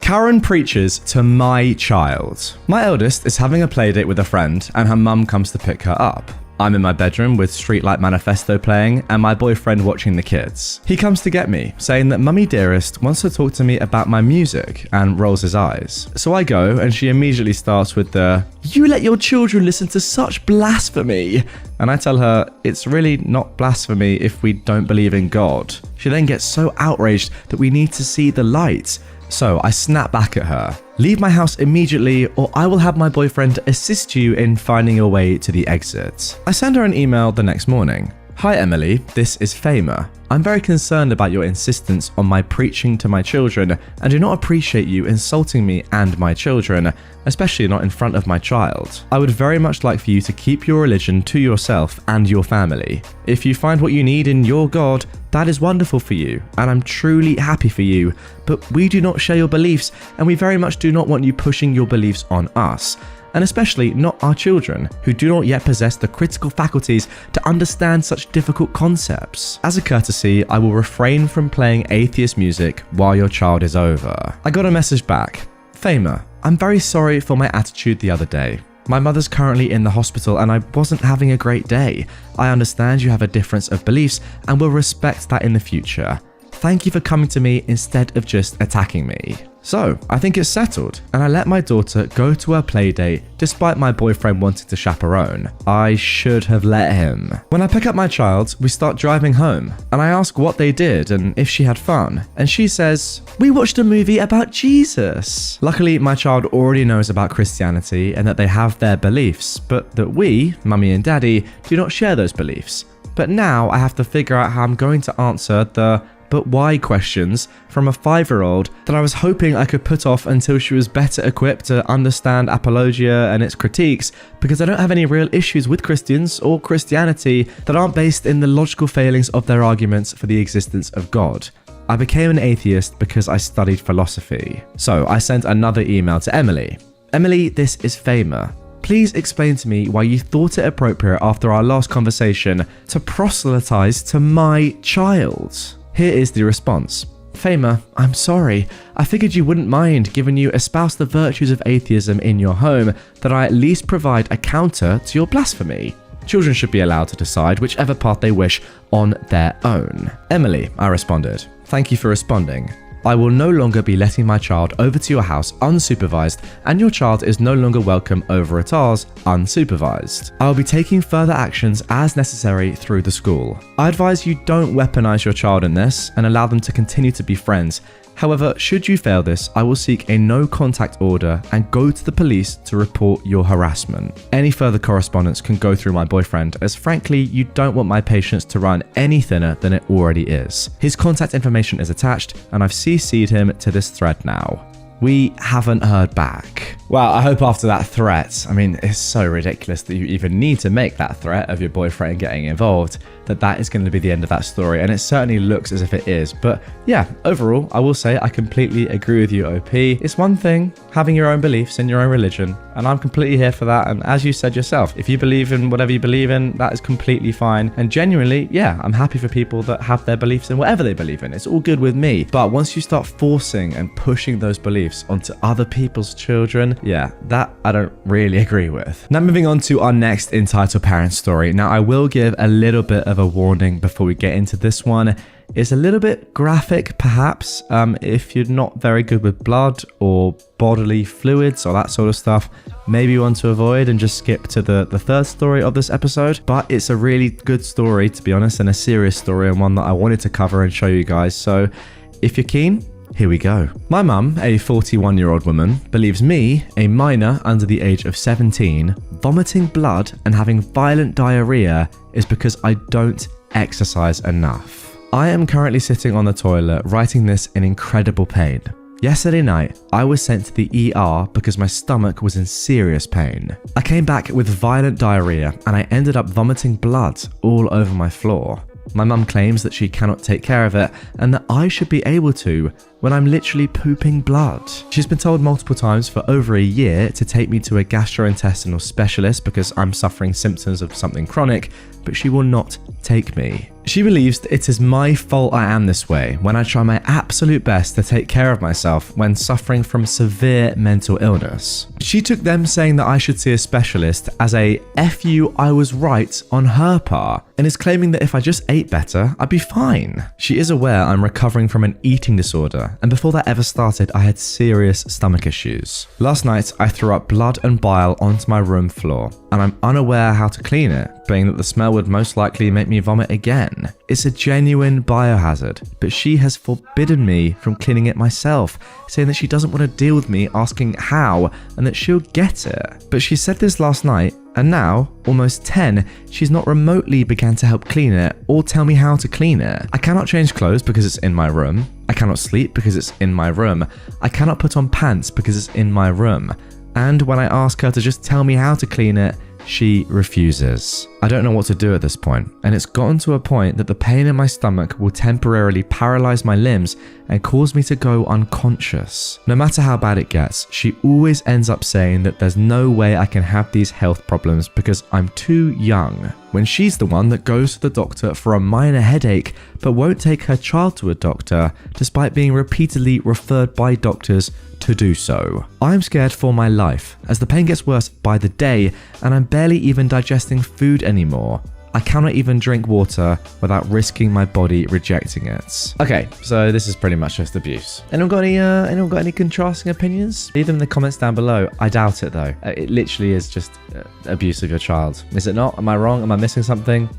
Karen preaches to my child. My eldest is having a playdate with a friend and her mum comes to pick her up. I'm in my bedroom with Streetlight Manifesto playing and my boyfriend watching the kids. He comes to get me, saying that Mummy Dearest wants to talk to me about my music and rolls his eyes. So I go and she immediately starts with the, "You let your children listen to such blasphemy." And I tell her, it's really not blasphemy if we don't believe in God. She then gets so outraged that we need to see the light. So I snap back at her. "Leave my house immediately or I will have my boyfriend assist you in finding your way to the exit." I send her an email the next morning. "Hi Emily, this is Famer. I'm very concerned about your insistence on my preaching to my children and do not appreciate you insulting me and my children, especially not in front of my child. I would very much like for you to keep your religion to yourself and your family. If you find what you need in your God, that is wonderful for you, and I'm truly happy for you, but we do not share your beliefs and we very much do not want you pushing your beliefs on us. And especially not our children, who do not yet possess the critical faculties to understand such difficult concepts. As a courtesy, I will refrain from playing atheist music while your child is over." I got a message back. "Famer, I'm very sorry for my attitude the other day. My mother's currently in the hospital and I wasn't having a great day. I understand you have a difference of beliefs and will respect that in the future. Thank you for coming to me instead of just attacking me." So, I think it's settled, and I let my daughter go to her playdate despite my boyfriend wanting to chaperone. I should have let him. When I pick up my child, we start driving home, and I ask what they did and if she had fun, and she says, "We watched a movie about Jesus." Luckily, my child already knows about Christianity and that they have their beliefs, but that we, mummy and daddy, do not share those beliefs. But now I have to figure out how I'm going to answer the "but why" questions from a 5-year-old that I was hoping I could put off until she was better equipped to understand apologia and its critiques, because I don't have any real issues with Christians or Christianity that aren't based in the logical failings of their arguments for the existence of God. I became an atheist because I studied philosophy. So I sent another email to Emily. "Emily, this is Famer. Please explain to me why you thought it appropriate after our last conversation to proselytize to my child." Here is the response. "Famer, I'm sorry. I figured you wouldn't mind, given you espouse the virtues of atheism in your home, that I at least provide a counter to your blasphemy. Children should be allowed to decide whichever path they wish on their own." "Emily," I responded, "thank you for responding. I will no longer be letting my child over to your house unsupervised, and your child is no longer welcome over at ours unsupervised. I will be taking further actions as necessary through the school. I advise you don't weaponize your child in this and allow them to continue to be friends. However, should you fail this, I will seek a no contact order and go to the police to report your harassment. Any further correspondence can go through my boyfriend, as frankly, you don't want my patience to run any thinner than it already is. His contact information is attached, and I've CC'd him to this thread now. We haven't heard back." Wow, I hope after that threat, I mean, it's so ridiculous that you even need to make that threat of your boyfriend getting involved, that is going to be the end of that story, and it certainly looks as if it is. But yeah, overall, I will say I completely agree with you, OP. It's one thing having your own beliefs in your own religion, and I'm completely here for that. And as you said yourself, if you believe in whatever you believe in, that is completely fine. And genuinely, yeah, I'm happy for people that have their beliefs in whatever they believe in. It's all good with me. But once you start forcing and pushing those beliefs onto other people's children, yeah, that I don't really agree with. Now moving on to our next entitled parent story. Now I will give a little bit of a warning before we get into this one. It's a little bit graphic perhaps. If you're not very good with blood or bodily fluids or that sort of stuff, maybe you want to avoid and just skip to the third story of this episode. But it's a really good story, to be honest, and a serious story, and one that I wanted to cover and show you guys. So if you're keen, here we go. My mum, a 41-year-old woman, believes me, a minor under the age of 17, vomiting blood and having violent diarrhea is because I don't exercise enough. I am currently sitting on the toilet writing this in incredible pain. Yesterday night, I was sent to the ER because my stomach was in serious pain. I came back with violent diarrhea and I ended up vomiting blood all over my floor. My mum claims that she cannot take care of it and that I should be able to, when I'm literally pooping blood. She's been told multiple times for over a year to take me to a gastrointestinal specialist because I'm suffering symptoms of something chronic, but she will not take me. She believes that it is my fault I am this way when I try my absolute best to take care of myself when suffering from severe mental illness. She took them saying that I should see a specialist as a "F you, I was right" on her part, and is claiming that if I just ate better, I'd be fine. She is aware I'm recovering from an eating disorder, and before that ever started, I had serious stomach issues. Last night, I threw up blood and bile onto my room floor, and I'm unaware how to clean it, being that the smell would most likely make me vomit again. It's a genuine biohazard, but she has forbidden me from cleaning it myself, saying that she doesn't want to deal with me asking how and that she'll get it. But she said this last night, and now, almost 10, she's not remotely began to help clean it or tell me how to clean it. I cannot change clothes because it's in my room. I cannot sleep because it's in my room. I cannot put on pants because it's in my room. And when I ask her to just tell me how to clean it, she refuses. I don't know what to do at this point, and it's gotten to a point that the pain in my stomach will temporarily paralyze my limbs and cause me to go unconscious. No matter how bad it gets, she always ends up saying that there's no way I can have these health problems because I'm too young, when she's the one that goes to the doctor for a minor headache but won't take her child to a doctor despite being repeatedly referred by doctors to do so. I'm scared for my life as the pain gets worse by the day and I'm barely even digesting food anymore. I cannot even drink water without risking my body rejecting it. Okay, so this is pretty much just abuse. Anyone got any contrasting opinions? Leave them in the comments down below. I doubt it though. It literally is just abuse of your child. Is it not? Am I wrong? Am I missing something?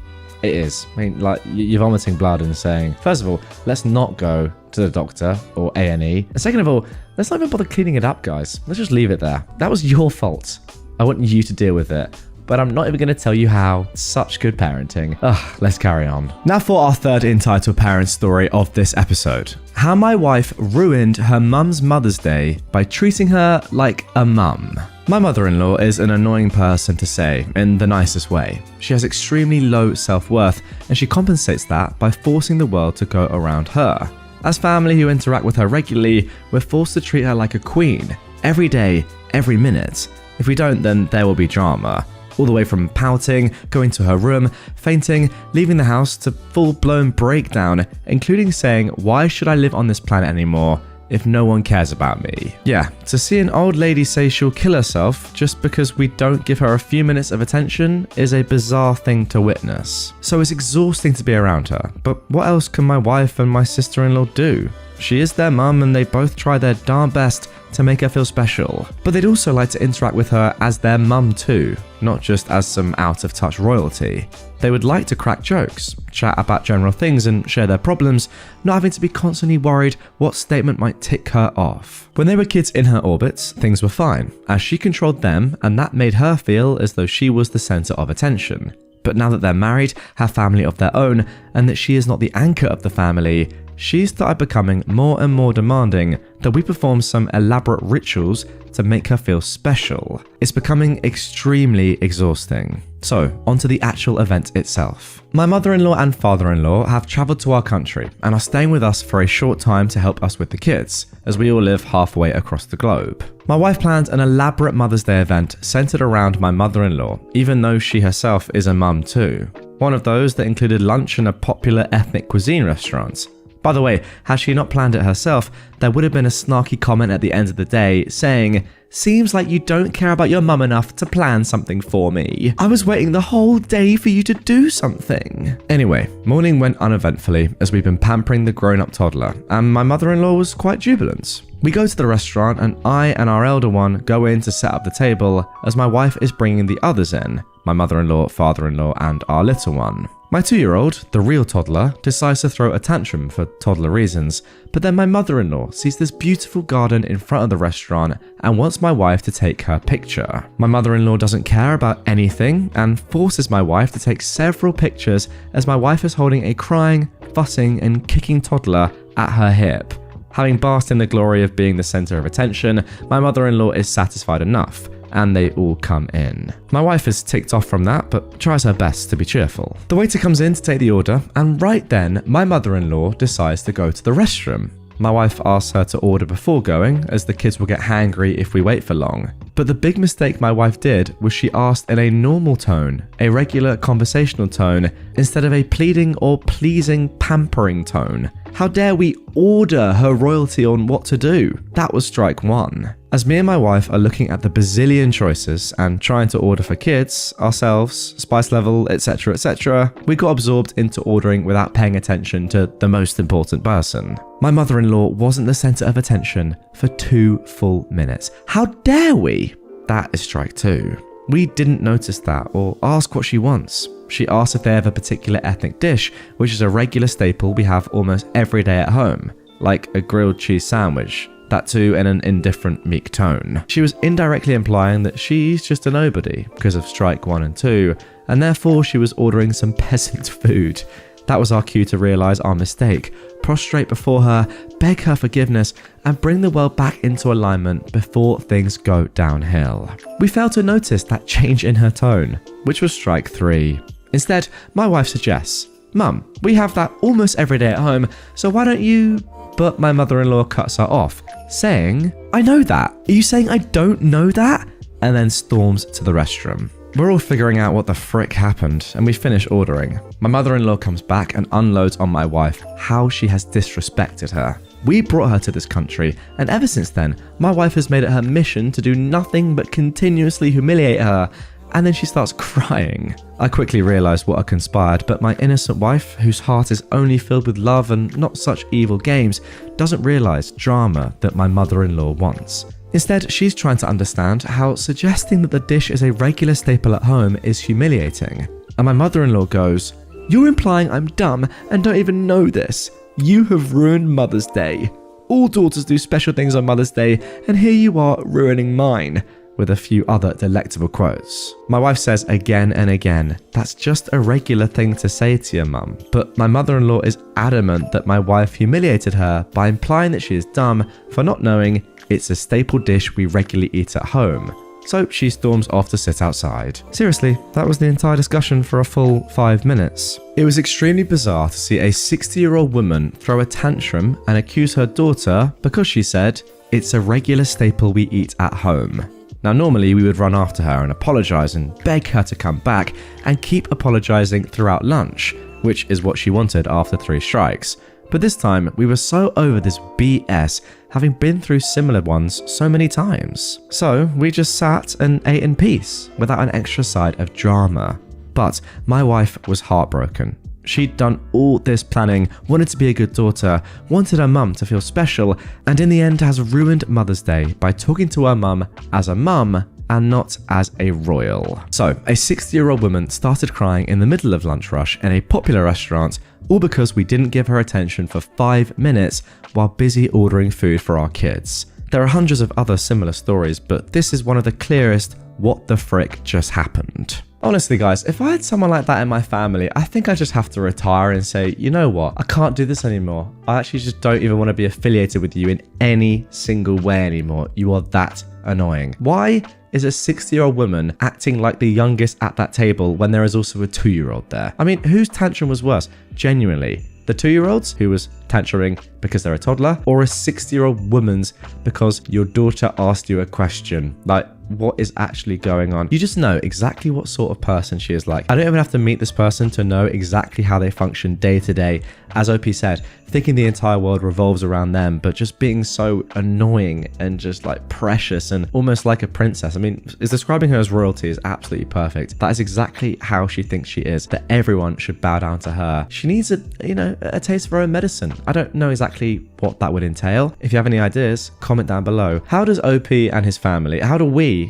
It is. I mean, like, you're vomiting blood and saying, first of all, let's not go to the doctor or A&E. And second of all, let's not even bother cleaning it up, guys. Let's just leave it there. That was your fault. I want you to deal with it. But I'm not even going to tell you how. Such good parenting. Ugh, let's carry on. Now for our third entitled parent story of this episode. How my wife ruined her mum's Mother's Day by treating her like a mum. My mother-in-law is an annoying person to say, in the nicest way. She has extremely low self-worth, and she compensates that by forcing the world to go around her. As family who interact with her regularly, we're forced to treat her like a queen. Every day, every minute. If we don't, then there will be drama. All the way from pouting, going to her room, fainting, leaving the house to full-blown breakdown, including saying, "Why should I live on this planet anymore if no one cares about me?" Yeah, to see an old lady say she'll kill herself just because we don't give her a few minutes of attention is a bizarre thing to witness. So it's exhausting to be around her, but what else can my wife and my sister-in-law do? She is their mum and they both try their darn best to make her feel special. But they'd also like to interact with her as their mum too, not just as some out-of-touch royalty. They would like to crack jokes, chat about general things and share their problems, not having to be constantly worried what statement might tick her off. When they were kids in her orbits, things were fine, as she controlled them and that made her feel as though she was the centre of attention. But now that they're married, have family of their own, and that she is not the anchor of the family, she's started becoming more and more demanding that we perform some elaborate rituals to make her feel special. It's becoming extremely exhausting. So, onto the actual event itself. My mother-in-law and father-in-law have travelled to our country and are staying with us for a short time to help us with the kids, as we all live halfway across the globe. My wife planned an elaborate Mother's Day event centred around my mother-in-law, even though she herself is a mum too. One of those that included lunch in a popular ethnic cuisine restaurant. By the way, had she not planned it herself, there would have been a snarky comment at the end of the day saying, "Seems like you don't care about your mum enough to plan something for me. I was waiting the whole day for you to do something." Anyway, morning went uneventfully as we've been pampering the grown-up toddler, and my mother-in-law was quite jubilant. We go to the restaurant and I and our elder one go in to set up the table as my wife is bringing the others in, my mother-in-law, father-in-law and our little one. My 2-year-old, the real toddler, decides to throw a tantrum for toddler reasons, but then my mother-in-law sees this beautiful garden in front of the restaurant and wants my wife to take her picture. My mother-in-law doesn't care about anything and forces my wife to take several pictures as my wife is holding a crying, fussing and kicking toddler at her hip. Having basked in the glory of being the centre of attention, my mother-in-law is satisfied enough, and they all come in. My wife is ticked off from that, but tries her best to be cheerful. The waiter comes in to take the order, and right then, my mother-in-law decides to go to the restroom. My wife asks her to order before going, as the kids will get hangry if we wait for long. But the big mistake my wife did was she asked in a normal tone, a regular conversational tone, instead of a pleading or pleasing pampering tone. How dare we order her royalty on what to do? That was strike one. As me and my wife are looking at the bazillion choices and trying to order for kids, ourselves, spice level, etc., we got absorbed into ordering without paying attention to the most important person. My mother-in-law wasn't the center of attention for 2 full minutes. How dare we? That is strike two. We didn't notice that or ask what she wants. She asked if they have a particular ethnic dish, which is a regular staple we have almost every day at home, like a grilled cheese sandwich. That too in an indifferent, meek tone. She was indirectly implying that she's just a nobody because of strike 1 and 2, and therefore she was ordering some peasant food. That was our cue to realise our mistake, prostrate before her, beg her forgiveness, and bring the world back into alignment before things go downhill. We failed to notice that change in her tone, which was strike 3. Instead, my wife suggests, "Mum, we have that almost every day at home, so why don't you..." But my mother-in-law cuts her off, saying, "I know that. Are you saying I don't know that?" And then storms to the restroom. We're all figuring out what the frick happened, and we finish ordering. My mother-in-law comes back and unloads on my wife how she has disrespected her. We brought her to this country, and ever since then, my wife has made it her mission to do nothing but continuously humiliate her, and then she starts crying. I quickly realised what had conspired, but my innocent wife, whose heart is only filled with love and not such evil games, doesn't realise drama that my mother-in-law wants. Instead, she's trying to understand how suggesting that the dish is a regular staple at home is humiliating. And my mother-in-law goes, "You're implying I'm dumb and don't even know this. You have ruined Mother's Day. All daughters do special things on Mother's Day, and here you are ruining mine," with a few other delectable quotes. My wife says again and again, "That's just a regular thing to say to your mum," but my mother-in-law is adamant that my wife humiliated her by implying that she is dumb for not knowing it's a staple dish we regularly eat at home. So she storms off to sit outside. Seriously, that was the entire discussion for a full 5 minutes. It was extremely bizarre to see a 60-year-old woman throw a tantrum and accuse her daughter because she said, "It's a regular staple we eat at home." Now normally we would run after her and apologise and beg her to come back and keep apologising throughout lunch, which is what she wanted after 3 strikes. But this time we were so over this BS, having been through similar ones so many times. So we just sat and ate in peace without an extra side of drama. But my wife was heartbroken. She'd done all this planning, wanted to be a good daughter, wanted her mum to feel special, and in the end has ruined Mother's Day by talking to her mum as a mum and not as a royal. So, a 60-year-old woman started crying in the middle of lunch rush in a popular restaurant, all because we didn't give her attention for 5 minutes while busy ordering food for our kids. There are hundreds of other similar stories, but this is one of the clearest what the frick just happened. Honestly guys, if I had someone like that in my family, I think I just have to retire and say, you know what, I can't do this anymore. I actually just don't even want to be affiliated with you in any single way anymore. You are that annoying. Why is a 60-year-old woman acting like the youngest at that table when there is also a 2-year-old there? I mean, whose tantrum was worse? Genuinely. The 2-year-old's who was tantruming because they're a toddler, or a 60-year-old woman's because your daughter asked you a question? Like, what is actually going on? You just know exactly what sort of person she is like. I don't even have to meet this person to know exactly how they function day to day. As OP said, thinking the entire world revolves around them, but just being so annoying and just like precious and almost like a princess. I mean, is describing her as royalty is absolutely perfect. That is exactly how she thinks she is, that everyone should bow down to her. She needs a taste of her own medicine. I don't know exactly what that would entail. If you have any ideas, comment down below. How does OP and his family, how do we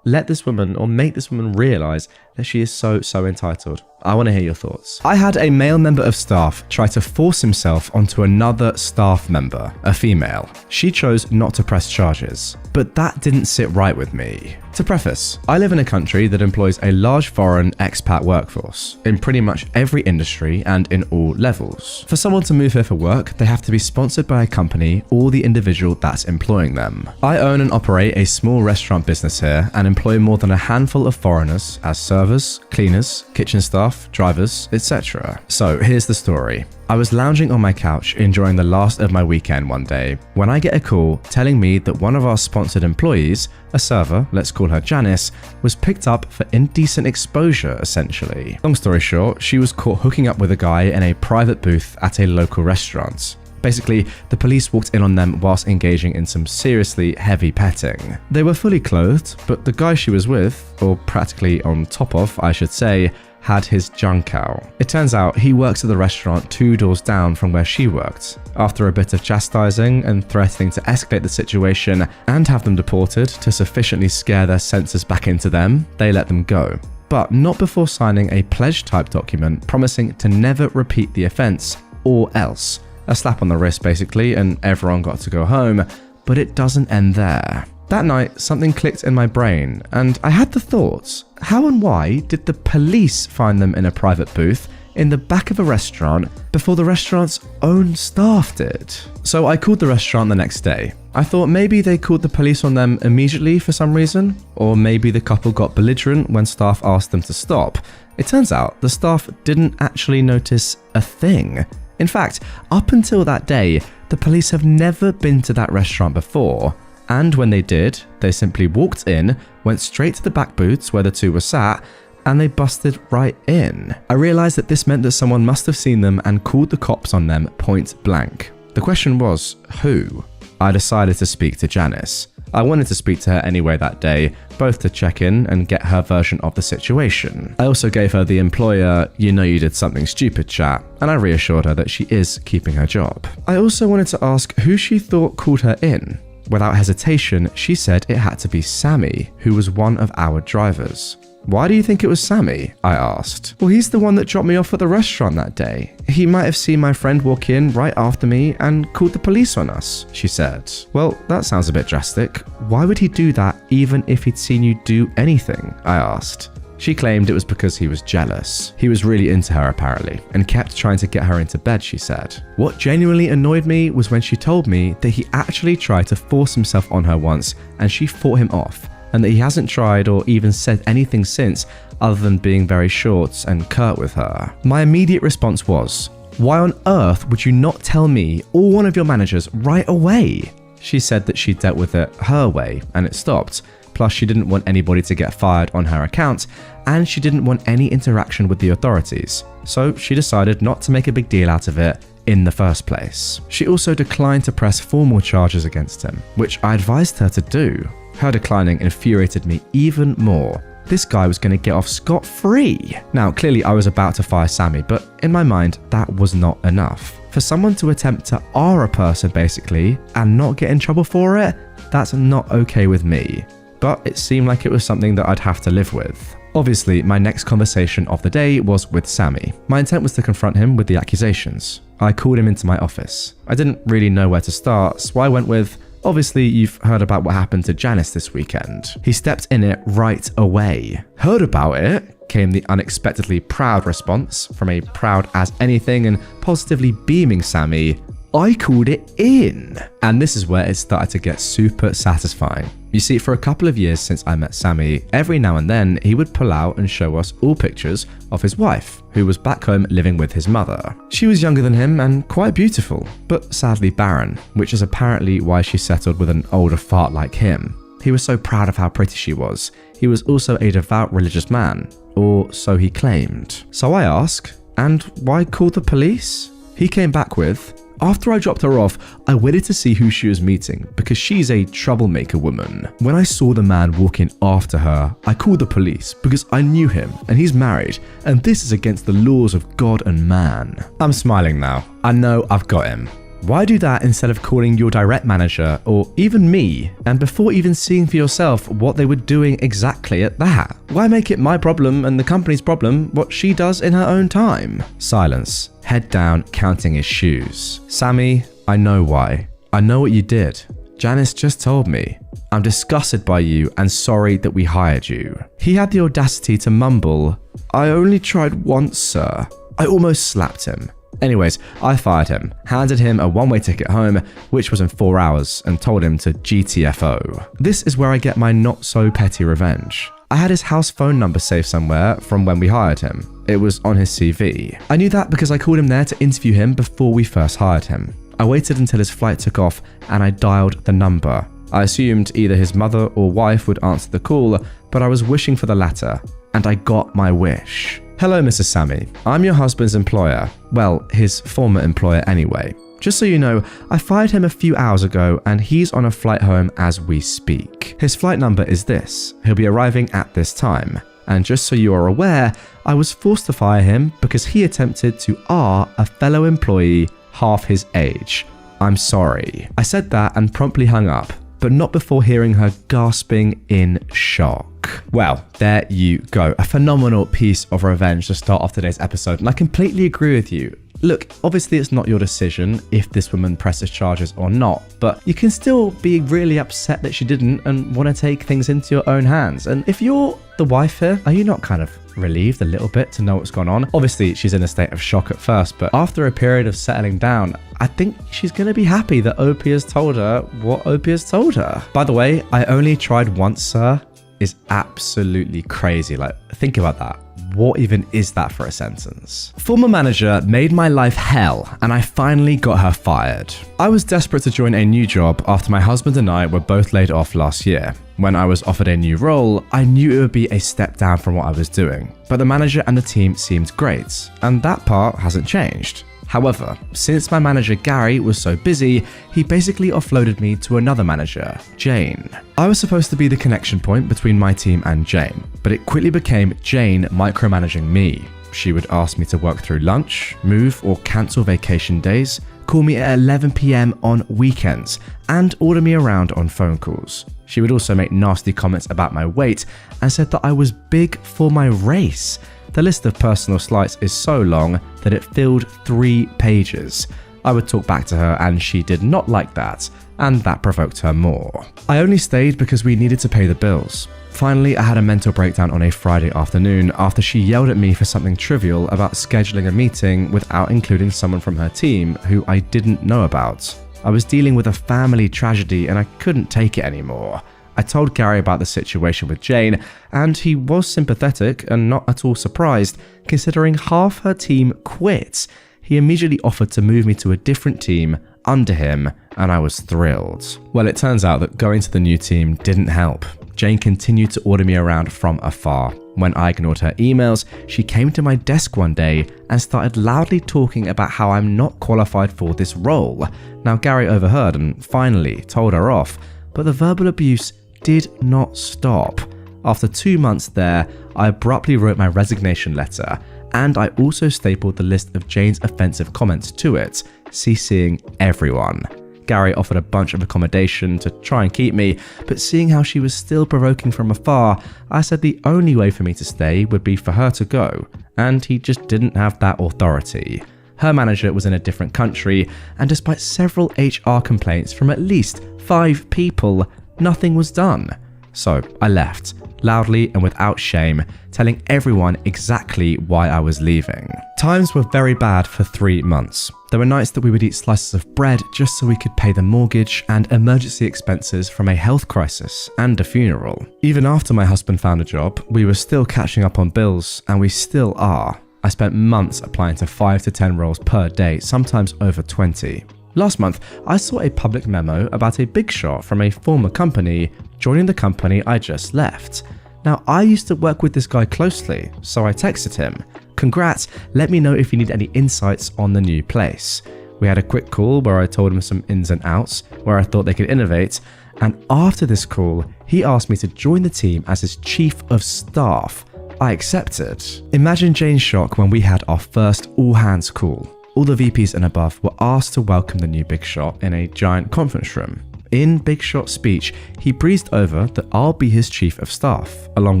let this woman or make this woman realize that she is so entitled? I want to hear your thoughts. I had a male member of staff try to force himself onto another staff member, a female. She chose not to press charges, but that didn't sit right with me. To preface, I live in a country that employs a large foreign expat workforce in pretty much every industry and in all levels. For someone to move here for work, they have to be sponsored by a company or the individual that's employing them. I own and operate a small restaurant business here and employ more than a handful of foreigners as servers, servers, cleaners, kitchen staff, drivers, etc. So here's the story. I was lounging on my couch enjoying the last of my weekend one day when I get a call telling me that one of our sponsored employees, a server, let's call her Janice, was picked up for indecent exposure essentially. Long story short, she was caught hooking up with a guy in a private booth at a local restaurant. Basically, the police walked in on them whilst engaging in some seriously heavy petting. They were fully clothed, but the guy she was with, or practically on top of, I should say, had his junk out. It turns out he works at the restaurant 2 doors down from where she worked. After a bit of chastising and threatening to escalate the situation and have them deported to sufficiently scare their senses back into them, they let them go. But not before signing a pledge-type document promising to never repeat the offence or else. A slap on the wrist basically, and everyone got to go home, but it doesn't end there. That night, something clicked in my brain, and I had the thoughts, how and why did the police find them in a private booth in the back of a restaurant before the restaurant's own staff did? So I called the restaurant the next day. I thought maybe they called the police on them immediately for some reason, or maybe the couple got belligerent when staff asked them to stop. It turns out the staff didn't actually notice a thing. In fact, up until that day, the police have never been to that restaurant before. And when they did, they simply walked in, went straight to the back booths where the two were sat, and they busted right in. I realized that this meant that someone must have seen them and called the cops on them point blank. The question was, who? I decided to speak to Janice. I wanted to speak to her anyway that day, both to check in and get her version of the situation. I also gave her the employer, you know you did something stupid chat, and I reassured her that she is keeping her job. I also wanted to ask who she thought called her in. Without hesitation, she said it had to be Sammy, who was one of our drivers. Why do you think it was Sammy? I asked. Well, he's the one that dropped me off at the restaurant that day. He might have seen my friend walk in right after me and called the police on us, she said. Well, that sounds a bit drastic. Why would he do that even if he'd seen you do anything? I asked. She claimed it was because he was jealous. He was really into her apparently, and kept trying to get her into bed, she said. What genuinely annoyed me was when she told me that he actually tried to force himself on her once and she fought him off, and that he hasn't tried or even said anything since other than being very short and curt with her. My immediate response was, why on earth would you not tell me or one of your managers right away? She said that she dealt with it her way and it stopped. Plus, she didn't want anybody to get fired on her account, and she didn't want any interaction with the authorities. So she decided not to make a big deal out of it in the first place. She also declined to press formal charges against him, which I advised her to do. Her declining infuriated me even more. This guy was going to get off scot-free. Now, clearly I was about to fire Sammy, but in my mind, that was not enough. For someone to attempt to R a person basically, and not get in trouble for it, that's not okay with me. But it seemed like it was something that I'd have to live with. Obviously, my next conversation of the day was with Sammy. My intent was to confront him with the accusations. I called him into my office. I didn't really know where to start, so I went with, obviously you've heard about what happened to Janice this weekend. He stepped in it right away. Heard about it? Came the unexpectedly proud response from a proud as anything and positively beaming Sammy. I called it in. And this is where it started to get super satisfying. You see, for a couple of years since I met Sammy, every now and then he would pull out and show us all pictures of his wife, who was back home living with his mother. She was younger than him and quite beautiful, but sadly barren, which is apparently why she settled with an older fart like him. He was so proud of how pretty she was. He was also a devout religious man, or so he claimed. So I asked, and why call the police? He came back with, after I dropped her off, I waited to see who she was meeting because she's a troublemaker woman. When I saw the man walk in after her, I called the police because I knew him and he's married, and this is against the laws of God and man. I'm smiling now. I know I've got him. Why do that instead of calling your direct manager or even me, and before even seeing for yourself what they were doing exactly at that? Why make it my problem and the company's problem what she does in her own time? Silence. Head down, counting his shoes. Sammy, I know why. I know what you did. Janice just told me. I'm disgusted by you and sorry that we hired you. He had the audacity to mumble, I only tried once, sir. I almost slapped him. Anyways, I fired him, handed him a one-way ticket home, which was in 4 hours, and told him to GTFO. This is where I get my not-so-petty revenge. I had his house phone number saved somewhere from when we hired him. It was on his CV. I knew that because I called him there to interview him before we first hired him. I waited until his flight took off and I dialed the number. I assumed either his mother or wife would answer the call, but I was wishing for the latter, and I got my wish. Hello, Mrs. Sammy. I'm your husband's employer. Well, his former employer anyway. Just so you know, I fired him a few hours ago and he's on a flight home as we speak. His flight number is this. He'll be arriving at this time. And just so you are aware, I was forced to fire him because he attempted to R a fellow employee half his age. I'm sorry. I said that and promptly hung up, but not before hearing her gasping in shock. Well, there you go. A phenomenal piece of revenge to start off today's episode, and I completely agree with you. Look, obviously it's not your decision if this woman presses charges or not, but you can still be really upset that she didn't and want to take things into your own hands. And if you're the wife here, are you not kind of relieved a little bit to know what's gone on? Obviously she's in a state of shock at first, but after a period of settling down, I think she's going to be happy that OP has told her what OP has told her. By the way, I only tried once, sir, is absolutely crazy. Like, think about that. What even is that for a sentence? Former manager made my life hell and I finally got her fired. I was desperate to join a new job after my husband and I were both laid off last year. When I was offered a new role, I knew it would be a step down from what I was doing, but the manager and the team seemed great, and that part hasn't changed. However, since my manager Gary was so busy, he basically offloaded me to another manager, Jane. I was supposed to be the connection point between my team and Jane, but it quickly became Jane micromanaging me. She would ask me to work through lunch, move or cancel vacation days, call me at 11 PM on weekends, and order me around on phone calls. She would also make nasty comments about my weight and said that I was big for my race. The list of personal slights is so long that it filled 3 pages. I would talk back to her and she did not like that, and that provoked her more. I only stayed because we needed to pay the bills. Finally, I had a mental breakdown on a Friday afternoon after she yelled at me for something trivial about scheduling a meeting without including someone from her team who I didn't know about. I was dealing with a family tragedy and I couldn't take it anymore. I told Gary about the situation with Jane, and he was sympathetic and not at all surprised, considering half her team quit. He immediately offered to move me to a different team under him, and I was thrilled. Well, it turns out that going to the new team didn't help. Jane continued to order me around from afar. When I ignored her emails, she came to my desk one day and started loudly talking about how I'm not qualified for this role. Now, Gary overheard and finally told her off, but the verbal abuse did not stop. After 2 months there, I abruptly wrote my resignation letter, and I also stapled the list of Jane's offensive comments to it, CCing everyone. Gary offered a bunch of accommodation to try and keep me, but seeing how she was still provoking from afar, I said the only way for me to stay would be for her to go, and he just didn't have that authority. Her manager was in a different country, and despite several HR complaints from at least 5 people, nothing was done. So I left, loudly and without shame, telling everyone exactly why I was leaving. Times were very bad for 3 months. There were nights that we would eat slices of bread just so we could pay the mortgage and emergency expenses from a health crisis and a funeral. Even after my husband found a job, we were still catching up on bills, and we still are. I spent months applying to 5 to 10 roles per day, sometimes over 20. Last month, I saw a public memo about a big shot from a former company joining the company I just left. Now, I used to work with this guy closely, so I texted him, "Congrats, let me know if you need any insights on the new place." We had a quick call where I told him some ins and outs, where I thought they could innovate, and after this call, he asked me to join the team as his chief of staff. I accepted. Imagine Jane's shock when we had our first all-hands call. All the VPs and above were asked to welcome the new Big Shot in a giant conference room. In Big Shot's speech, he breezed over that I'll be his chief of staff, along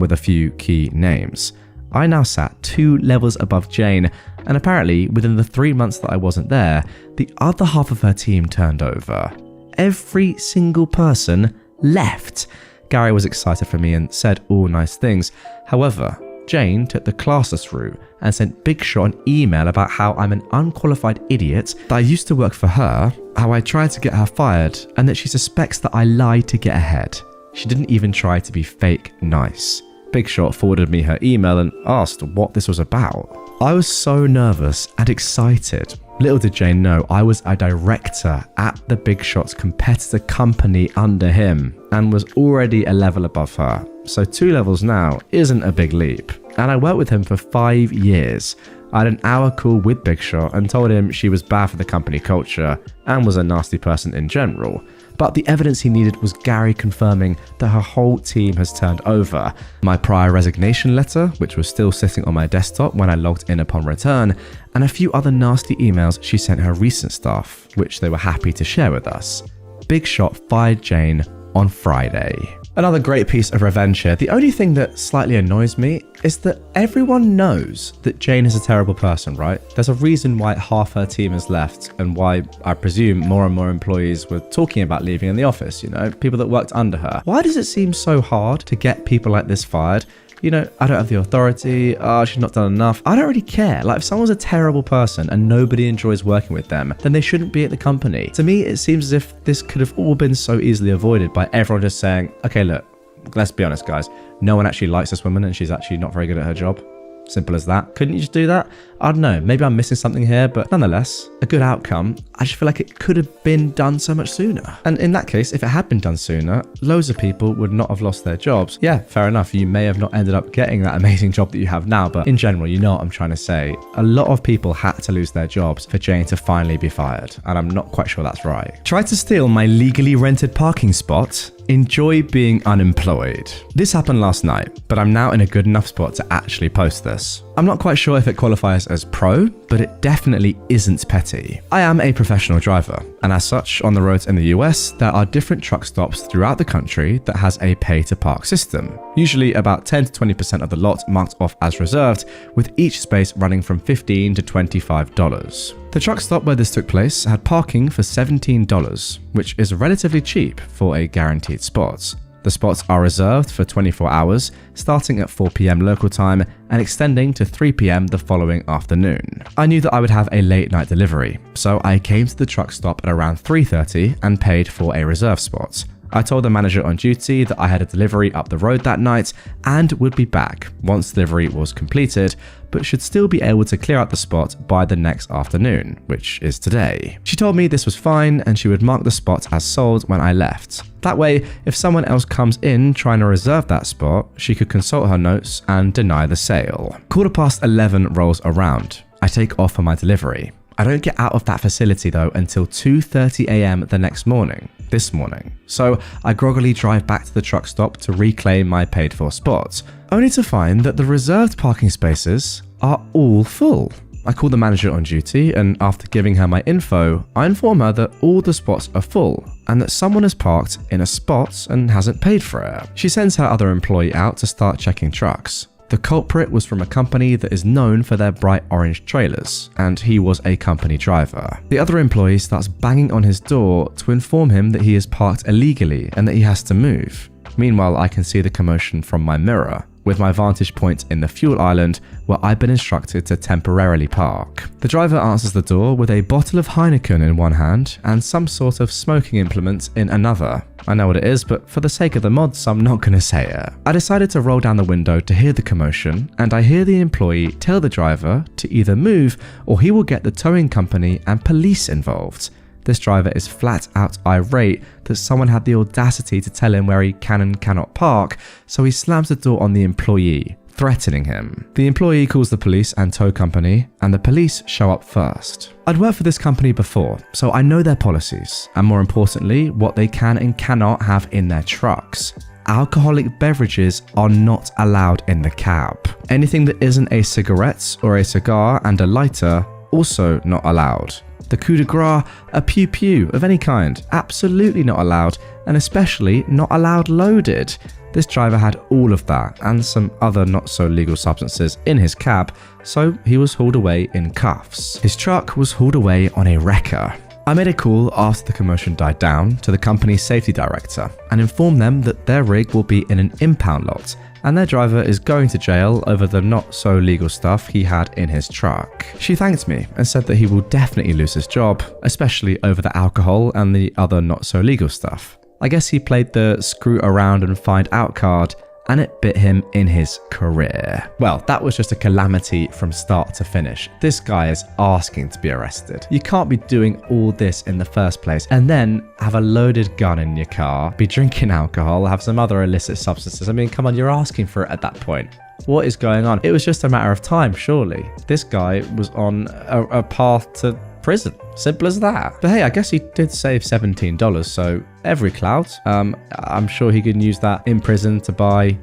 with a few key names. I now sat 2 levels above Jane, and apparently within the 3 months that I wasn't there, the other half of her team turned over. Every single person left. Gary was excited for me and said all nice things. However, Jane took the classless route and sent Big Shot an email about how I'm an unqualified idiot, that I used to work for her, how I tried to get her fired, and that she suspects that I lied to get ahead. She didn't even try to be fake nice. Big Shot forwarded me her email and asked what this was about. I was so nervous and excited. Little did Jane know I was a director at the Big Shot's competitor company under him and was already a level above her. So 2 levels now isn't a big leap. And I worked with him for 5 years. I had an hour call with Big Shot and told him she was bad for the company culture and was a nasty person in general. But the evidence he needed was Gary confirming that her whole team has turned over, my prior resignation letter, which was still sitting on my desktop when I logged in upon return, and a few other nasty emails she sent her recent staff, which they were happy to share with us. Big Shot fired Jane on Friday. Another great piece of revenge here. The only thing that slightly annoys me is that everyone knows that Jane is a terrible person, right? There's a reason why half her team has left and why I presume more and more employees were talking about leaving in the office, people that worked under her. Why does it seem so hard to get people like this fired? I don't have the authority, she's not done enough. I don't really care. Like, if someone's a terrible person and nobody enjoys working with them, then they shouldn't be at the company. To me, it seems as if this could have all been so easily avoided by everyone just saying, okay, look, let's be honest, guys. No one actually likes this woman and she's actually not very good at her job. Simple as that. Couldn't you just do that? I don't know. Maybe I'm missing something here, but nonetheless, a good outcome. I just feel like it could have been done so much sooner. And in that case, if it had been done sooner, loads of people would not have lost their jobs. Yeah, fair enough. You may have not ended up getting that amazing job that you have now, but in general, you know what I'm trying to say. A lot of people had to lose their jobs for Jane to finally be fired, and I'm not quite sure that's right. Tried to steal my legally rented parking spot. Enjoy being unemployed. This happened last night, but I'm now in a good enough spot to actually post this. I'm not quite sure if it qualifies as pro, but it definitely isn't petty. I am a professional driver, and as such, on the roads in the US, there are different truck stops throughout the country that has a pay-to-park system. Usually about 10 to 20% of the lot marked off as reserved, with each space running from $15 to $25. The truck stop where this took place had parking for $17, which is relatively cheap for a guaranteed spot. The spots are reserved for 24 hours, starting at 4 PM local time and extending to 3 PM the following afternoon. I knew that I would have a late night delivery, so I came to the truck stop at around 3:30 and paid for a reserve spot. I told the manager on duty that I had a delivery up the road that night and would be back once delivery was completed, but should still be able to clear out the spot by the next afternoon, which is today. She told me this was fine and she would mark the spot as sold when I left. That way, if someone else comes in trying to reserve that spot, she could consult her notes and deny the sale. 11:15 rolls around. I take off for my delivery. I don't get out of that facility though until 2:30 AM the next morning, this morning. So I groggily drive back to the truck stop to reclaim my paid for spot, only to find that the reserved parking spaces are all full. I call the manager on duty and after giving her my info, I inform her that all the spots are full and that someone has parked in a spot and hasn't paid for it. She sends her other employee out to start checking trucks. The culprit was from a company that is known for their bright orange trailers, and he was a company driver. The other employee starts banging on his door to inform him that he is parked illegally and that he has to move. Meanwhile, I can see the commotion from my mirror, with my vantage point in the fuel island where I've been instructed to temporarily park. The driver answers the door with a bottle of Heineken in one hand and some sort of smoking implement in another. I know what it is, but for the sake of the mods, I'm not going to say it. I decided to roll down the window to hear the commotion, and I hear the employee tell the driver to either move or he will get the towing company and police involved. This driver is flat out irate that someone had the audacity to tell him where he can and cannot park, so he slams the door on the employee, threatening him. The employee calls the police and tow company, and the police show up first. I'd worked for this company before, so I know their policies, and more importantly, what they can and cannot have in their trucks. Alcoholic beverages are not allowed in the cab. Anything that isn't a cigarette or a cigar and a lighter, also not allowed. The coup de grace, a pew-pew of any kind, absolutely not allowed, and especially not allowed loaded. This driver had all of that and some other not so legal substances in his cab, so he was hauled away in cuffs. His truck was hauled away on a wrecker. I made a call after the commotion died down to the company's safety director and informed them that their rig will be in an impound lot and their driver is going to jail over the not so legal stuff he had in his truck. She thanked me and said that he will definitely lose his job, especially over the alcohol and the other not so legal stuff. I guess he played the screw around and find out card and it bit him in his career. Well, that was just a calamity from start to finish. This guy is asking to be arrested. You can't be doing all this in the first place and then have a loaded gun in your car, be drinking alcohol, have some other illicit substances. I mean, come on, you're asking for it at that point. What is going on? It was just a matter of time, surely. This guy was on a path to prison. Simple as that. But hey, I guess he did save $17, so every cloud. I'm sure he can use that in prison to buy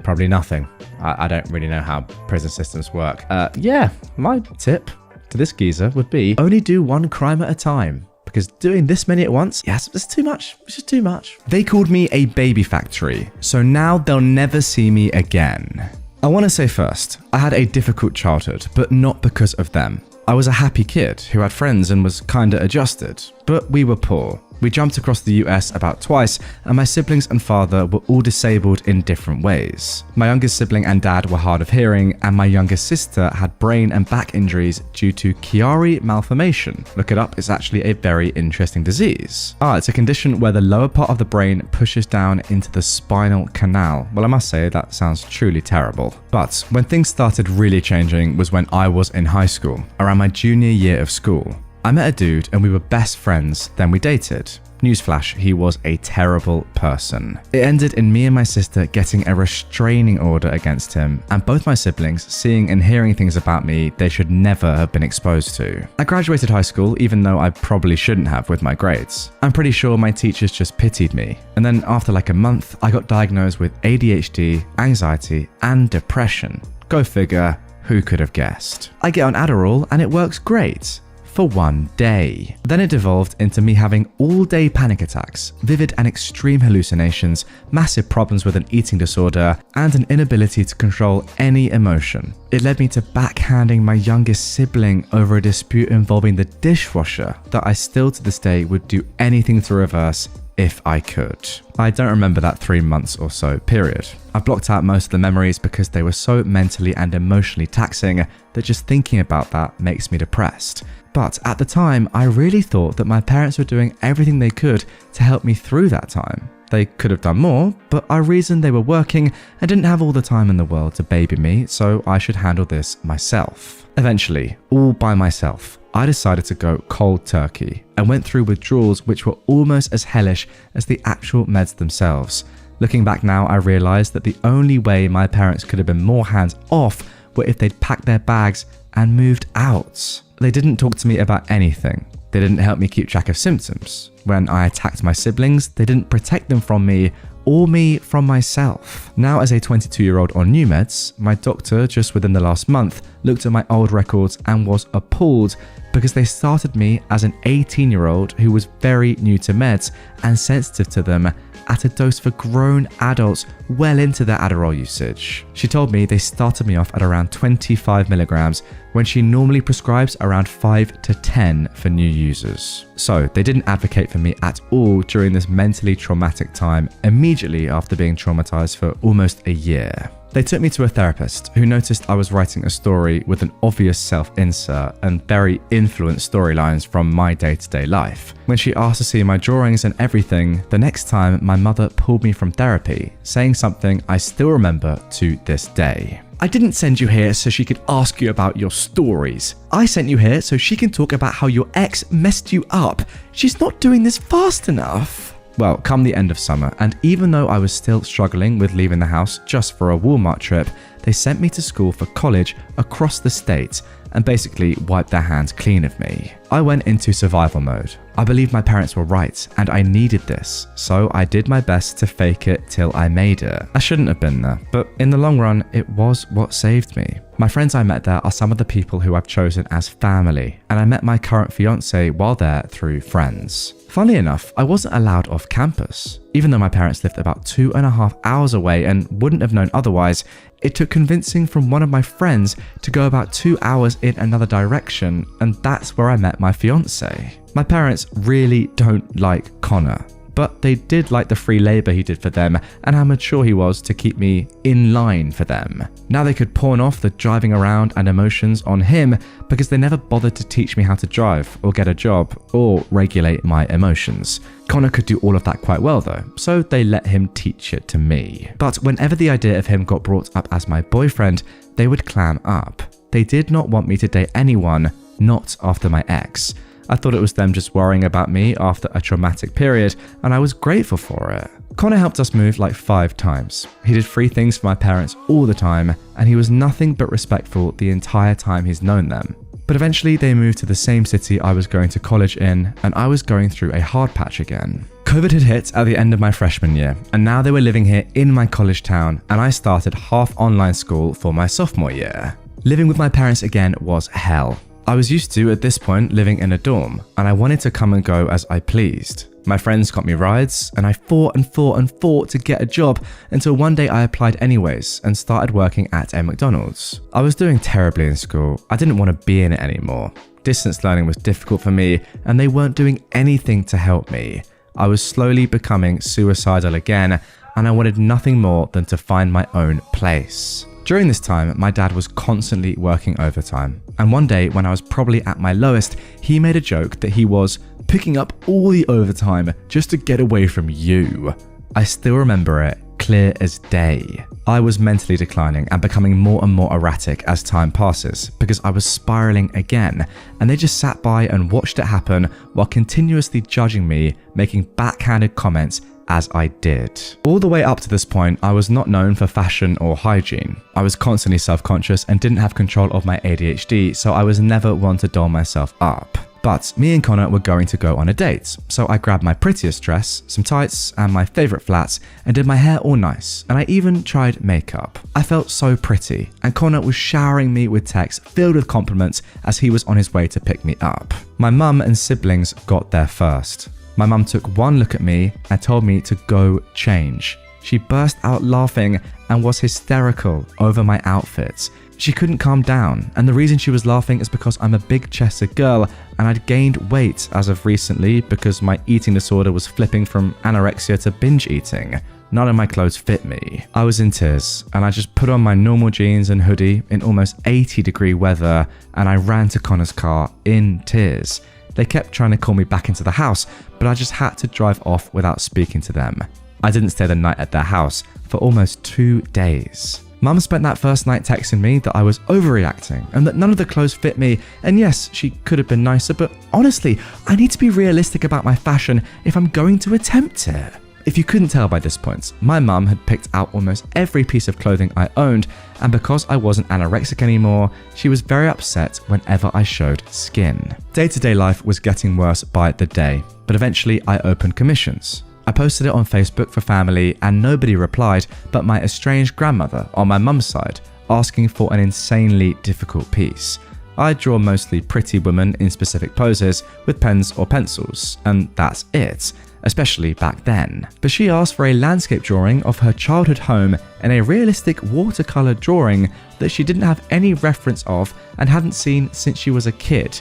probably nothing. I don't really know how prison systems work. Yeah, my tip to this geezer would be only do one crime at a time. Because doing this many at once, yes, it's too much. It's just too much. They called me a baby factory, so now they'll never see me again. I want to say first, I had a difficult childhood, but not because of them. I was a happy kid who had friends and was kinda adjusted, but we were poor. We jumped across the US about twice, and my siblings and father were all disabled in different ways. My youngest sibling and dad were hard of hearing, and my youngest sister had brain and back injuries due to Chiari malformation. Look it up, it's actually a very interesting disease. It's a condition where the lower part of the brain pushes down into the spinal canal. Well, I must say, that sounds truly terrible. But when things started really changing was when I was in high school, around my junior year of school. I met a dude and we were best friends, then we dated. Newsflash, he was a terrible person. It ended in me and my sister getting a restraining order against him, and both my siblings seeing and hearing things about me they should never have been exposed to. I graduated high school, even though I probably shouldn't have with my grades. I'm pretty sure my teachers just pitied me. And then after like a month, I got diagnosed with ADHD, anxiety, and depression. Go figure, who could have guessed? I get on Adderall and it works great. For one day. Then it devolved into me having all-day panic attacks, vivid and extreme hallucinations, massive problems with an eating disorder, and an inability to control any emotion. It led me to backhanding my youngest sibling over a dispute involving the dishwasher that I still to this day would do anything to reverse if I could. I don't remember that 3 months or so period. I blocked out most of the memories because they were so mentally and emotionally taxing that just thinking about that makes me depressed. But at the time, I really thought that my parents were doing everything they could to help me through that time. They could have done more, but I reasoned they were working and didn't have all the time in the world to baby me, so I should handle this myself. Eventually, all by myself, I decided to go cold turkey and went through withdrawals which were almost as hellish as the actual meds themselves. Looking back now, I realized that the only way my parents could have been more hands off were if they'd packed their bags and moved out. They didn't talk to me about anything. They didn't help me keep track of symptoms. When I attacked my siblings, they didn't protect them from me or me from myself. Now as a 22-year-old on new meds, my doctor just within the last month looked at my old records and was appalled because they started me as an 18-year-old who was very new to meds and sensitive to them at a dose for grown adults well into their Adderall usage. She told me they started me off at around 25 milligrams when she normally prescribes around 5 to 10 for new users. So they didn't advocate for me at all during this mentally traumatic time immediately after being traumatized for almost a year. They took me to a therapist who noticed I was writing a story with an obvious self-insert and very influenced storylines from my day-to-day life. When she asked to see my drawings and everything, the next time my mother pulled me from therapy, saying something I still remember to this day. I didn't send you here so she could ask you about your stories. I sent you here so she can talk about how your ex messed you up. She's not doing this fast enough. Well, come the end of summer, and even though I was still struggling with leaving the house just for a Walmart trip, they sent me to school for college across the state and basically wiped their hands clean of me. I went into survival mode. I believed my parents were right and I needed this, so I did my best to fake it till I made it. I shouldn't have been there, but in the long run, it was what saved me. My friends I met there are some of the people who I've chosen as family, and I met my current fiance while there through friends. Funnily enough, I wasn't allowed off campus. Even though my parents lived about 2.5 hours away and wouldn't have known otherwise, it took convincing from one of my friends to go about 2 hours in another direction, and that's where I met my fiance. My parents really don't like Connor. but they did like the free labor he did for them and how mature he was to keep me in line for them. Now they could pawn off the driving around and emotions on him because they never bothered to teach me how to drive or get a job or regulate my emotions. Connor could do all of that quite well though, so they let him teach it to me. But whenever the idea of him got brought up as my boyfriend, they would clam up. They did not want me to date anyone, not after my ex. I thought it was them just worrying about me after a traumatic period, and I was grateful for it. Connor helped us move like 5 times. He did free things for my parents all the time, and he was nothing but respectful the entire time he's known them. But eventually they moved to the same city I was going to college in, and I was going through a hard patch again. COVID had hit at the end of my freshman year, and now they were living here in my college town, and I started half online school for my sophomore year. Living with my parents again was hell. I was used to, at this point, living in a dorm, and I wanted to come and go as I pleased. My friends got me rides, and I fought to get a job until one day I applied anyways and started working at a McDonald's. I was doing terribly in school. I didn't want to be in it anymore. Distance learning was difficult for me, and they weren't doing anything to help me. I was slowly becoming suicidal again, and I wanted nothing more than to find my own place. During this time, my dad was constantly working overtime, and one day when I was probably at my lowest, he made a joke that he was picking up all the overtime just to get away from you. I still remember it clear as day. I was mentally declining and becoming more and more erratic as time passes because I was spiraling again, and they just sat by and watched it happen while continuously judging me, making backhanded comments as I did. All the way up to this point, I was not known for fashion or hygiene. I was constantly self-conscious and didn't have control of my ADHD, so I was never one to doll myself up. But me and Connor were going to go on a date, so I grabbed my prettiest dress, some tights, and my favourite flats, and did my hair all nice, and I even tried makeup. I felt so pretty, and Connor was showering me with texts filled with compliments as he was on his way to pick me up. My mum and siblings got there first. My mum took one look at me and told me to go change. She burst out laughing and was hysterical over my outfits. She couldn't calm down, and the reason she was laughing is because I'm a big-chested girl and I'd gained weight as of recently because my eating disorder was flipping from anorexia to binge eating. None of my clothes fit me. I was in tears, and I just put on my normal jeans and hoodie in almost 80-degree weather, and I ran to Connor's car in tears. They kept trying to call me back into the house, but I just had to drive off without speaking to them. I didn't stay the night at their house for almost 2 days. Mum spent that first night texting me that I was overreacting and that none of the clothes fit me, and yes, she could have been nicer, but honestly, I need to be realistic about my fashion if I'm going to attempt it. If you couldn't tell by this point, my mum had picked out almost every piece of clothing I owned, and because I wasn't anorexic anymore, she was very upset whenever I showed skin. Day-to-day life was getting worse by the day, but eventually I opened commissions. I posted it on Facebook for family and nobody replied but my estranged grandmother on my mum's side, asking for an insanely difficult piece. I draw mostly pretty women in specific poses with pens or pencils, and that's it, especially back then. But she asked for a landscape drawing of her childhood home and a realistic watercolor drawing that she didn't have any reference of and hadn't seen since she was a kid.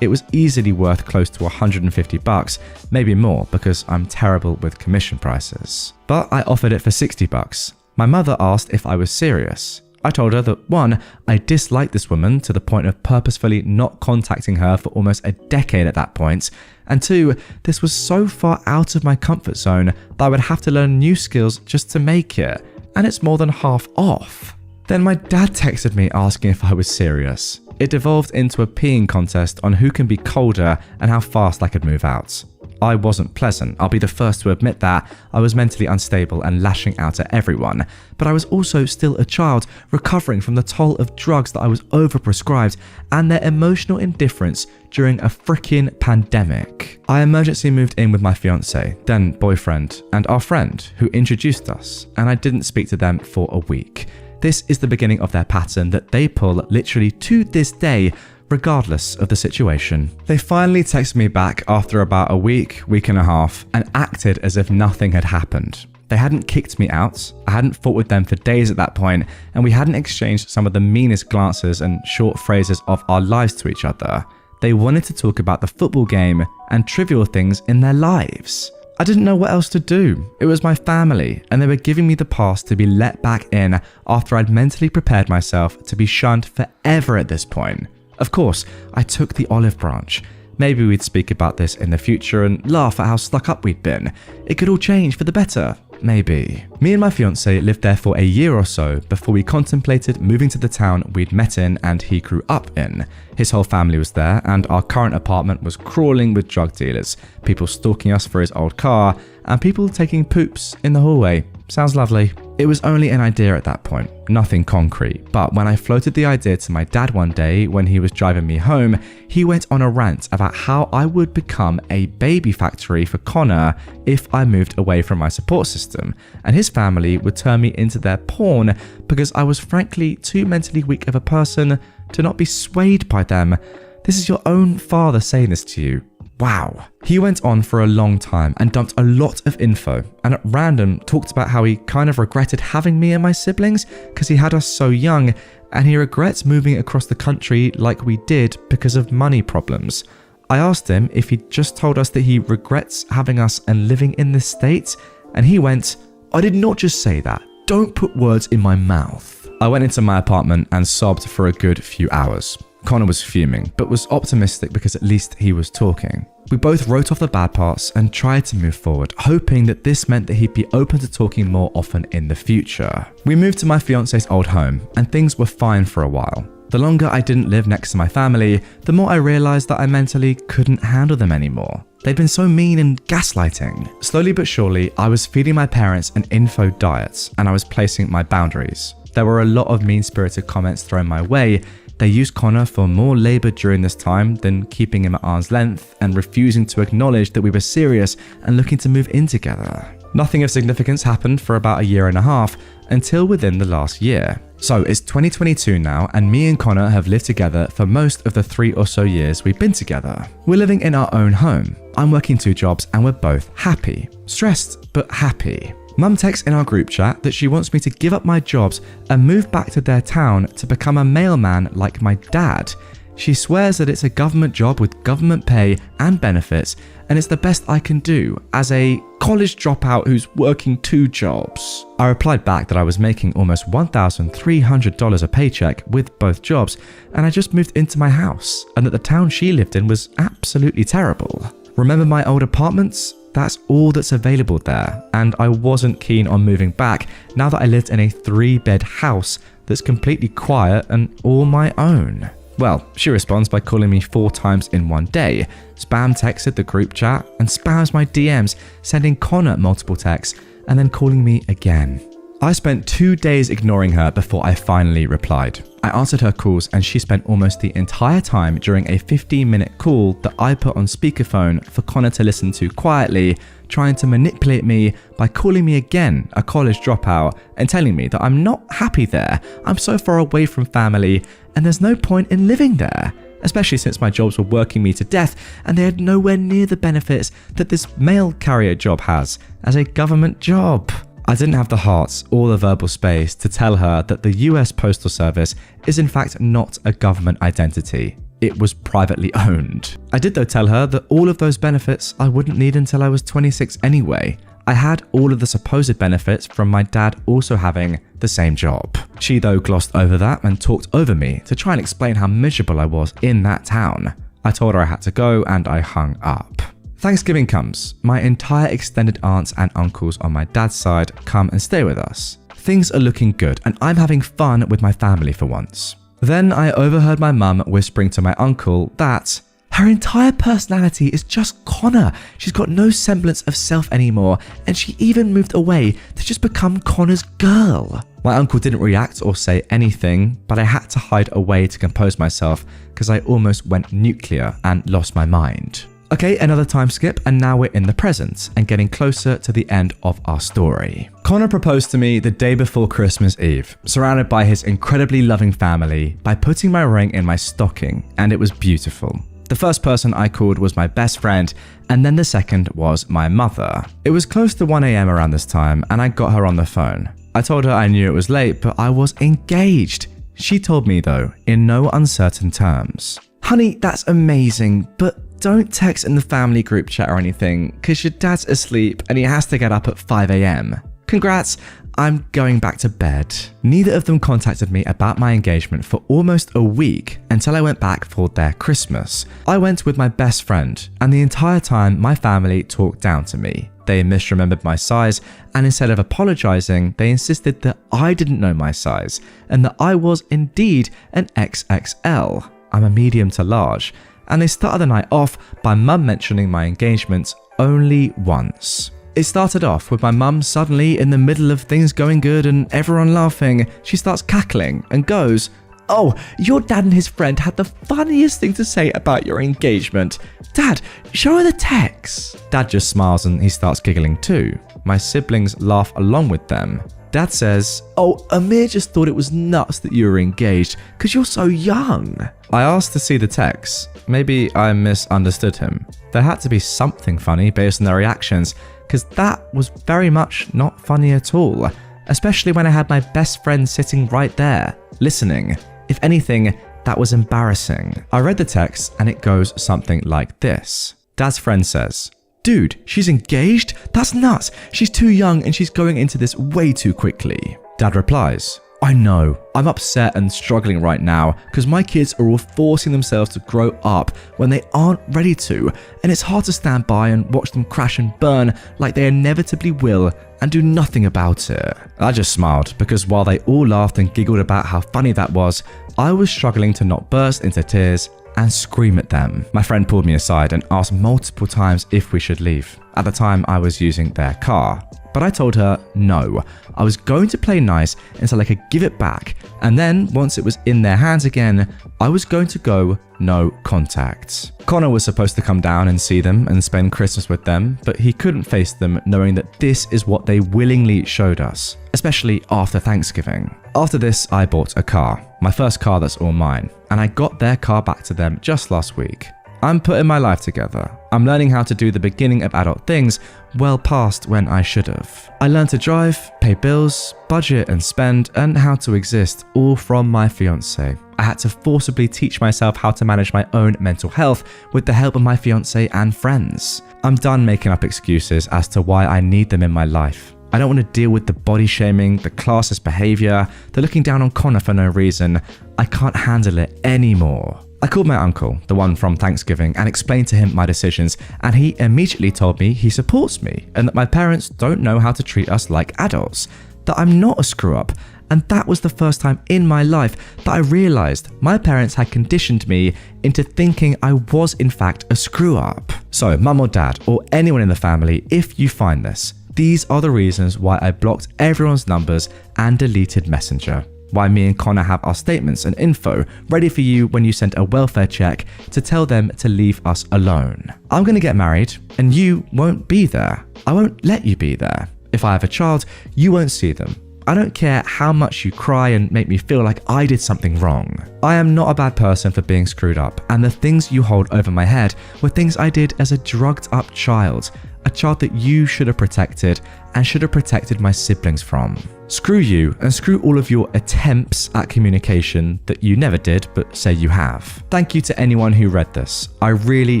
It was easily worth close to $150, maybe more because I'm terrible with commission prices. But I offered it for $60. My mother asked if I was serious. I told her that 1, I disliked this woman to the point of purposefully not contacting her for almost a decade at that point, and 2, this was so far out of my comfort zone that I would have to learn new skills just to make it, and it's more than half off. Then my dad texted me asking if I was serious. It devolved into a peeing contest on who can be colder and how fast I could move out. I wasn't pleasant, I'll be the first to admit that. I was mentally unstable and lashing out at everyone, but I was also still a child recovering from the toll of drugs that I was overprescribed and their emotional indifference during a freaking pandemic. I emergency moved in with my fiance, then boyfriend, and our friend who introduced us, and I didn't speak to them for a week. This is the beginning of their pattern that they pull literally to this day, regardless of the situation. They finally texted me back after about a week and a half, and acted as if nothing had happened. They hadn't kicked me out, I hadn't fought with them for days at that point, and we hadn't exchanged some of the meanest glances and short phrases of our lives to each other. They wanted to talk about the football game and trivial things in their lives. I didn't know what else to do. It was my family, and they were giving me the pass to be let back in after I'd mentally prepared myself to be shunned forever at this point. Of course, I took the olive branch. Maybe we'd speak about this in the future and laugh at how stuck up we'd been. It could all change for the better. Maybe. Me and my fiance lived there for a year or so before we contemplated moving to the town we'd met in and he grew up in. His whole family was there, and our current apartment was crawling with drug dealers, people stalking us for his old car, and people taking poops in the hallway. Sounds lovely. It was only an idea at that point, nothing concrete, but when I floated the idea to my dad one day when he was driving me home, he went on a rant about how I would become a baby factory for Connor if I moved away from my support system, and his family would turn me into their pawn because I was frankly too mentally weak of a person to not be swayed by them. This is your own father saying this to you. Wow. He went on for a long time and dumped a lot of info, and at random talked about how he kind of regretted having me and my siblings because he had us so young, and he regrets moving across the country like we did because of money problems. I asked him if he'd just told us that he regrets having us and living in this state, and he went, "I did not just say that. Don't put words in my mouth." I went into my apartment and sobbed for a good few hours. Connor was fuming, but was optimistic because at least he was talking. We both wrote off the bad parts and tried to move forward, hoping that this meant that he'd be open to talking more often in the future. We moved to my fiance's old home, and things were fine for a while. The longer I didn't live next to my family, the more I realized that I mentally couldn't handle them anymore. They'd been so mean and gaslighting. Slowly but surely, I was feeding my parents an info diet, and I was placing my boundaries. There were a lot of mean-spirited comments thrown my way. They used Connor for more labor during this time than keeping him at arm's length and refusing to acknowledge that we were serious and looking to move in together. Nothing of significance happened for about a year and a half until within the last year. So it's 2022 now, and me and Connor have lived together for most of the 3 or so years we've been together. We're living in our own home. I'm working 2 jobs and we're both happy. Stressed, but happy. Mum texts in our group chat that she wants me to give up my jobs and move back to their town to become a mailman like my dad. She swears that it's a government job with government pay and benefits, and it's the best I can do as a college dropout who's working 2 jobs. I replied back that I was making almost $1,300 a paycheck with both jobs, and I just moved into my house, and that the town she lived in was absolutely terrible. Remember my old apartments? That's all that's available there, and I wasn't keen on moving back now that I lived in a 3-bed house that's completely quiet and all my own. Well, she responds by calling me 4 times in one day, spam texted the group chat, and spams my DMs, sending Connor multiple texts, and then calling me again. I spent 2 days ignoring her before I finally replied. I answered her calls, and she spent almost the entire time during a 15-minute call that I put on speakerphone for Connor to listen to quietly, trying to manipulate me by calling me again a college dropout and telling me that I'm not happy there, I'm so far away from family, and there's no point in living there, especially since my jobs were working me to death and they had nowhere near the benefits that this mail carrier job has as a government job. I didn't have the heart or the verbal space to tell her that the US Postal Service is in fact not a government identity. It was privately owned. I did though tell her that all of those benefits I wouldn't need until I was 26 anyway. I had all of the supposed benefits from my dad also having the same job. She though glossed over that and talked over me to try and explain how miserable I was in that town. I told her I had to go and I hung up. Thanksgiving comes. My entire extended aunts and uncles on my dad's side come and stay with us. Things are looking good and I'm having fun with my family for once. Then I overheard my mum whispering to my uncle that her entire personality is just Connor. She's got no semblance of self anymore, and she even moved away to just become Connor's girl. My uncle didn't react or say anything, but I had to hide away to compose myself because I almost went nuclear and lost my mind. Okay, another time skip, and now we're in the present and getting closer to the end of our story. Connor proposed to me the day before Christmas Eve, surrounded by his incredibly loving family, by putting my ring in my stocking, and it was beautiful. The first person I called was my best friend, and then the second was my mother. It was close to 1 a.m. around this time, and I got her on the phone. I told her I knew it was late, but I was engaged. She told me though, in no uncertain terms, "Honey, that's amazing, but don't text in the family group chat or anything, because your dad's asleep and he has to get up at 5 a.m. Congrats, I'm going back to bed. Neither of them contacted me about my engagement for almost a week until I went back for their Christmas. I went with my best friend, and the entire time my family talked down to me. They misremembered my size, and instead of apologizing, they insisted that I didn't know my size, and that I was indeed an XXL. I'm a medium to large, and they started the night off by mum mentioning my engagement only once. It started off with my mum suddenly in the middle of things going good and everyone laughing. She starts cackling and goes, "Oh, your dad and his friend had the funniest thing to say about your engagement. Dad, show her the text." Dad just smiles and he starts giggling too. My siblings laugh along with them. Dad says, "Oh, Amir just thought it was nuts that you were engaged because you're so young." I asked to see the text. Maybe I misunderstood him. There had to be something funny based on their reactions, because that was very much not funny at all, especially when I had my best friend sitting right there, listening. If anything, that was embarrassing. I read the text and it goes something like this. Dad's friend says, "Dude, she's engaged? That's nuts. She's too young and she's going into this way too quickly." Dad replies, "I know, I'm upset and struggling right now because my kids are all forcing themselves to grow up when they aren't ready to, and it's hard to stand by and watch them crash and burn like they inevitably will and do nothing about it." I just smiled because while they all laughed and giggled about how funny that was, I was struggling to not burst into tears and scream at them. My friend pulled me aside and asked multiple times if we should leave. At the time, I was using their car. But I told her no, I was going to play nice until I could give it back, and then once it was in their hands again, I was going to go no contact. Connor was supposed to come down and see them and spend Christmas with them, but he couldn't face them knowing that this is what they willingly showed us, especially after Thanksgiving. After this, I bought a car, my first car that's all mine, and I got their car back to them just last week. I'm putting my life together. I'm learning how to do the beginning of adult things well past when I should have. I learned to drive, pay bills, budget and spend, and how to exist, all from my fiance. I had to forcibly teach myself how to manage my own mental health with the help of my fiance and friends. I'm done making up excuses as to why I need them in my life. I don't want to deal with the body shaming, the classist behavior, the looking down on Connor for no reason. I can't handle it anymore. I called my uncle, the one from Thanksgiving, and explained to him my decisions, and he immediately told me he supports me and that my parents don't know how to treat us like adults, that I'm not a screw-up, and that was the first time in my life that I realized my parents had conditioned me into thinking I was in fact a screw-up. So, mum or dad, or anyone in the family, if you find this, these are the reasons why I blocked everyone's numbers and deleted Messenger. Why me and Connor have our statements and info ready for you when you send a welfare check to tell them to leave us alone. I'm going to get married and you won't be there. I won't let you be there. If I have a child, you won't see them. I don't care how much you cry and make me feel like I did something wrong. I am not a bad person for being screwed up, and the things you hold over my head were things I did as a drugged up child, a child that you should have protected and should have protected my siblings from. Screw you and screw all of your attempts at communication that you never did but say you have. Thank you to anyone who read this. I really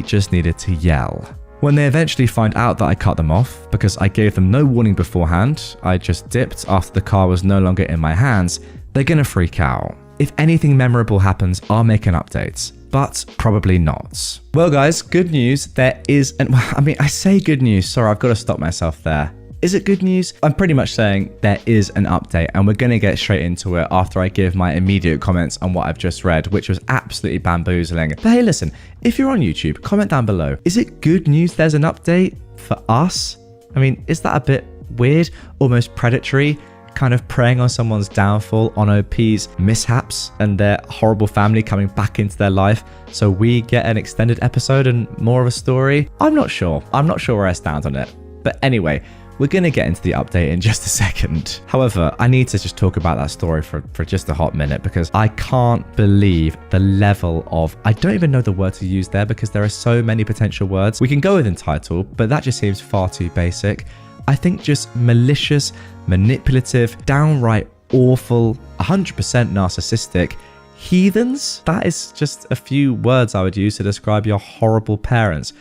just needed to yell. When they eventually find out that I cut them off because I gave them no warning beforehand, I just dipped after the car was no longer in my hands, they're gonna freak out. If anything memorable happens, I'll make an update, but probably not. Well guys, good news, there is I say good news, sorry, I've got to stop myself there. Is it good news? I'm pretty much saying there is an update, and we're going to get straight into it after I give my immediate comments on what I've just read, which was absolutely bamboozling. But hey, listen, if you're on YouTube, comment down below. Is it good news there's an update for us? I mean, is that a bit weird? Almost predatory? Kind of preying on someone's downfall, on OP's mishaps and their horrible family coming back into their life, so we get an extended episode and more of a story? I'm not sure. I'm not sure where I stand on it. But anyway, we're going to get into the update in just a second. However, I need to just talk about that story for just a hot minute because I can't believe the level of, I don't even know the word to use there because there are so many potential words. We can go with entitled, but that just seems far too basic. I think just malicious, manipulative, downright awful, 100% narcissistic, Heathens? That is just a few words I would use to describe your horrible parents.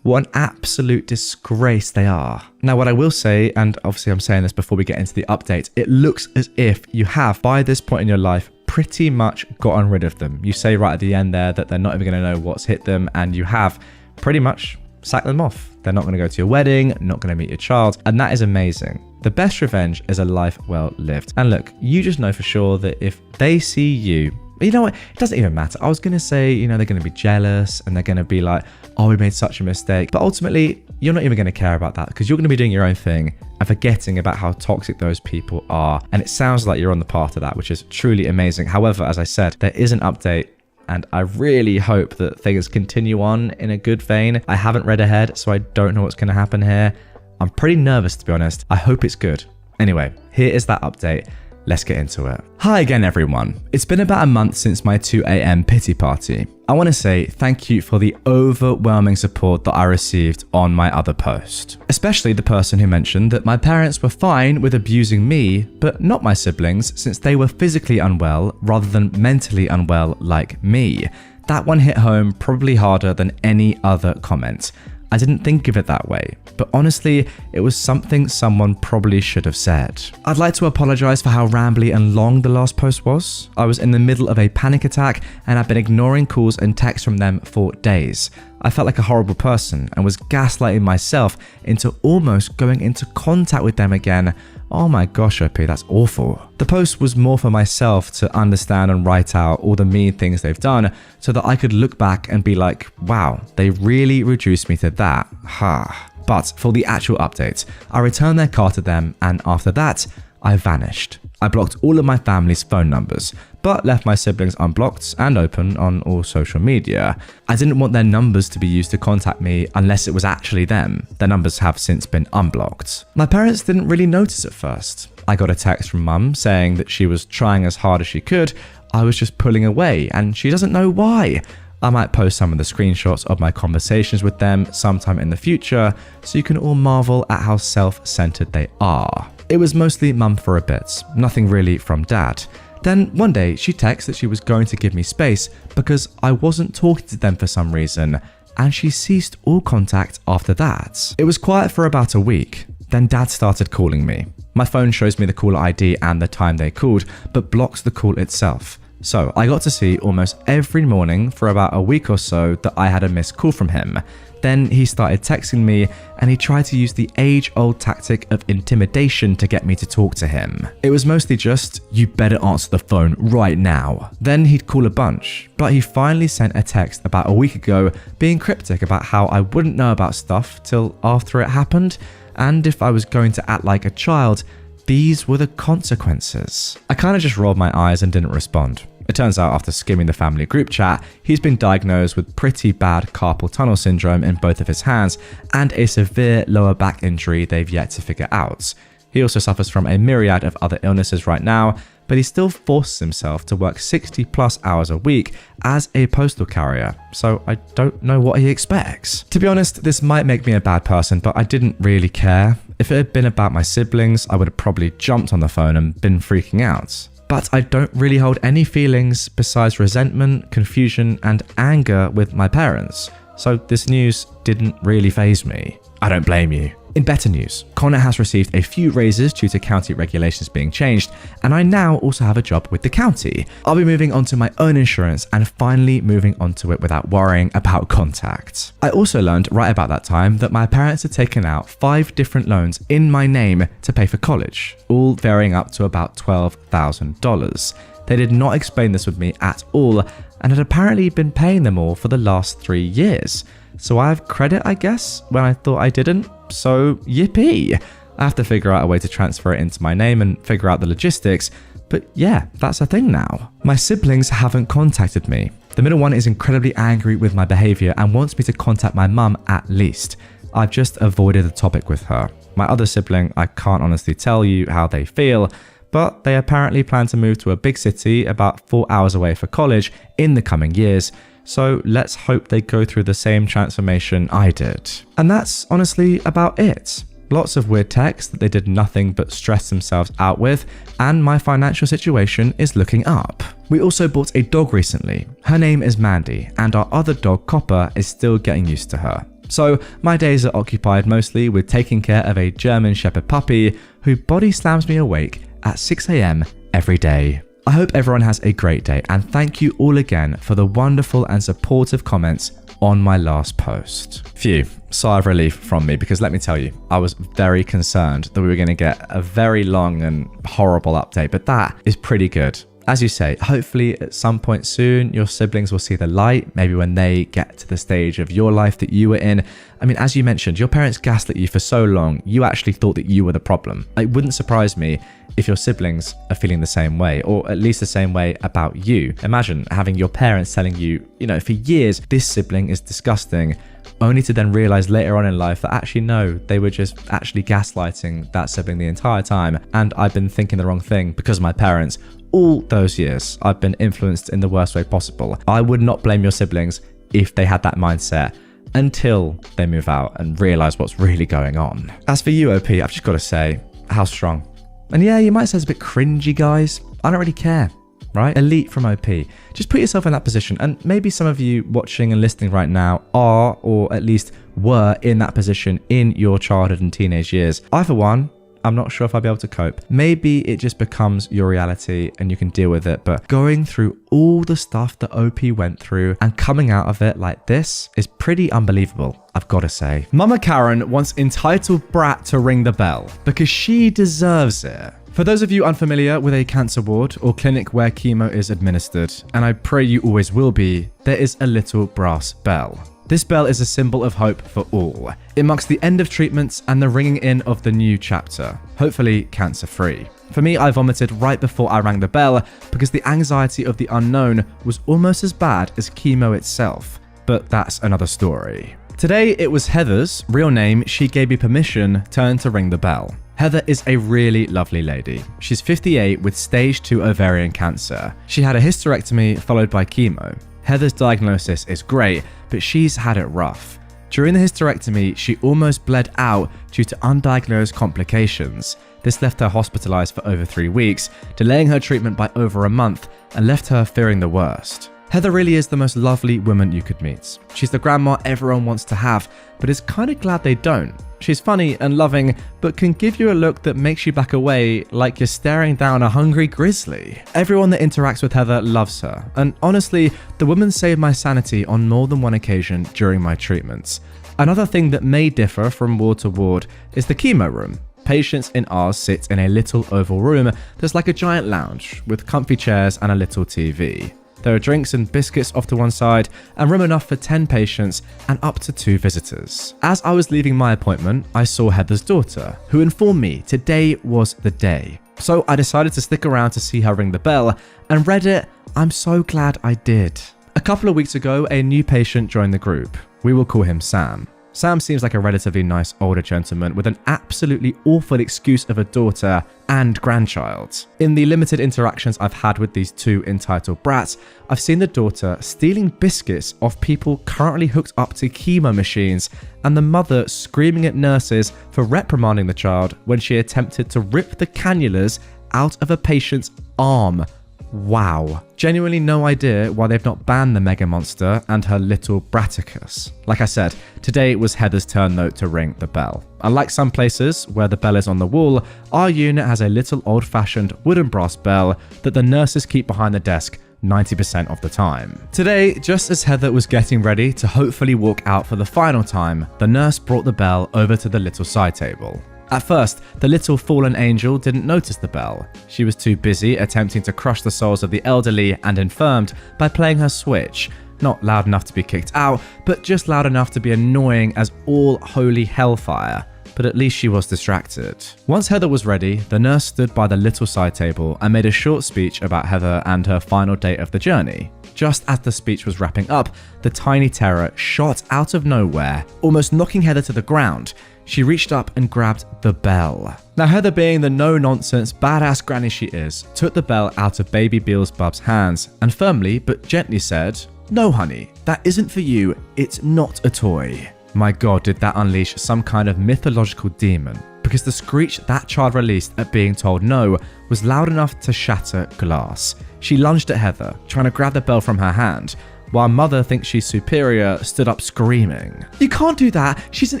What an absolute disgrace they are. Now, what I will say, and obviously I'm saying this before we get into the update, it looks as if you have, by this point in your life, pretty much gotten rid of them. You say right at the end there that they're not even going to know what's hit them, and you have pretty much sacked them off. They're not going to go to your wedding, not going to meet your child, and that is amazing. The best revenge is a life well lived. And look, you just know for sure that if they see you, you know what, it doesn't even matter. I was going to say, you know, they're going to be jealous and they're going to be like, oh, we made such a mistake. But ultimately, you're not even going to care about that because you're going to be doing your own thing and forgetting about how toxic those people are. And it sounds like you're on the path to that, which is truly amazing. However, as I said, there is an update and I really hope that things continue on in a good vein. I haven't read ahead, so I don't know what's going to happen here. I'm pretty nervous, to be honest. I hope it's good. Anyway, here is that update. Let's get into it. Hi again, everyone. It's been about a month since my 2 a.m. pity party. I want to say thank you for the overwhelming support that I received on my other post. Especially the person who mentioned that my parents were fine with abusing me, but not my siblings since they were physically unwell rather than mentally unwell like me. That one hit home probably harder than any other comment. I didn't think of it that way, but honestly, it was something someone probably should have said. I'd like to apologize for how rambly and long the last post was. I was in the middle of a panic attack and I've been ignoring calls and texts from them for days. I felt like a horrible person and was gaslighting myself into almost going into contact with them again. Oh my gosh, OP, that's awful. The post was more for myself to understand and write out all the mean things they've done so that I could look back and be like, wow, they really reduced me to that. Ha. But for the actual update, I returned their car to them and after that, I vanished. I blocked all of my family's phone numbers, but left my siblings unblocked and open on all social media. I didn't want their numbers to be used to contact me unless it was actually them. Their numbers have since been unblocked. My parents didn't really notice at first. I got a text from mum saying that she was trying as hard as she could. I was just pulling away and she doesn't know why. I might post some of the screenshots of my conversations with them sometime in the future so you can all marvel at how self-centered they are. It was mostly mum for a bit, nothing really from dad. Then one day she texted that she was going to give me space because I wasn't talking to them for some reason, and she ceased all contact after that. It was quiet for about a week. Then dad started calling me. My phone shows me the caller ID and the time they called, but blocks the call itself. So I got to see almost every morning for about a week or so that I had a missed call from him. Then he started texting me and he tried to use the age-old tactic of intimidation to get me to talk to him. It was mostly just, you better answer the phone right now. Then he'd call a bunch, but he finally sent a text about a week ago being cryptic about how I wouldn't know about stuff till after it happened, and if I was going to act like a child, these were the consequences. I kind of just rolled my eyes and didn't respond. It turns out after skimming the family group chat, he's been diagnosed with pretty bad carpal tunnel syndrome in both of his hands and a severe lower back injury they've yet to figure out. He also suffers from a myriad of other illnesses right now, but he still forces himself to work 60 plus hours a week as a postal carrier, so I don't know what he expects. To be honest, this might make me a bad person, but I didn't really care. If it had been about my siblings, I would have probably jumped on the phone and been freaking out. But I don't really hold any feelings besides resentment, confusion, and anger with my parents, so this news didn't really faze me. I don't blame you. In better news, Connor has received a few raises due to county regulations being changed, and I now also have a job with the county. I'll be moving on to my own insurance and finally moving onto it without worrying about contact. I also learned right about that time that my parents had taken out 5 different loans in my name to pay for college, all varying up to about $12,000. They did not explain this with me at all and had apparently been paying them all for the last 3 years. So I have credit, I guess, when I thought I didn't. So yippee. I have to figure out a way to transfer it into my name and figure out the logistics. But yeah, that's a thing now. My siblings haven't contacted me. The middle one is incredibly angry with my behavior and wants me to contact my mum at least. I've just avoided the topic with her. My other sibling, I can't honestly tell you how they feel, but they apparently plan to move to a big city about 4 hours away for college in the coming years. So let's hope they go through the same transformation I did. And that's honestly about it. Lots of weird texts that they did nothing but stress themselves out with, and my financial situation is looking up. We also bought a dog recently. Her name is Mandy, and our other dog, Copper, is still getting used to her. So my days are occupied mostly with taking care of a German Shepherd puppy who body slams me awake at 6 a.m. every day. I hope everyone has a great day, and thank you all again for the wonderful and supportive comments on my last post. Phew, sigh of relief from me, because let me tell you, I was very concerned that we were going to get a very long and horrible update, but that is pretty good. As you say, hopefully at some point soon, your siblings will see the light, maybe when they get to the stage of your life that you were in. I mean, as you mentioned, your parents gaslit you for so long, you actually thought that you were the problem. It wouldn't surprise me if your siblings are feeling the same way, or at least the same way about you. Imagine having your parents telling you, for years, this sibling is disgusting, only to then realize later on in life that actually no, they were just actually gaslighting that sibling the entire time, and I've been thinking the wrong thing because of my parents. All those years, I've been influenced in the worst way possible. I would not blame your siblings if they had that mindset until they move out and realize what's really going on. As for you, OP, I've just got to say, how strong. And yeah, you might say it's a bit cringy, guys. I don't really care, right? Elite from OP. Just put yourself in that position, and maybe some of you watching and listening right now are, or at least were, in that position in your childhood and teenage years. I, for one, I'm not sure if I'll be able to cope. Maybe it just becomes your reality and you can deal with it, but going through all the stuff that OP went through and coming out of it like this is pretty unbelievable, I've got to say. Mama Karen wants entitled brat to ring the bell because she deserves it. For those of you unfamiliar with a cancer ward or clinic where chemo is administered, and I pray you always will be, there is a little brass bell. This bell is a symbol of hope for all. It marks the end of treatments and the ringing in of the new chapter, hopefully cancer-free. For me, I vomited right before I rang the bell because the anxiety of the unknown was almost as bad as chemo itself, but that's another story. Today, it was Heather's real name, she gave me permission, turn to ring the bell. Heather is a really lovely lady. She's 58 with stage 2 ovarian cancer. She had a hysterectomy followed by chemo. Heather's diagnosis is great, but she's had it rough. During the hysterectomy, she almost bled out due to undiagnosed complications. This left her hospitalized for over 3 weeks, delaying her treatment by over a month and left her fearing the worst. Heather really is the most lovely woman you could meet. She's the grandma everyone wants to have, but is kind of glad they don't. She's funny and loving, but can give you a look that makes you back away like you're staring down a hungry grizzly. Everyone that interacts with Heather loves her, and honestly, the woman saved my sanity on more than one occasion during my treatments. Another thing that may differ from ward to ward is the chemo room. Patients in ours sit in a little oval room that's like a giant lounge with comfy chairs and a little TV. There are drinks and biscuits off to one side and room enough for 10 patients and up to 2 visitors. As I was leaving my appointment, I saw Heather's daughter, who informed me today was the day. So I decided to stick around to see her ring the bell and read it. I'm so glad I did. A couple of weeks ago, a new patient joined the group. We will call him Sam. Sam seems like a relatively nice older gentleman with an absolutely awful excuse of a daughter and grandchild. In the limited interactions I've had with these two entitled brats, I've seen the daughter stealing biscuits off people currently hooked up to chemo machines, and the mother screaming at nurses for reprimanding the child when she attempted to rip the cannulas out of a patient's arm. Wow. Genuinely no idea why they've not banned the mega monster and her little Braticus. Like I said, today was Heather's turn though to ring the bell. Unlike some places where the bell is on the wall, our unit has a little old-fashioned wooden brass bell that the nurses keep behind the desk 90% of the time. Today, just as Heather was getting ready to hopefully walk out for the final time, the nurse brought the bell over to the little side table. At first, the little fallen angel didn't notice the bell. She was too busy attempting to crush the souls of the elderly and infirmed by playing her Switch. Not loud enough to be kicked out, but just loud enough to be annoying as all holy hellfire. But at least she was distracted. Once Heather was ready, the nurse stood by the little side table and made a short speech about Heather and her final day of the journey. Just as the speech was wrapping up, the tiny terror shot out of nowhere, almost knocking Heather to the ground. She reached up and grabbed the bell. Now Heather, being the no-nonsense, badass granny she is, took the bell out of baby Beelzebub's hands and firmly but gently said, "No honey, that isn't for you, it's not a toy." My god, did that unleash some kind of mythological demon, because the screech that child released at being told no was loud enough to shatter glass. She lunged at Heather, trying to grab the bell from her hand, while Mother thinks she's superior, stood up screaming. "You can't do that! She's an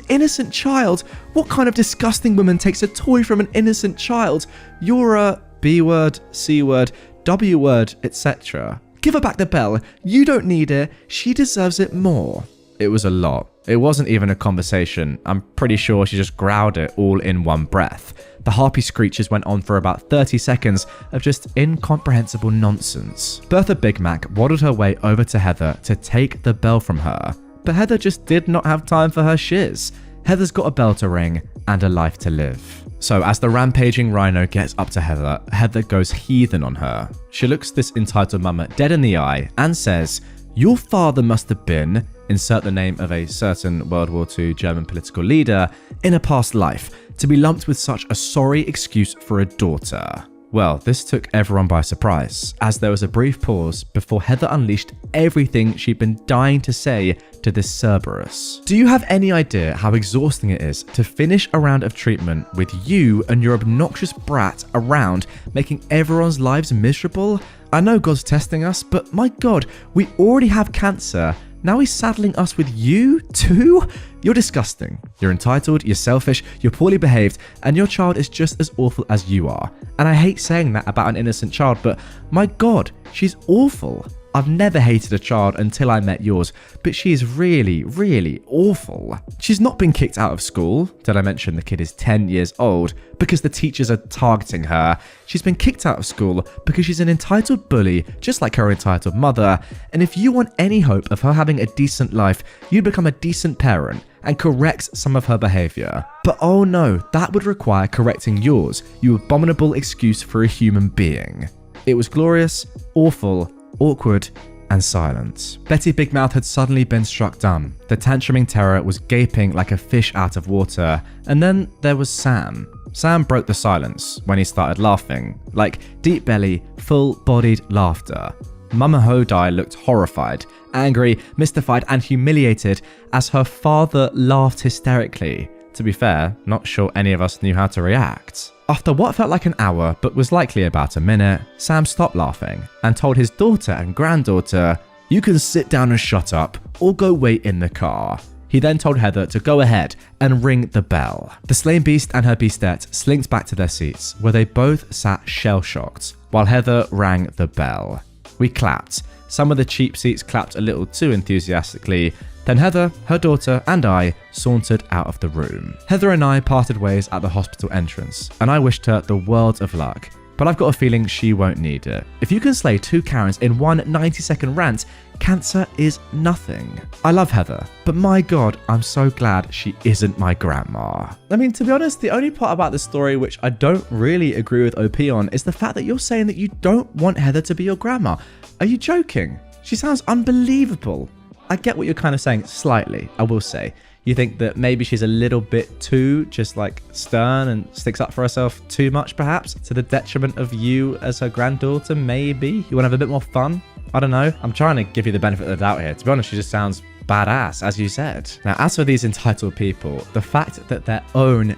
innocent child! What kind of disgusting woman takes a toy from an innocent child? You're a B word, C word, W word, etc. Give her back the bell. You don't need it. She deserves it more." It was a lot. It wasn't even a conversation. I'm pretty sure she just growled it all in one breath. The harpy screeches went on for about 30 seconds of just incomprehensible nonsense. Bertha Big Mac waddled her way over to Heather to take the bell from her, but Heather just did not have time for her shiz. Heather's got a bell to ring and a life to live. So as the rampaging rhino gets up to Heather, Heather goes heathen on her. She looks this entitled mama dead in the eye and says, "Your father must have been," insert the name of a certain World War II German political leader, "in a past life, to be lumped with such a sorry excuse for a daughter." Well, this took everyone by surprise, as there was a brief pause before Heather unleashed everything she'd been dying to say to this Cerberus. Do you have any idea how exhausting it is to finish a round of treatment with you and your obnoxious brat around, making everyone's lives miserable? I know God's testing us, but my God, we already have cancer. Now he's saddling us with you too? You're disgusting. You're entitled, you're selfish, you're poorly behaved, and your child is just as awful as you are. And I hate saying that about an innocent child, but my God, she's awful. I've never hated a child until I met yours, but she is really, really awful. She's not been kicked out of school. Did I mention the kid is 10 years old because the teachers are targeting her? She's been kicked out of school because she's an entitled bully, just like her entitled mother. And if you want any hope of her having a decent life, you'd become a decent parent and correct some of her behavior. But oh no, that would require correcting yours, you abominable excuse for a human being. It was glorious, awful, awkward, and silent. Betty Big Mouth had suddenly been struck dumb. The tantruming terror was gaping like a fish out of water. And then there was Sam. Sam broke the silence when he started laughing, like deep belly, full-bodied laughter. Mama Hodai looked horrified, angry, mystified, and humiliated as her father laughed hysterically. To be fair, not sure any of us knew how to react. After what felt like an hour, but was likely about a minute, Sam stopped laughing and told his daughter and granddaughter, "You can sit down and shut up, or go wait in the car." He then told Heather to go ahead and ring the bell. The slain beast and her beastette slinked back to their seats, where they both sat shell-shocked, while Heather rang the bell. We clapped. Some of the cheap seats clapped a little too enthusiastically. Then Heather, her daughter, and I sauntered out of the room. Heather and I parted ways at the hospital entrance, and I wished her the world of luck. But I've got a feeling she won't need it. If you can slay two Karens in one 90-second rant, cancer is nothing. I love Heather, but my God, I'm so glad she isn't my grandma. I mean, to be honest, the only part about the story which I don't really agree with OP on is the fact that you're saying that you don't want Heather to be your grandma. Are you joking? She sounds unbelievable. I get what you're kind of saying slightly, I will say. You think that maybe she's a little bit too just like stern and sticks up for herself too much, perhaps, to the detriment of you as her granddaughter, maybe? You want to have a bit more fun? I don't know. I'm trying to give you the benefit of the doubt here. To be honest, she just sounds badass, as you said. Now, as for these entitled people, the fact that their own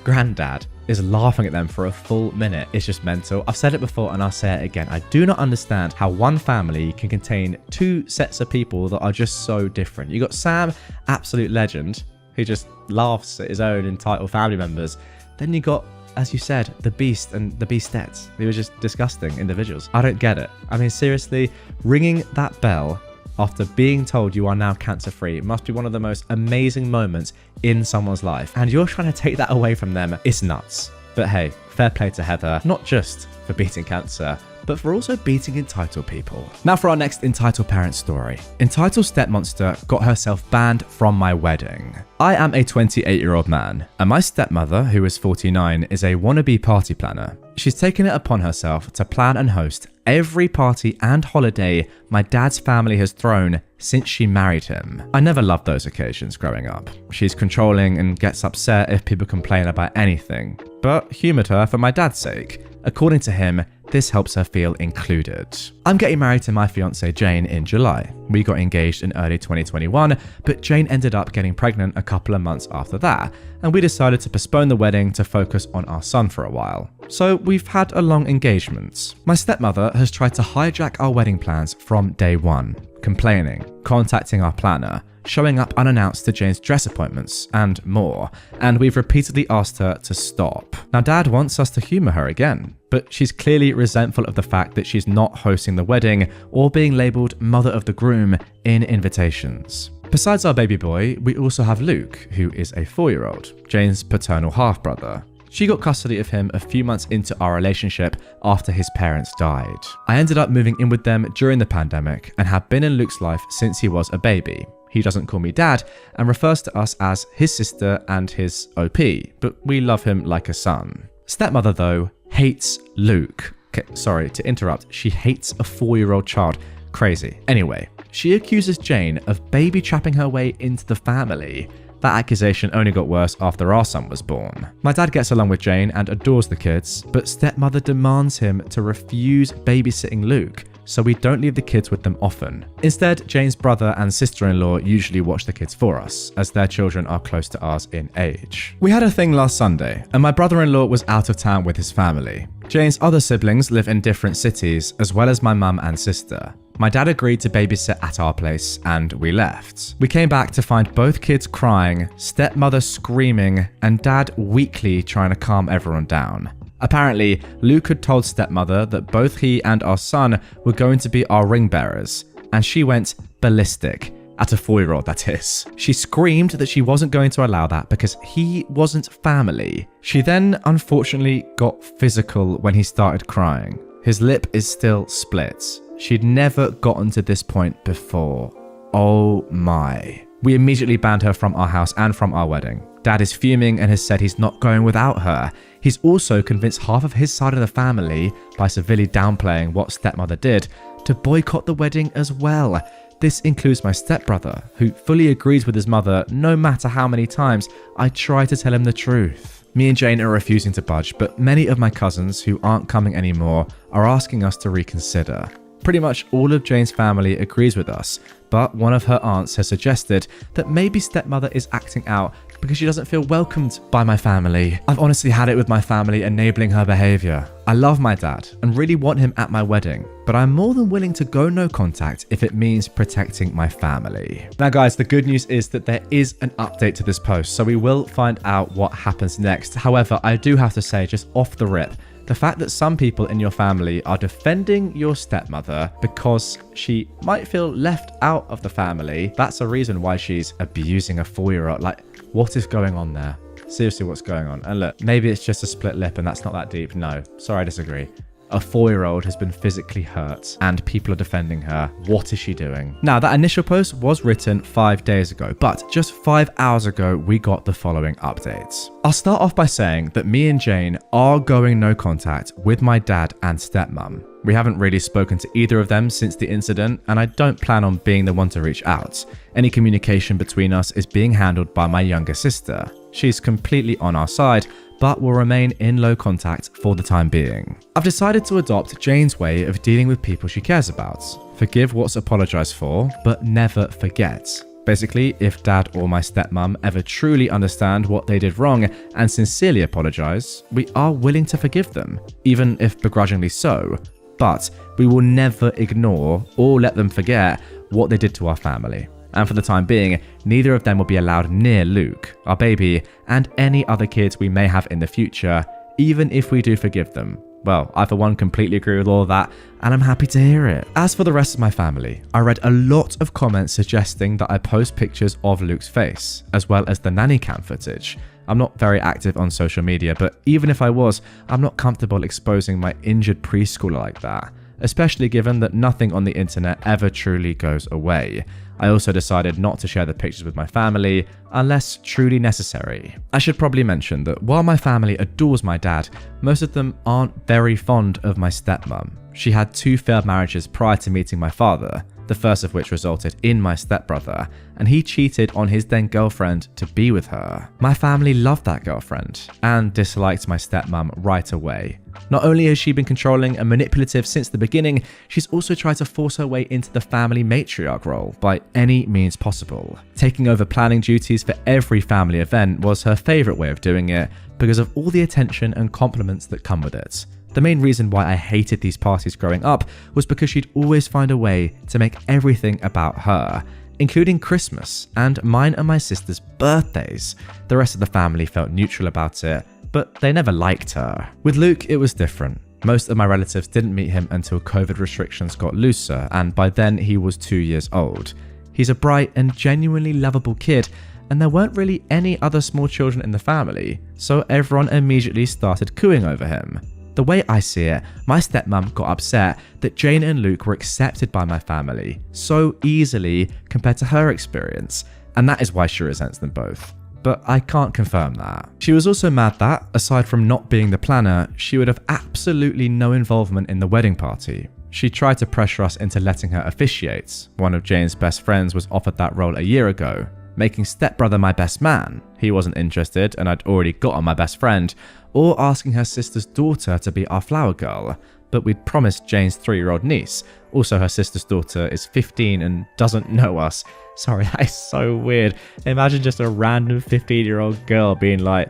granddad, is laughing at them for a full minute is just mental. I've said it before and I'll say it again. I do not understand how one family can contain two sets of people that are just so different. You got Sam, absolute legend, who just laughs at his own entitled family members. Then you got, as you said, the beast and the beastettes. They were just disgusting individuals. I don't get it. I mean, seriously, ringing that bell after being told you are now cancer-free must be one of the most amazing moments in someone's life. And you're trying to take that away from them. It's nuts. But hey, fair play to Heather, not just for beating cancer, but for also beating entitled people. Now for our next entitled parent story. Entitled stepmonster got herself banned from my wedding. I am a 28-year-old man, and my stepmother, who is 49, is a wannabe party planner. She's taken it upon herself to plan and host every party and holiday my dad's family has thrown since she married him. I never loved those occasions growing up. She's controlling and gets upset if people complain about anything, but humoured her for my dad's sake. According to him, this helps her feel included. I'm getting married to my fiancée Jane in July. We got engaged in early 2021, but Jane ended up getting pregnant a couple of months after that, and we decided to postpone the wedding to focus on our son for a while. So we've had a long engagement. My stepmother has tried to hijack our wedding plans from day one, complaining, contacting our planner, showing up unannounced to Jane's dress appointments, and more, and we've repeatedly asked her to stop. Now Dad wants us to humour her again, but she's clearly resentful of the fact that she's not hosting the wedding or being labelled mother of the groom in invitations. Besides our baby boy, we also have Luke, who is a 4-year-old, Jane's paternal half-brother. She got custody of him a few months into our relationship after his parents died. I ended up moving in with them during the pandemic and have been in Luke's life since he was a baby. He doesn't call me dad and refers to us as his sister and his OP, but we love him like a son. Stepmother, though, hates Luke. Okay, sorry to interrupt, she hates a 4-year-old child. Crazy. Anyway, she accuses Jane of baby trapping her way into the family. That accusation only got worse after our son was born. My dad gets along with Jane and adores the kids, but stepmother demands him to refuse babysitting Luke, so we don't leave the kids with them often. Instead, Jane's brother and sister-in-law usually watch the kids for us, as their children are close to ours in age. We had a thing last Sunday, and my brother-in-law was out of town with his family. Jane's other siblings live in different cities, as well as my mum and sister. My dad agreed to babysit at our place, and we left. We came back to find both kids crying, stepmother screaming, and dad weakly trying to calm everyone down. Apparently, Luke had told stepmother that both he and our son were going to be our ring bearers, and she went ballistic. At a 4-year-old, that is. She screamed that she wasn't going to allow that because he wasn't family. She then, unfortunately, got physical when he started crying. His lip is still split. She'd never gotten to this point before. Oh my. We immediately banned her from our house and from our wedding. Dad is fuming and has said he's not going without her. He's also convinced half of his side of the family, by severely downplaying what stepmother did, to boycott the wedding as well. This includes my stepbrother, who fully agrees with his mother no matter how many times I try to tell him the truth. Me and Jane are refusing to budge, but many of my cousins who aren't coming anymore are asking us to reconsider. Pretty much all of Jane's family agrees with us, but one of her aunts has suggested that maybe stepmother is acting out because she doesn't feel welcomed by my family. I've honestly had it with my family enabling her behaviour. I love my dad and really want him at my wedding, but I'm more than willing to go no contact if it means protecting my family. Now guys, the good news is that there is an update to this post, so we will find out what happens next. However, I do have to say, just off the rip, the fact that some people in your family are defending your stepmother because she might feel left out of the family, that's a reason why she's abusing a 4-year-old. Like, what is going on there? Seriously, what's going on? And look, maybe it's just a split lip and that's not that deep. No, sorry, I disagree. A 4-year-old has been physically hurt and people are defending her. What is she doing? Now, that initial post was written 5 days ago, but just 5 hours ago, we got the following updates. I'll start off by saying that me and Jane are going no contact with my dad and stepmom. We haven't really spoken to either of them since the incident, and I don't plan on being the one to reach out. Any communication between us is being handled by my younger sister. She's completely on our side, but will remain in low contact for the time being. I've decided to adopt Jane's way of dealing with people she cares about. Forgive what's apologized for, but never forget. Basically, if dad or my stepmom ever truly understand what they did wrong and sincerely apologize, we are willing to forgive them, even if begrudgingly so. But we will never ignore or let them forget what they did to our family. And for the time being, neither of them will be allowed near Luke, our baby, and any other kids we may have in the future, even if we do forgive them. Well, I for one completely agree with all of that, and I'm happy to hear it. As for the rest of my family, I read a lot of comments suggesting that I post pictures of Luke's face, as well as the nanny cam footage. I'm not very active on social media, but even if I was, I'm not comfortable exposing my injured preschooler like that, especially given that nothing on the internet ever truly goes away. I also decided not to share the pictures with my family unless truly necessary. I should probably mention that while my family adores my dad, most of them aren't very fond of my stepmom. She had 2 failed marriages prior to meeting my father, the first of which resulted in my stepbrother, and he cheated on his then girlfriend to be with her. My family loved that girlfriend and disliked my stepmom right away. Not only has she been controlling and manipulative since the beginning, she's also tried to force her way into the family matriarch role by any means possible. Taking over planning duties for every family event was her favourite way of doing it because of all the attention and compliments that come with it. The main reason why I hated these parties growing up was because she'd always find a way to make everything about her, including Christmas and mine and my sister's birthdays. The rest of the family felt neutral about it, but they never liked her. With Luke, it was different. Most of my relatives didn't meet him until COVID restrictions got looser, and by then he was 2 years old. He's a bright and genuinely lovable kid, and there weren't really any other small children in the family, so everyone immediately started cooing over him. The way I see it, my stepmom got upset that Jane and Luke were accepted by my family so easily compared to her experience, and that is why she resents them both. But I can't confirm that. She was also mad that, aside from not being the planner, she would have absolutely no involvement in the wedding party. She tried to pressure us into letting her officiate. One of Jane's best friends was offered that role a year ago, making stepbrother my best man. He wasn't interested, and I'd already got on my best friend, or asking her sister's daughter to be our flower girl, but we'd promised Jane's 3-year-old niece. Also, her sister's daughter is 15 and doesn't know us. Sorry, that is so weird. Imagine just a random 15-year-old girl being like,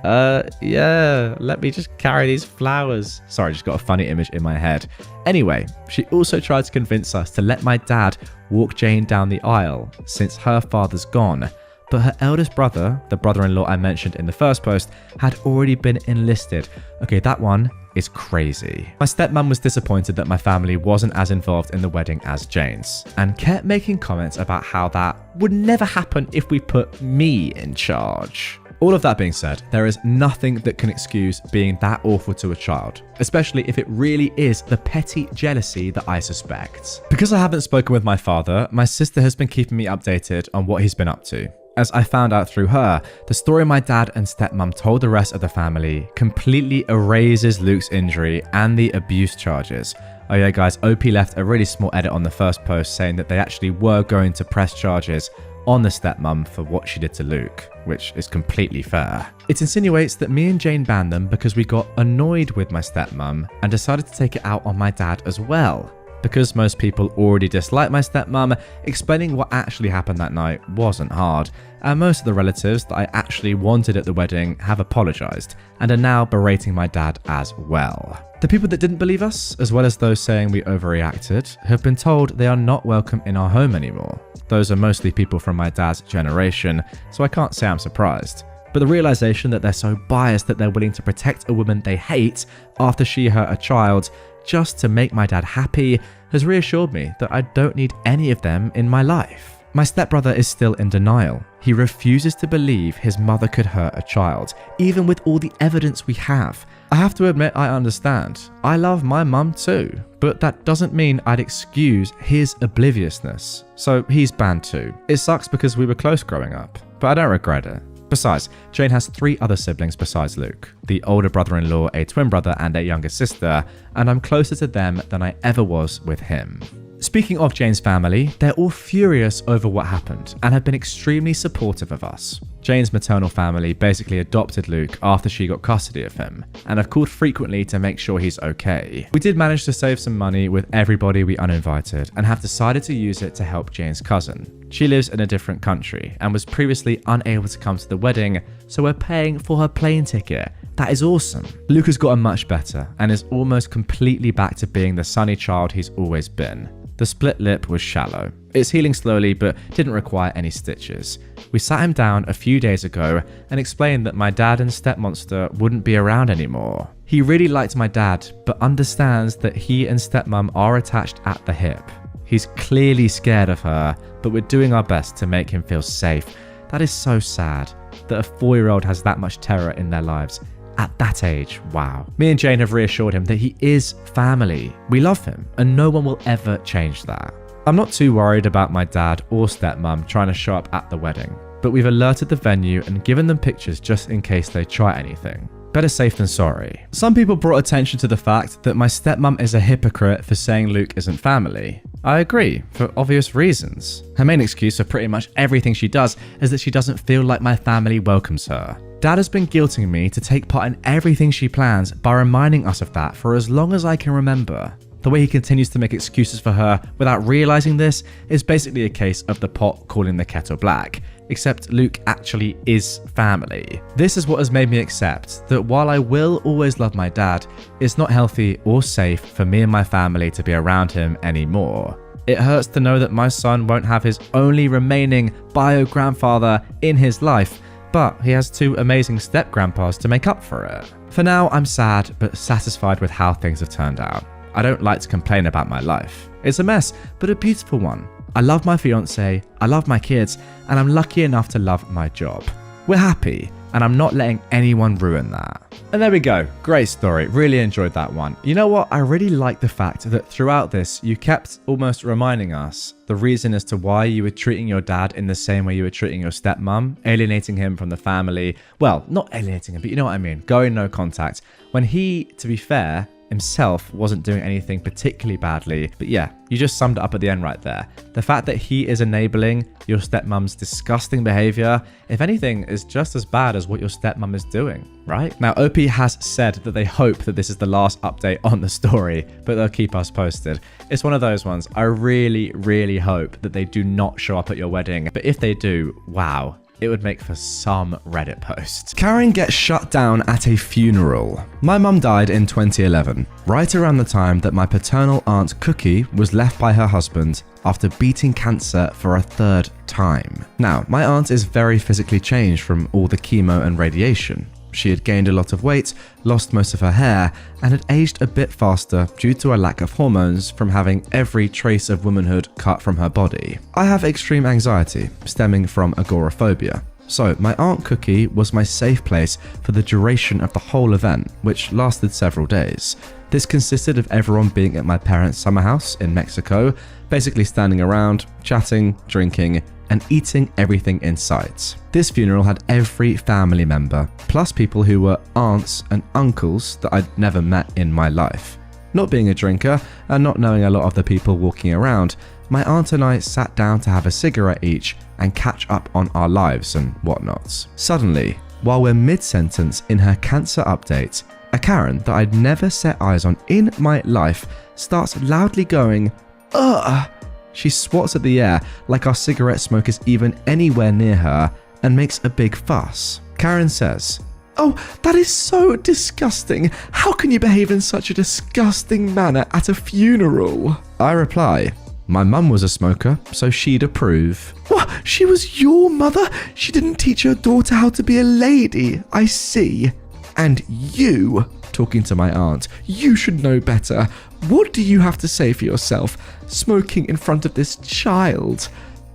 yeah, let me just carry these flowers. Sorry, just got a funny image in my head. Anyway, she also tried to convince us to let my dad walk Jane down the aisle since her father's gone. But her eldest brother, the brother-in-law I mentioned in the first post, had already been enlisted. Okay, that one is crazy. My stepmom was disappointed that my family wasn't as involved in the wedding as Jane's, and kept making comments about how that would never happen if we put me in charge. All of that being said, there is nothing that can excuse being that awful to a child, especially if it really is the petty jealousy that I suspect. Because I haven't spoken with my father, my sister has been keeping me updated on what he's been up to. As I found out through her, the story my dad and stepmom told the rest of the family completely erases Luke's injury and the abuse charges. Oh yeah guys, OP left a really small edit on the first post saying that they actually were going to press charges on the stepmom for what she did to Luke, which is completely fair. It insinuates that me and Jane banned them because we got annoyed with my stepmom and decided to take it out on my dad as well. Because most people already dislike my stepmom, explaining what actually happened that night wasn't hard, and most of the relatives that I actually wanted at the wedding have apologised, and are now berating my dad as well. The people that didn't believe us, as well as those saying we overreacted, have been told they are not welcome in our home anymore. Those are mostly people from my dad's generation, so I can't say I'm surprised. But the realisation that they're so biased that they're willing to protect a woman they hate after she hurt a child just to make my dad happy has reassured me that I don't need any of them in my life. My stepbrother is still in denial. He refuses to believe his mother could hurt a child, even with all the evidence we have. I have to admit I understand. I love my mum too, but that doesn't mean I'd excuse his obliviousness. So he's banned too. It sucks because we were close growing up, but I don't regret it. Besides, Jane has 3 other siblings besides Luke, the older brother-in-law, a twin brother and a younger sister, and I'm closer to them than I ever was with him. Speaking of Jane's family, they're all furious over what happened and have been extremely supportive of us. Jane's maternal family basically adopted Luke after she got custody of him, and have called frequently to make sure he's okay. We did manage to save some money with everybody we uninvited and have decided to use it to help Jane's cousin. She lives in a different country and was previously unable to come to the wedding, so we're paying for her plane ticket. That is awesome. Luke has gotten much better and is almost completely back to being the sunny child he's always been. The split lip was shallow. It's healing slowly but didn't require any stitches. We sat him down a few days ago and explained that my dad and stepmonster wouldn't be around anymore. He really liked my dad but understands that he and stepmom are attached at the hip. He's clearly scared of her, but we're doing our best to make him feel safe. That is so sad that a 4-year-old has that much terror in their lives. At that age, wow. Me and Jane have reassured him that he is family. We love him, and no one will ever change that. I'm not too worried about my dad or stepmom trying to show up at the wedding, but we've alerted the venue and given them pictures just in case they try anything. Better safe than sorry. Some people brought attention to the fact that my stepmom is a hypocrite for saying Luke isn't family. I agree, for obvious reasons. Her main excuse for pretty much everything she does is that she doesn't feel like my family welcomes her. Dad has been guilting me to take part in everything she plans by reminding us of that for as long as I can remember. The way he continues to make excuses for her without realizing this is basically a case of the pot calling the kettle black, except Luke actually is family. This is what has made me accept that while I will always love my dad, it's not healthy or safe for me and my family to be around him anymore. It hurts to know that my son won't have his only remaining bio-grandfather in his life, but he has 2 amazing step-grandpas to make up for it. For now, I'm sad but satisfied with how things have turned out. I don't like to complain about my life. It's a mess, but a beautiful one. I love my fiance, I love my kids, and I'm lucky enough to love my job. We're happy, and I'm not letting anyone ruin that. And there we go. Great story. Really enjoyed that one. You know what? I really like the fact that throughout this, you kept almost reminding us the reason as to why you were treating your dad in the same way you were treating your stepmom, alienating him from the family. Well, not alienating him, but you know what I mean. Going no contact. When he, to be fair, himself wasn't doing anything particularly badly. But yeah, you just summed it up at the end right there. The fact that he is enabling your stepmom's disgusting behavior, if anything, is just as bad as what your stepmom is doing, right? Now, OP has said that they hope that this is the last update on the story, but they'll keep us posted. It's one of those ones. I really, really hope that they do not show up at your wedding. But if they do, wow. It would make for some Reddit posts. Karen gets shut down at a funeral. My mum died in 2011, right around the time that my paternal aunt Cookie was left by her husband after beating cancer for a 3rd time. Now, my aunt is very physically changed from all the chemo and radiation. She had gained a lot of weight, lost most of her hair, and had aged a bit faster due to a lack of hormones from having every trace of womanhood cut from her body. I have extreme anxiety stemming from agoraphobia, so my Aunt Cookie was my safe place for the duration of the whole event, which lasted several days. This consisted of everyone being at my parents' summer house in Mexico, basically standing around, chatting, drinking, and eating everything in sight. This funeral had every family member, plus people who were aunts and uncles that I'd never met in my life. Not being a drinker and not knowing a lot of the people walking around, my aunt and I sat down to have a cigarette each and catch up on our lives and whatnots. Suddenly, while we're mid-sentence in her cancer update, a Karen that I'd never set eyes on in my life starts loudly going, "Ugh!" She swats at the air like our cigarette smoke is even anywhere near her and makes a big fuss. Karen says, "Oh, that is so disgusting. How can you behave in such a disgusting manner at a funeral?" I reply, "My mum was a smoker, so she'd approve." "What? She was your mother? She didn't teach her daughter how to be a lady, I see. And you," talking to my aunt, "you should know better. What do you have to say for yourself? Smoking in front of this child."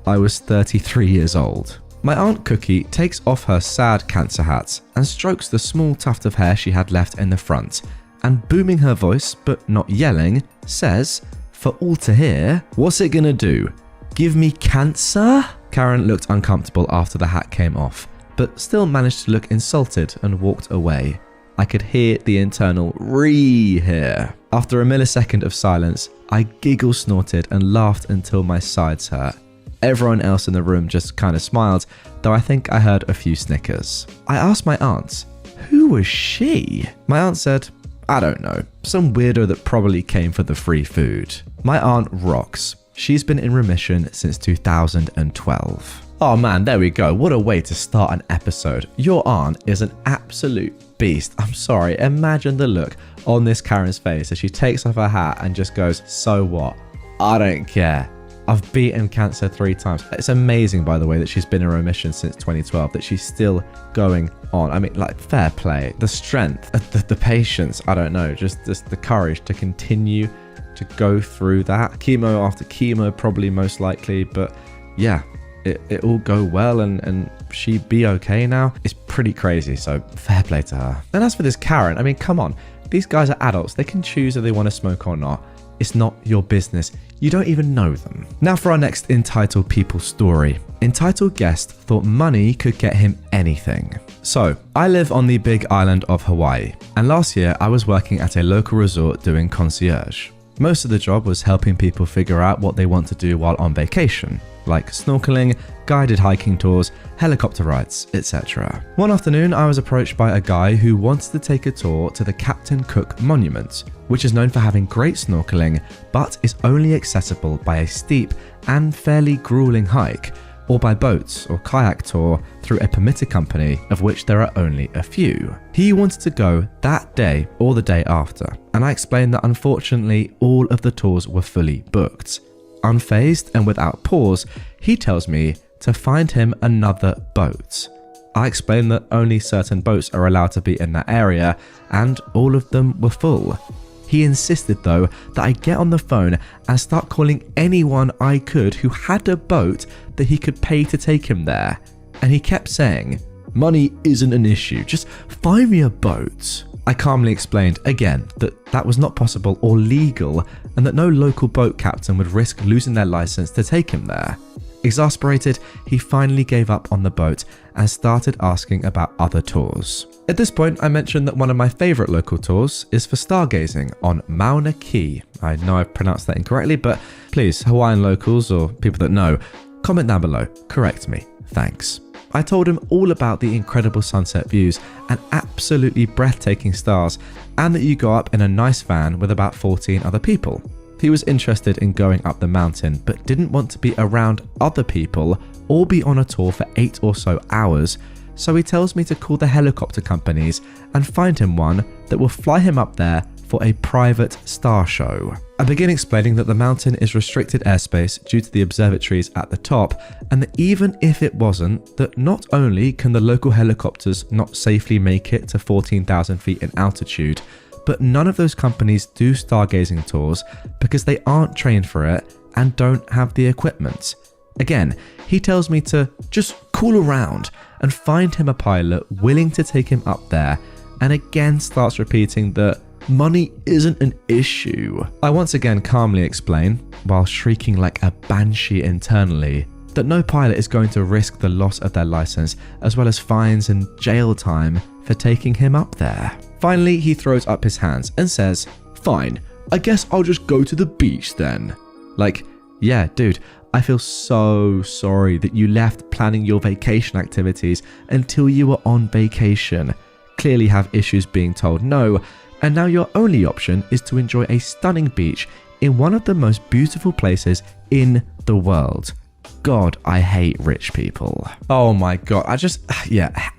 I was 33 years old. My Aunt Cookie takes off her sad cancer hat and strokes the small tuft of hair she had left in the front, and booming her voice, but not yelling, says, for all to hear, "What's it gonna do? Give me cancer?" Karen looked uncomfortable after the hat came off, but still managed to look insulted and walked away. I could hear the internal "ree" here. After a millisecond of silence, I giggle snorted and laughed until my sides hurt. Everyone else in the room just kind of smiled, though I think I heard a few snickers. I asked my aunt, "Who was she?" My aunt said, "I don't know, some weirdo that probably came for the free food." My aunt rocks. She's been in remission since 2012. Oh man, there we go. What a way to start an episode. Your aunt is an absolute beast. I'm sorry, imagine the look on this Karen's face as she takes off her hat and just goes, "So what? I don't care. I've beaten cancer 3 times." It's amazing, by the way, that she's been in remission since 2012, that she's still going on. I mean, like, fair play. The strength, the patience, I don't know, just the courage to continue to go through that. Chemo after chemo, probably most likely, but yeah. It all go well and she be okay now. It's pretty crazy, so fair play to her. And as for this Karen, I mean, come on. These guys are adults. They can choose if they want to smoke or not. It's not your business. You don't even know them. Now for our next Entitled People story. Entitled guest thought money could get him anything. So, I live on the big island of Hawaii, and last year I was working at a local resort doing concierge. Most of the job was helping people figure out what they want to do while on vacation, like snorkeling, guided hiking tours, helicopter rides, etc. One afternoon, I was approached by a guy who wanted to take a tour to the Captain Cook Monument, which is known for having great snorkeling, but is only accessible by a steep and fairly grueling hike, or by boats or kayak tour through a permitted company, of which there are only a few. He wanted to go that day or the day after, and I explained that unfortunately all of the tours were fully booked. Unfazed and without pause, he tells me to find him another boat. I explained that only certain boats are allowed to be in that area, and all of them were full. He insisted though that I get on the phone and start calling anyone I could who had a boat that he could pay to take him there. And he kept saying, "Money isn't an issue, just find me a boat." I calmly explained again that that was not possible or legal, and that no local boat captain would risk losing their license to take him there. Exasperated, he finally gave up on the boat and started asking about other tours. At this point, I mentioned that one of my favourite local tours is for stargazing on Mauna Kea. I know I've pronounced that incorrectly, but please, Hawaiian locals or people that know, comment down below, correct me, thanks. I told him all about the incredible sunset views and absolutely breathtaking stars, and that you go up in a nice van with about 14 other people. He was interested in going up the mountain, but didn't want to be around other people or be on a tour for 8 or so hours, so he tells me to call the helicopter companies and find him one that will fly him up there for a private star show. I begin explaining that the mountain is restricted airspace due to the observatories at the top, and that even if it wasn't, that not only can the local helicopters not safely make it to 14,000 feet in altitude, but none of those companies do stargazing tours because they aren't trained for it and don't have the equipment. Again, he tells me to just call around and find him a pilot willing to take him up there, and again starts repeating that money isn't an issue. I once again calmly explain, while shrieking like a banshee internally, that no pilot is going to risk the loss of their license as well as fines and jail time for taking him up there. Finally, he throws up his hands and says, "Fine, I guess I'll just go to the beach then." Like, yeah, dude, I feel so sorry that you left planning your vacation activities until you were on vacation, clearly have issues being told no, and now your only option is to enjoy a stunning beach in one of the most beautiful places in the world. God, I hate rich people. Oh my God,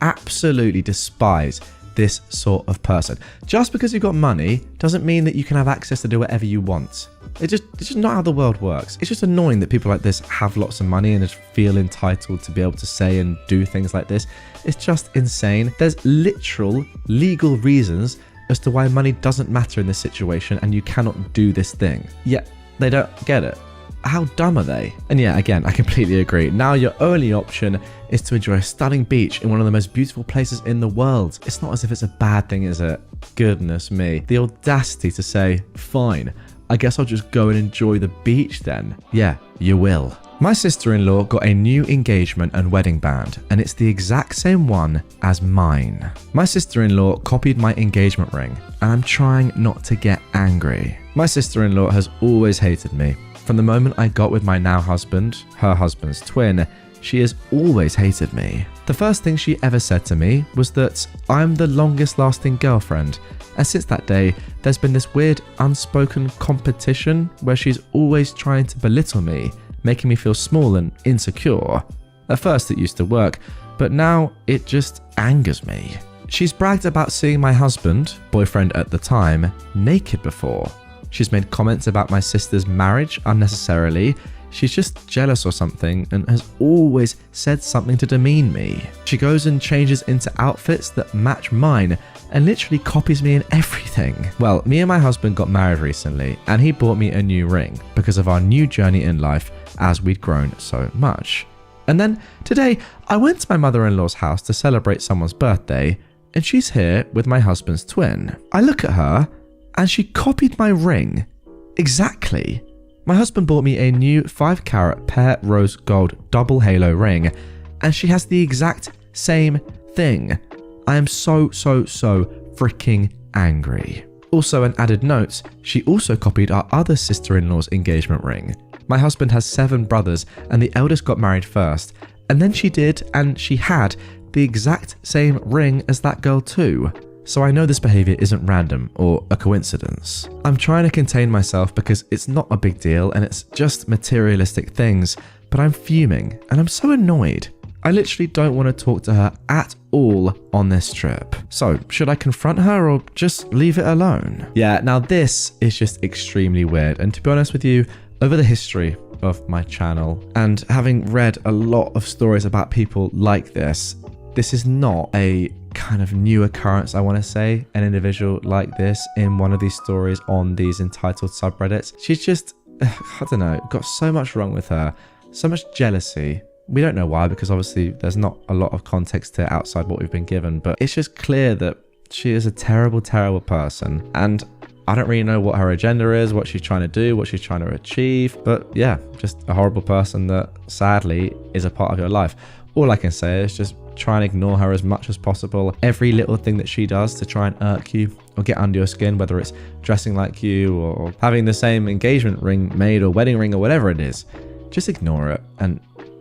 absolutely despise this sort of person. Just because you've got money doesn't mean that you can have access to do whatever you want. It's just not how the world works. It's just annoying that people like this have lots of money and just feel entitled to be able to say and do things like this. It's just insane. There's literal legal reasons as to why money doesn't matter in this situation and you cannot do this thing. Yet they don't get it. How dumb are they? And yeah, again, I completely agree. Now your only option is to enjoy a stunning beach in one of the most beautiful places in the world. It's not as if it's a bad thing, is it? Goodness me. The audacity to say, "Fine, I guess I'll just go and enjoy the beach then." Yeah, you will. My sister-in-law got a new engagement and wedding band, and it's the exact same one as mine. My sister-in-law copied my engagement ring, and I'm trying not to get angry. My sister-in-law has always hated me. From the moment I got with my now husband, her husband's twin, she has always hated me. The first thing she ever said to me was that I'm the longest lasting girlfriend, and since that day, there's been this weird unspoken competition where she's always trying to belittle me, making me feel small and insecure. At first it used to work, but now it just angers me. She's bragged about seeing my husband, boyfriend at the time, naked before. She's made comments about my sister's marriage unnecessarily. She's just jealous or something and has always said something to demean me. She goes and changes into outfits that match mine and literally copies me in everything. Well, me and my husband got married recently and he bought me a new ring because of our new journey in life as we'd grown so much. And then today I went to my mother-in-law's house to celebrate someone's birthday and she's here with my husband's twin. I look at her and she copied my ring. Exactly. My husband bought me a new 5-carat pear rose gold double halo ring, and she has the exact same thing. I am so freaking angry. Also, an added note, she also copied our other sister-in-law's engagement ring. My husband has 7 brothers and the eldest got married first, and then she did, and she had, the exact same ring as that girl too. So I know this behavior isn't random or a coincidence. I'm trying to contain myself because it's not a big deal and it's just materialistic things, but I'm fuming and I'm so annoyed. I literally don't want to talk to her at all on this trip. So should I confront her or just leave it alone? Yeah, now this is just extremely weird, and to be honest with you, over the history of my channel and having read a lot of stories about people like this is not a kind of new occurrence, I want to say, an individual like this in one of these stories on these entitled subreddits. She's just, I don't know, got so much wrong with her, so much jealousy. We don't know why, because obviously there's not a lot of context to outside what we've been given, but it's just clear that she is a terrible, terrible person. And I don't really know what her agenda is, what she's trying to do, what she's trying to achieve. But yeah, just a horrible person that sadly is a part of your life. All I can say is just try and ignore her as much as possible. Every little thing that she does to try and irk you or get under your skin, whether it's dressing like you or having the same engagement ring made or wedding ring or whatever it is, just ignore it. And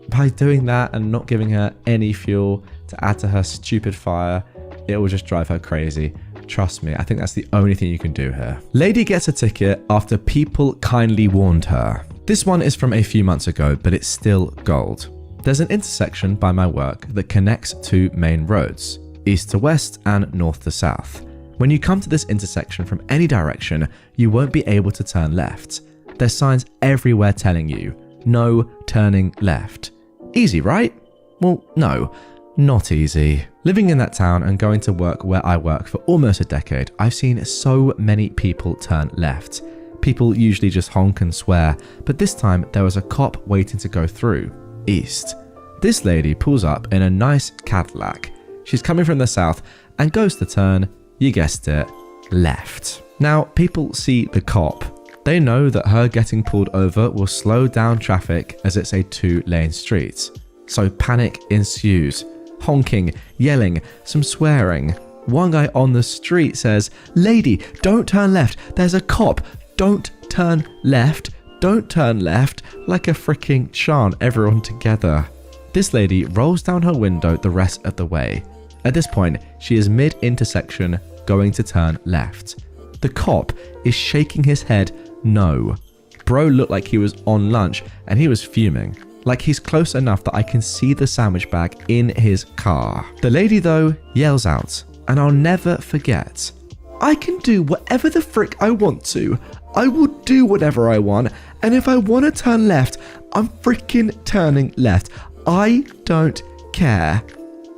by doing that and not giving her any fuel to add to her stupid fire, it will just drive her crazy. Trust me, I think that's the only thing you can do here. Lady gets a ticket after people kindly warned her. This one is from a few months ago, but it's still gold. There's an intersection by my work that connects 2 main roads, east to west and north to south. When you come to this intersection from any direction, you won't be able to turn left. There's signs everywhere telling you, no turning left. Easy, right? Well, no. Not easy. Living in that town and going to work where I work for almost a decade, I've seen so many people turn left. People usually just honk and swear, but this time there was a cop waiting to go through, east. This lady pulls up in a nice Cadillac. She's coming from the south and goes to turn, you guessed it, left. Now, people see the cop. They know that her getting pulled over will slow down traffic as it's a 2-lane street. So panic ensues. Honking, yelling, some swearing. One guy on the street says, "Lady, don't turn left. There's a cop. Don't turn left. Don't turn left," like a freaking chant, everyone together. This lady rolls down her window the rest of the way. At this point, she is mid-intersection going to turn left. The cop is shaking his head no. Bro looked like he was on lunch and he was fuming. Like he's close enough that I can see the sandwich bag in his car. The lady though yells out, and I'll never forget, "I can do whatever the frick I want to. I will do whatever I want, and if I want to turn left, I'm freaking turning left. I don't care."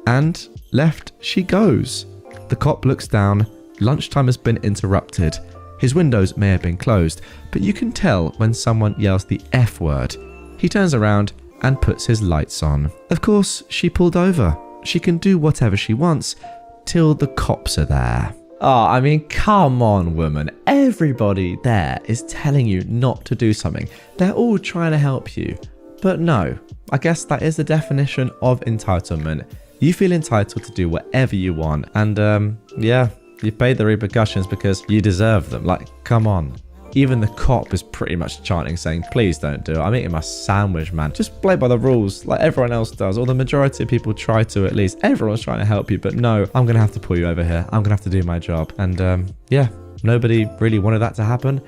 And left she goes. The cop looks down. Lunchtime has been interrupted. His windows may have been closed, but you can tell when someone yells the F word. He turns around and puts his lights on. Of course, she pulled over. She can do whatever she wants till the cops are there. Oh, I mean, come on, woman. Everybody there is telling you not to do something. They're all trying to help you. But no, I guess that is the definition of entitlement. You feel entitled to do whatever you want. And yeah, you pay the repercussions because you deserve them. Like, come on. Even the cop is pretty much chanting, saying, "Please don't do it. I'm eating my sandwich, man. Just play by the rules like everyone else does." Or the majority of people try to, at least. Everyone's trying to help you, but no, I'm going to have to pull you over here. I'm going to have to do my job. And yeah, nobody really wanted that to happen.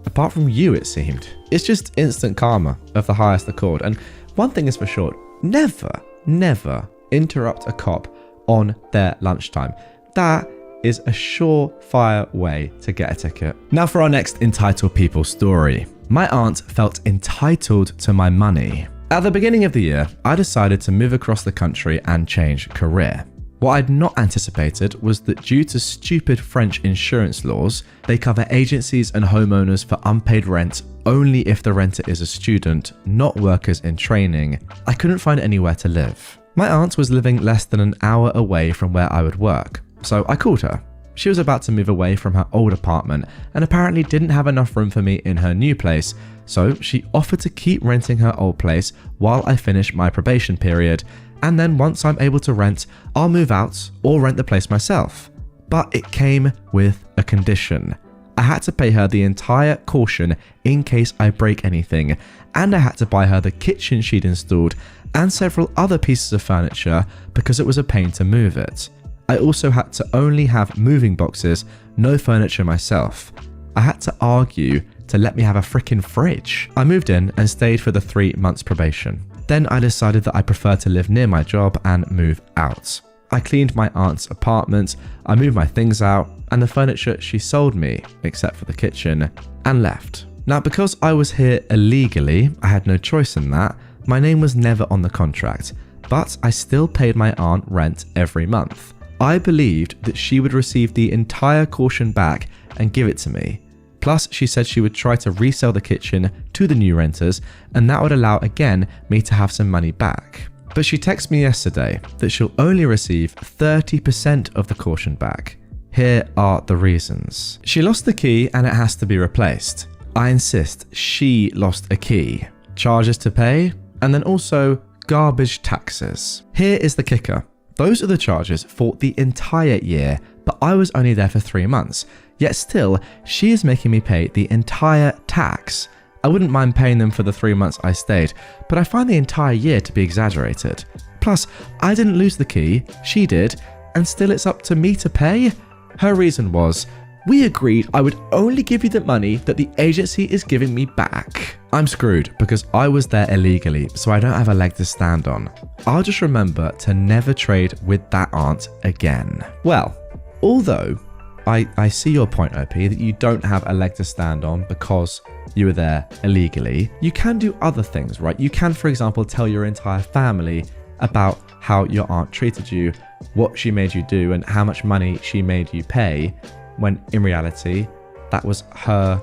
Apart from you, it seemed. It's just instant karma of the highest accord. And one thing is for sure, never interrupt a cop on their lunchtime. That is a surefire way to get a ticket. Now for our next entitled people story. My aunt felt entitled to my money. At the beginning of the year, I decided to move across the country and change career. What I'd not anticipated was that due to stupid French insurance laws, they cover agencies and homeowners for unpaid rent only if the renter is a student, not workers in training. I couldn't find anywhere to live. My aunt was living less than an hour away from where I would work. So I called her. She was about to move away from her old apartment and apparently didn't have enough room for me in her new place, so she offered to keep renting her old place while I finish my probation period, and then once I'm able to rent, I'll move out or rent the place myself. But it came with a condition. I had to pay her the entire caution in case I break anything, and I had to buy her the kitchen she'd installed and several other pieces of furniture because it was a pain to move it. I also had to only have moving boxes, no furniture myself. I had to argue to let me have a freaking fridge. I moved in and stayed for the 3 months probation. Then I decided that I prefer to live near my job and move out. I cleaned my aunt's apartment, I moved my things out, and the furniture she sold me, except for the kitchen, and left. Now, because I was here illegally, I had no choice in that. My name was never on the contract, but I still paid my aunt rent every month. I believed that she would receive the entire caution back and give it to me. Plus, she said she would try to resell the kitchen to the new renters, and that would allow again me to have some money back. But she texted me yesterday that she'll only receive 30% of the caution back. Here are the reasons. She lost the key and it has to be replaced. I insist she lost a key. Charges to pay, and then also garbage taxes. Here is the kicker. Those are the charges for the entire year, but I was only there for 3 months. Yet still, she is making me pay the entire tax. I wouldn't mind paying them for the 3 months I stayed, but I find the entire year to be exaggerated. Plus, I didn't lose the key, she did, and still it's up to me to pay? Her reason was, we agreed I would only give you the money that the agency is giving me back. I'm screwed because I was there illegally, so I don't have a leg to stand on. I'll just remember to never trade with that aunt again. Well, although I see your point, OP, that you don't have a leg to stand on because you were there illegally. You can do other things, right? You can, for example, tell your entire family about how your aunt treated you, what she made you do, and how much money she made you pay, when in reality, that was her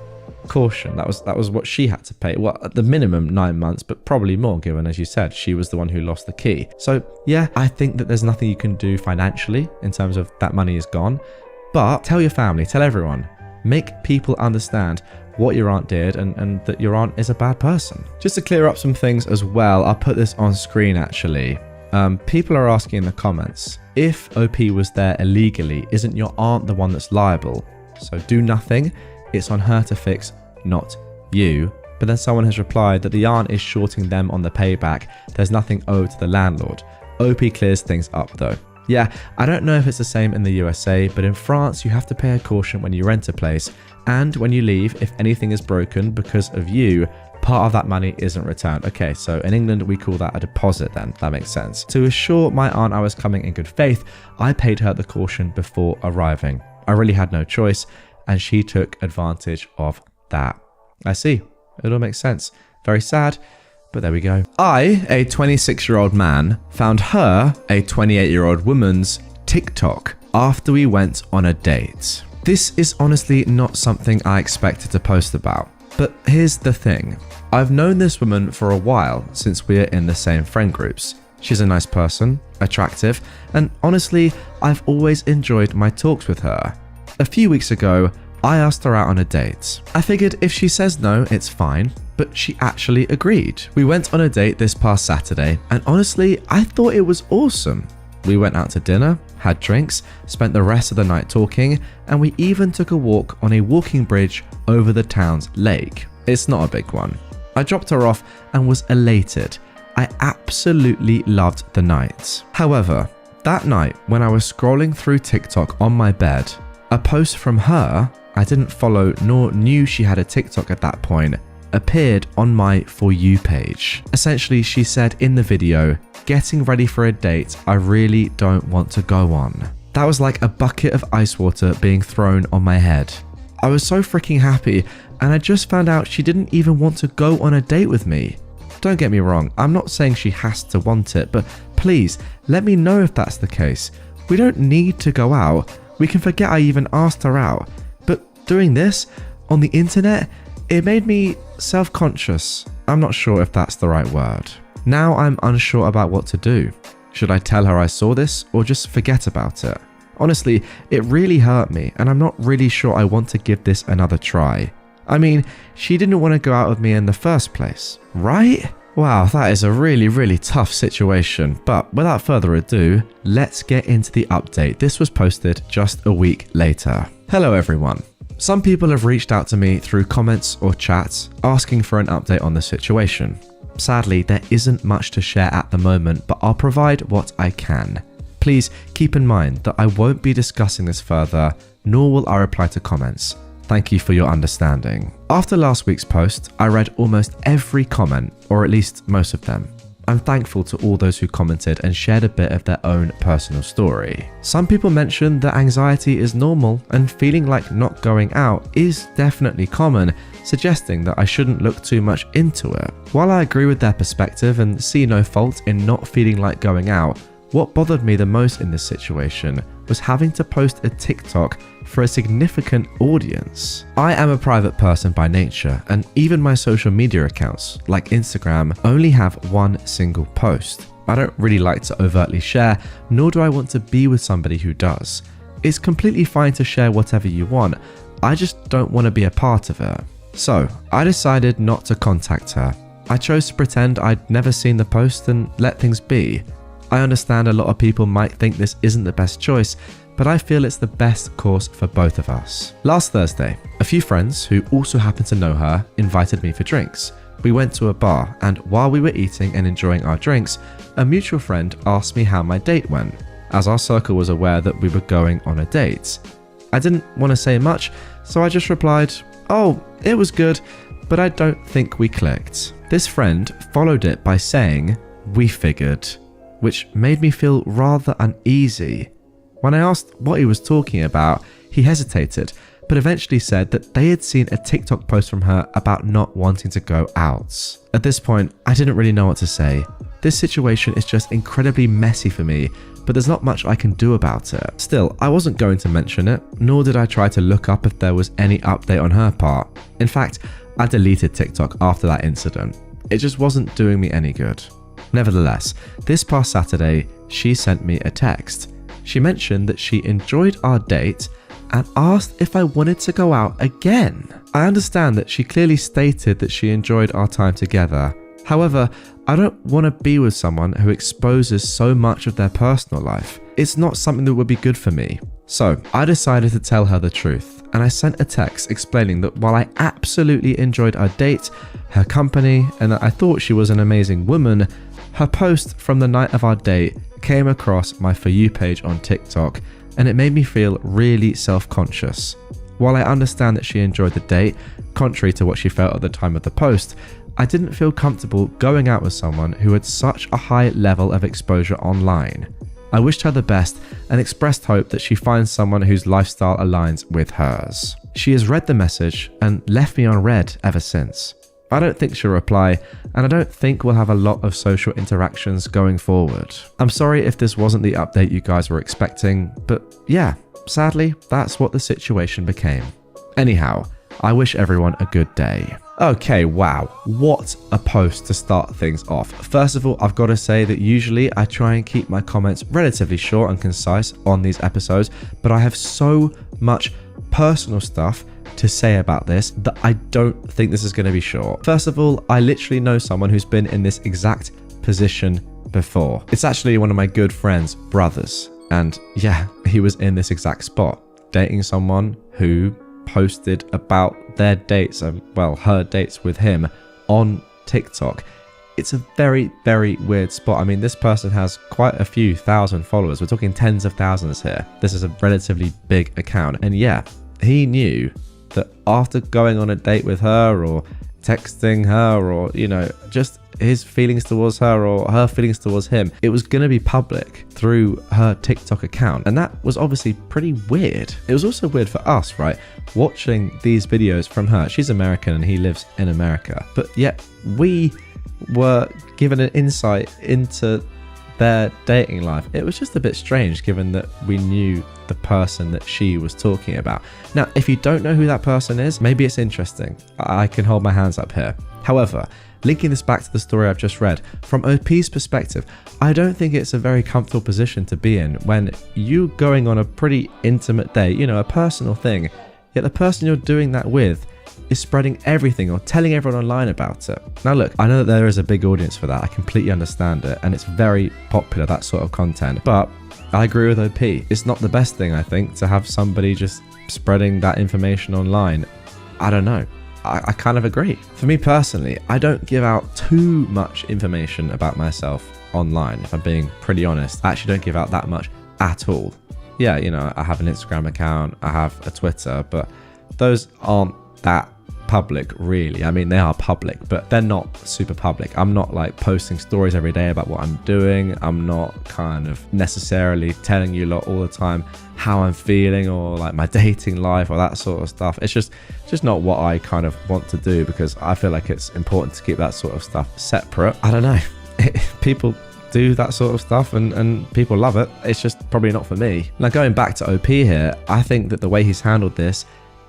caution. That was what she had to pay. Well, at the minimum 9 months, but probably more, given, as you said, she was the one who lost the key. So yeah, I think that there's nothing you can do financially in terms of that money is gone. But tell your family, tell everyone, make people understand what your aunt did and that your aunt is a bad person. Just to clear up some things as well, I'll put this on screen actually. People are asking in the comments, if OP was there illegally, isn't your aunt the one that's liable? So do nothing, it's on her to fix, not you. But then someone has replied that the aunt is shorting them on the payback, there's nothing owed to the landlord. OP clears things up though. Yeah, I don't know if it's the same in the USA, but in France you have to pay a caution when you rent a place, and when you leave, if anything is broken because of you, part of that money isn't returned. Okay, so in England we call that a deposit then, that makes sense. To assure my aunt I was coming in good faith, I paid her the caution before arriving. I really had no choice, and she took advantage of that. I see, it all makes sense. Very sad. But there we go. I, a 26-year-old man, found her, a 28-year-old woman's, TikTok after we went on a date. This is honestly not something I expected to post about. But here's the thing. I've known this woman for a while since we're in the same friend groups. She's a nice person, attractive, and honestly, I've always enjoyed my talks with her. A few weeks ago, I asked her out on a date. I figured if she says no, it's fine. But she actually agreed. We went on a date this past Saturday, and honestly, I thought it was awesome. We went out to dinner, had drinks, spent the rest of the night talking, and we even took a walk on a walking bridge over the town's lake. It's not a big one. I dropped her off and was elated. I absolutely loved the night. However, that night when I was scrolling through TikTok on my bed, a post from her, I didn't follow nor knew she had a TikTok at that point, appeared on my For You page. Essentially, she said in the video, getting ready for a date I really don't want to go on. That was like a bucket of ice water being thrown on my head. I was so freaking happy, and I just found out she didn't even want to go on a date with me. Don't get me wrong, I'm not saying she has to want it, but please let me know if that's the case. We don't need to go out. We can forget I even asked her out. But doing this on the internet, it made me self-conscious. I'm not sure if that's the right word. Now I'm unsure about what to do. Should I tell her I saw this or just forget about it? Honestly, it really hurt me, and I'm not really sure I want to give this another try. I mean, she didn't want to go out with me in the first place, right? Wow, that is a really tough situation. But without further ado, let's get into the update. This was posted just a week later. Hello everyone. Some people have reached out to me through comments or chats asking for an update on the situation. Sadly, there isn't much to share at the moment, but I'll provide what I can. Please keep in mind that I won't be discussing this further, nor will I reply to comments. Thank you for your understanding. After last week's post, I read almost every comment, or at least most of them. I'm thankful to all those who commented and shared a bit of their own personal story. Some people mentioned that anxiety is normal and feeling like not going out is definitely common, suggesting that I shouldn't look too much into it. While I agree with their perspective and see no fault in not feeling like going out, what bothered me the most in this situation was having to post a TikTok for a significant audience. I am a private person by nature, and even my social media accounts, like Instagram, only have one single post. I don't really like to overtly share, nor do I want to be with somebody who does. It's completely fine to share whatever you want, I just don't want to be a part of it. So, I decided not to contact her. I chose to pretend I'd never seen the post and let things be. I understand a lot of people might think this isn't the best choice, but I feel it's the best course for both of us. Last Thursday, a few friends who also happen to know her invited me for drinks. We went to a bar, and while we were eating and enjoying our drinks, a mutual friend asked me how my date went, as our circle was aware that we were going on a date. I didn't want to say much, so I just replied, "Oh, it was good, but I don't think we clicked." This friend followed it by saying, "We figured," which made me feel rather uneasy. When I asked what he was talking about, he hesitated, but eventually said that they had seen a TikTok post from her about not wanting to go out. At this point, I didn't really know what to say. This situation is just incredibly messy for me, but there's not much I can do about it. Still, I wasn't going to mention it, nor did I try to look up if there was any update on her part. In fact, I deleted TikTok after that incident. It just wasn't doing me any good. Nevertheless, this past Saturday, she sent me a text. She mentioned that she enjoyed our date and asked if I wanted to go out again. I understand that she clearly stated that she enjoyed our time together. However, I don't want to be with someone who exposes so much of their personal life. It's not something that would be good for me. So, I decided to tell her the truth, and I sent a text explaining that while I absolutely enjoyed our date, her company, and that I thought she was an amazing woman, her post from the night of our date came across my For You page on TikTok, and it made me feel really self-conscious. While I understand that she enjoyed the date, contrary to what she felt at the time of the post, I didn't feel comfortable going out with someone who had such a high level of exposure online. I wished her the best and expressed hope that she finds someone whose lifestyle aligns with hers. She has read the message and left me on read ever since. I don't think she'll reply, and I don't think we'll have a lot of social interactions going forward. I'm sorry if this wasn't the update you guys were expecting, but yeah, sadly, that's what the situation became. Anyhow, I wish everyone a good day. Okay, wow, what a post to start things off. First of all, I've got to say that usually I try and keep my comments relatively short and concise on these episodes, but I have so much personal stuff to say about this that I don't think this is going to be short. First of all, I literally know someone who's been in this exact position before. It's actually one of my good friend's brothers, and yeah, he was in this exact spot, dating someone who posted about their dates and, well, her dates with him on TikTok. It's a very, very weird spot. I mean, this person has quite a few thousand followers. We're talking tens of thousands here. This is a relatively big account, and yeah, he knew that after going on a date with her or texting her or, you know, just his feelings towards her or her feelings towards him, it was going to be public through her TikTok account. And that was obviously pretty weird. It was also weird for us, right? Watching these videos from her. She's American and he lives in America. But yet we were given an insight into their dating life. It was just a bit strange given that we knew the person that she was talking about. Now, if you don't know who that person is, maybe it's interesting. I can hold my hands up here. However, linking this back to the story I've just read, from OP's perspective, I don't think it's a very comfortable position to be in when you going on a pretty intimate date, you know, a personal thing, yet the person you're doing that with is spreading everything or telling everyone online about it. Now look, I know that there is a big audience for that. I completely understand it, and it's very popular, that sort of content, but I agree with OP. It's not the best thing, I think, to have somebody just spreading that information online. I don't know. I kind of agree. For me personally, I don't give out too much information about myself online, if I'm being pretty honest. I actually don't give out that much at all. Yeah, you know, I have an Instagram account, I have a Twitter, but those aren't that public really. I mean, they are public, but they're not super public. I'm not like posting stories every day about what I'm doing. I'm not kind of necessarily telling you lot all the time how I'm feeling or like my dating life or that sort of stuff. It's just not what I kind of want to do, because I feel like it's important to keep that sort of stuff separate. I don't know. People do that sort of stuff and people love it. It's just probably not for me. Now, going back to OP here, I think that the way he's handled this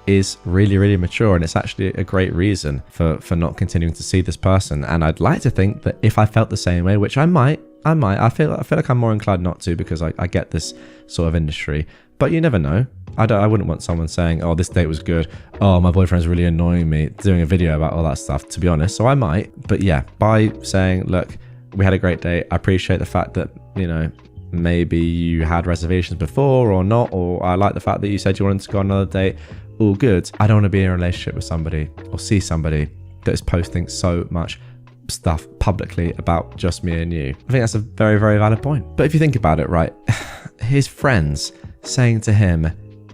is really, really mature, and it's actually a great reason for not continuing to see this person. And I'd like to think that if I felt the same way, which I might, I feel like I'm more inclined not to, because I get this sort of industry, but you never know. I wouldn't want someone saying, oh, this date was good, oh, my boyfriend's really annoying me, doing a video about all that stuff, to be honest. So I might, but yeah, by saying, look, we had a great date, I appreciate the fact that, you know, maybe you had reservations before or not, or I like the fact that you said you wanted to go on another date, all good. I don't want to be in a relationship with somebody or see somebody that is posting so much stuff publicly about just me and you. I think that's a very, very valid point. But if you think about it, right, his friends saying to him,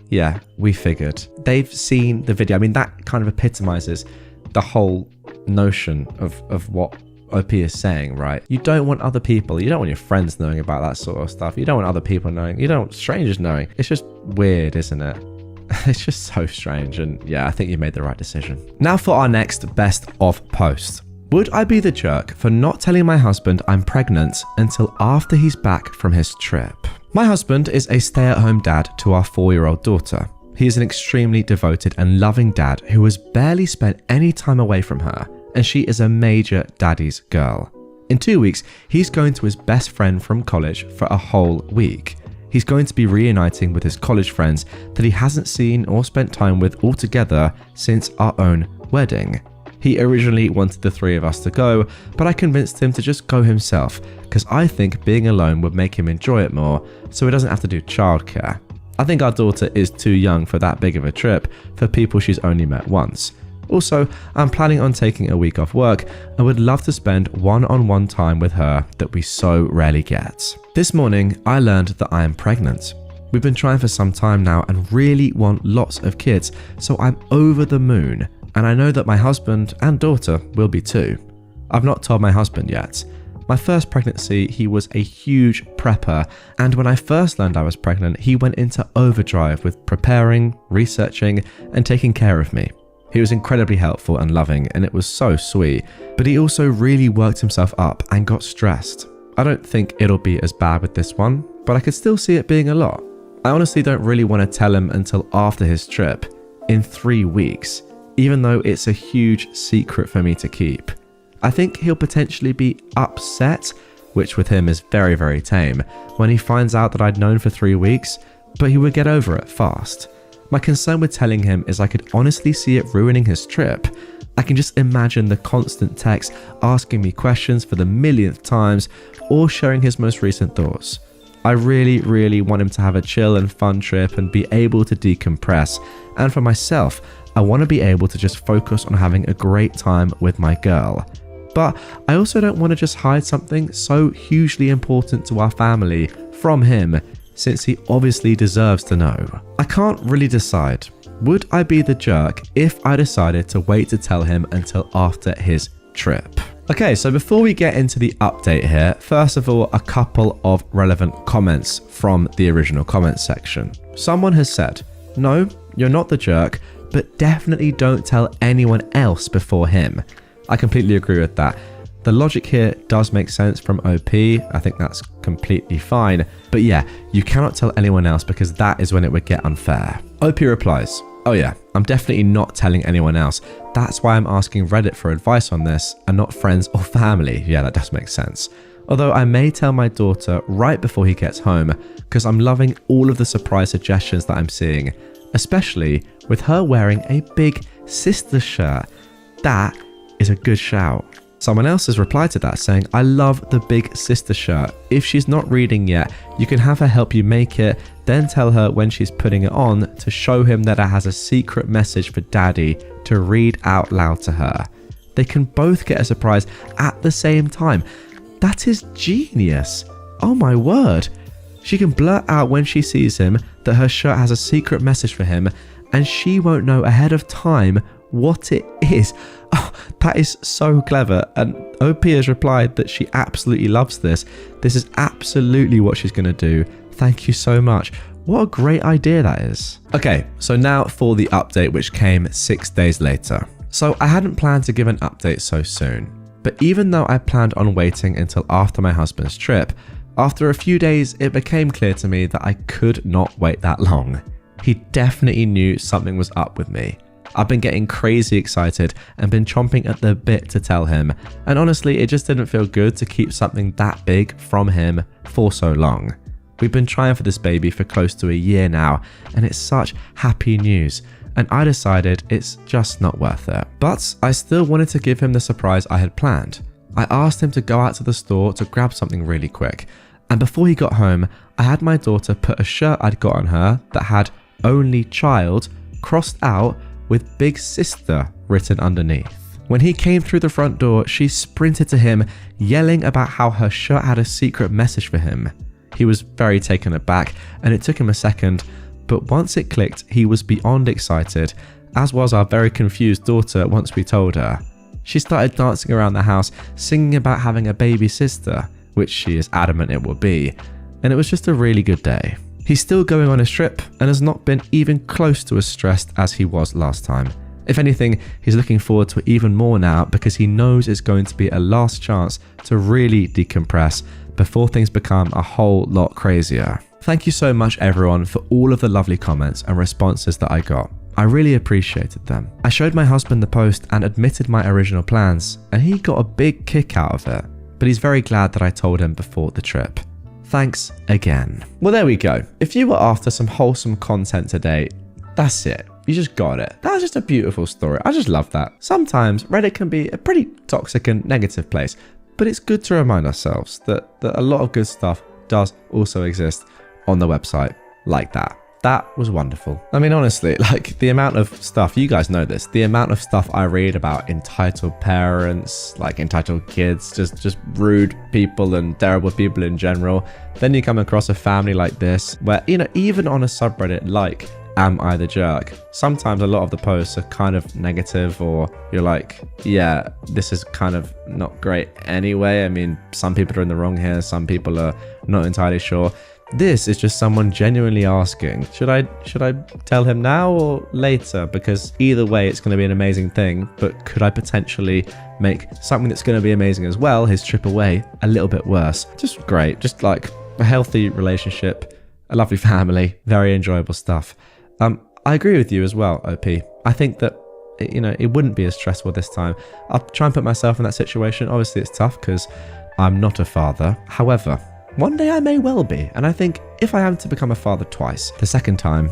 yeah, we figured. They've seen the video. I mean, that kind of epitomizes the whole notion of what OP is saying, right? You don't want other people, you don't want your friends knowing about that sort of stuff. You don't want other people knowing. You don't want strangers knowing. It's just weird, isn't it? It's just so strange, and yeah, I think you made the right decision. Now for our next best of post. Would I be the jerk for not telling my husband I'm pregnant until after he's back from his trip? My husband is a stay-at-home dad to our 4-year-old daughter. He is an extremely devoted and loving dad who has barely spent any time away from her, and she is a major daddy's girl. In 2 weeks, he's going to his best friend from college for a whole week. He's going to be reuniting with his college friends that he hasn't seen or spent time with altogether since our own wedding. He originally wanted the 3 of us to go, but I convinced him to just go himself, because I think being alone would make him enjoy it more, so he doesn't have to do childcare. I think our daughter is too young for that big of a trip for people she's only met once. Also, I'm planning on taking a week off work and would love to spend one-on-one time with her that we so rarely get. This morning, I learned that I am pregnant. We've been trying for some time now and really want lots of kids, so I'm over the moon, and I know that my husband and daughter will be too. I've not told my husband yet. My first pregnancy, he was a huge prepper, and when I first learned I was pregnant, he went into overdrive with preparing, researching, and taking care of me. He was incredibly helpful and loving, and it was so sweet, but he also really worked himself up and got stressed. I don't think it'll be as bad with this one, but I could still see it being a lot. I honestly don't really want to tell him until after his trip, in 3 weeks, even though it's a huge secret for me to keep. I think he'll potentially be upset, which with him is very, very tame, when he finds out that I'd known for 3 weeks, but he would get over it fast. My concern with telling him is I could honestly see it ruining his trip. I can just imagine the constant texts asking me questions for the millionth times, or sharing his most recent thoughts. I really, really want him to have a chill and fun trip and be able to decompress. And for myself, I want to be able to just focus on having a great time with my girl. But I also don't want to just hide something so hugely important to our family from him, since he obviously deserves to know. I can't really decide. Would I be the jerk if I decided to wait to tell him until after his trip? Okay, so before we get into the update here, first of all, a couple of relevant comments from the original comments section. Someone has said, no, you're not the jerk, but definitely don't tell anyone else before him. I completely agree with that. The logic here does make sense from OP. I think that's completely fine. But yeah, you cannot tell anyone else because that is when it would get unfair. OP replies, oh yeah, I'm definitely not telling anyone else. That's why I'm asking Reddit for advice on this and not friends or family. Yeah, that does make sense. Although I may tell my daughter right before he gets home because I'm loving all of the surprise suggestions that I'm seeing, especially with her wearing a big sister shirt. That is a good shout. Someone else has replied to that saying, I love the big sister shirt. If she's not reading yet, you can have her help you make it, then tell her when she's putting it on to show him that it has a secret message for daddy to read out loud to her. They can both get a surprise at the same time. That is genius. Oh my word. She can blurt out when she sees him that her shirt has a secret message for him, and she won't know ahead of time what it is. Oh, that is so clever. And OP has replied that she absolutely loves this. This is absolutely what she's going to do. Thank you so much. What a great idea that is. Okay, so now for the update, which came 6 days later. So I hadn't planned to give an update so soon, but even though I planned on waiting until after my husband's trip, after a few days it became clear to me that I could not wait that long. He definitely knew something was up with me. I've been getting crazy excited and been chomping at the bit to tell him, and honestly it just didn't feel good to keep something that big from him for so long. We've been trying for this baby for close to a year now, and it's such happy news, and I decided it's just not worth it. But I still wanted to give him the surprise I had planned. I asked him to go out to the store to grab something really quick, and before he got home, I had my daughter put a shirt I'd got on her that had "Only Child" crossed out with "Big Sister" written underneath. When he came through the front door, she sprinted to him, yelling about how her shirt had a secret message for him. He was very taken aback, and it took him a second, but once it clicked, he was beyond excited, as was our very confused daughter once we told her. She started dancing around the house, singing about having a baby sister, which she is adamant it will be, and it was just a really good day. He's still going on his trip and has not been even close to as stressed as he was last time. If anything, he's looking forward to it even more now because he knows it's going to be a last chance to really decompress before things become a whole lot crazier. Thank you so much everyone for all of the lovely comments and responses that I got. I really appreciated them. I showed my husband the post and admitted my original plans, and he got a big kick out of it, but he's very glad that I told him before the trip. Thanks again. Well, there we go. If you were after some wholesome content today, that's it. You just got it. That was just a beautiful story. I just love that. Sometimes Reddit can be a pretty toxic and negative place, but it's good to remind ourselves that a lot of good stuff does also exist on the website like that. That was wonderful. I mean, honestly, like the amount of stuff, you guys know this, the amount of stuff I read about entitled parents, like entitled kids, just rude people and terrible people in general. Then you come across a family like this where, you know, even on a subreddit like AmITheJerk, sometimes a lot of the posts are kind of negative, or you're like, yeah, this is kind of not great anyway. I mean, some people are in the wrong here, some people are not entirely sure. This is just someone genuinely asking, should I tell him now or later? Because either way, it's going to be an amazing thing, but could I potentially make something that's going to be amazing as well, his trip away, a little bit worse? Just great. Just like a healthy relationship, a lovely family, very enjoyable stuff. I agree with you as well, OP. I think that, you know, it wouldn't be as stressful this time. I'll try and put myself in that situation. Obviously, it's tough because I'm not a father. However, one day I may well be, and I think if I am to become a father twice, the second time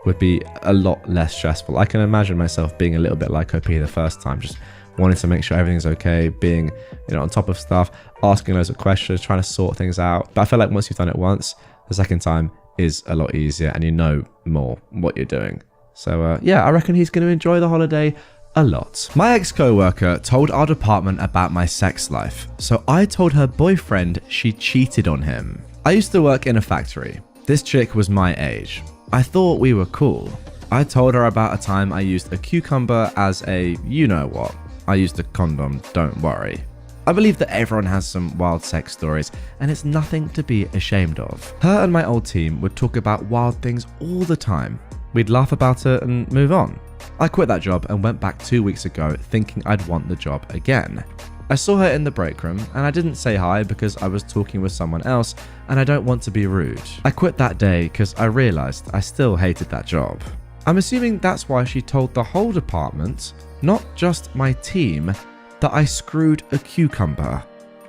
would be a lot less stressful. I can imagine myself being a little bit like OP the first time, just wanting to make sure everything's okay, being, you know, on top of stuff, asking loads of questions, trying to sort things out. But I feel like once you've done it once, the second time is a lot easier and you know more what you're doing. So yeah, I reckon he's going to enjoy the holiday a lot. My ex-coworker told our department about my sex life, so I told her boyfriend she cheated on him. I used to work in a factory. This chick was my age. I thought we were cool. I told her about a time I used a cucumber as a you-know-what. I used a condom, don't worry. I believe that everyone has some wild sex stories, and it's nothing to be ashamed of. Her and my old team would talk about wild things all the time. We'd laugh about it and move on. I quit that job and went back 2 weeks ago thinking I'd want the job again. I saw her in the break room and I didn't say hi because I was talking with someone else and I don't want to be rude. I quit that day because I realized I still hated that job. I'm assuming that's why she told the whole department, not just my team, that I screwed a cucumber.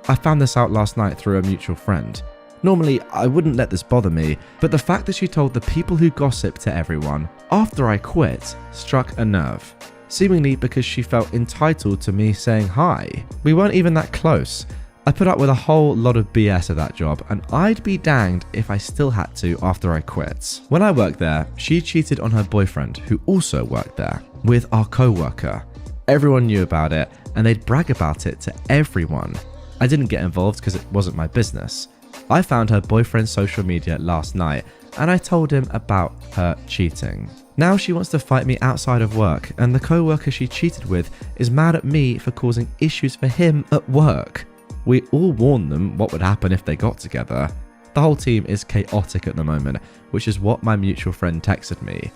I found this out last night through a mutual friend. Normally, I wouldn't let this bother me, but the fact that she told the people who gossip to everyone after I quit struck a nerve. seemingly because she felt entitled to me saying hi. We weren't even that close. I put up with a whole lot of BS at that job, and I'd be danged if I still had to after I quit. When I worked there, she cheated on her boyfriend, who also worked there, with our co-worker. Everyone knew about it, and they'd brag about it to everyone. I didn't get involved because it wasn't my business. I found her boyfriend's social media last night, and I told him about her cheating. Now she wants to fight me outside of work, and the co-worker she cheated with is mad at me for causing issues for him at work. We all warned them what would happen if they got together. The whole team is chaotic at the moment, which is what my mutual friend texted me.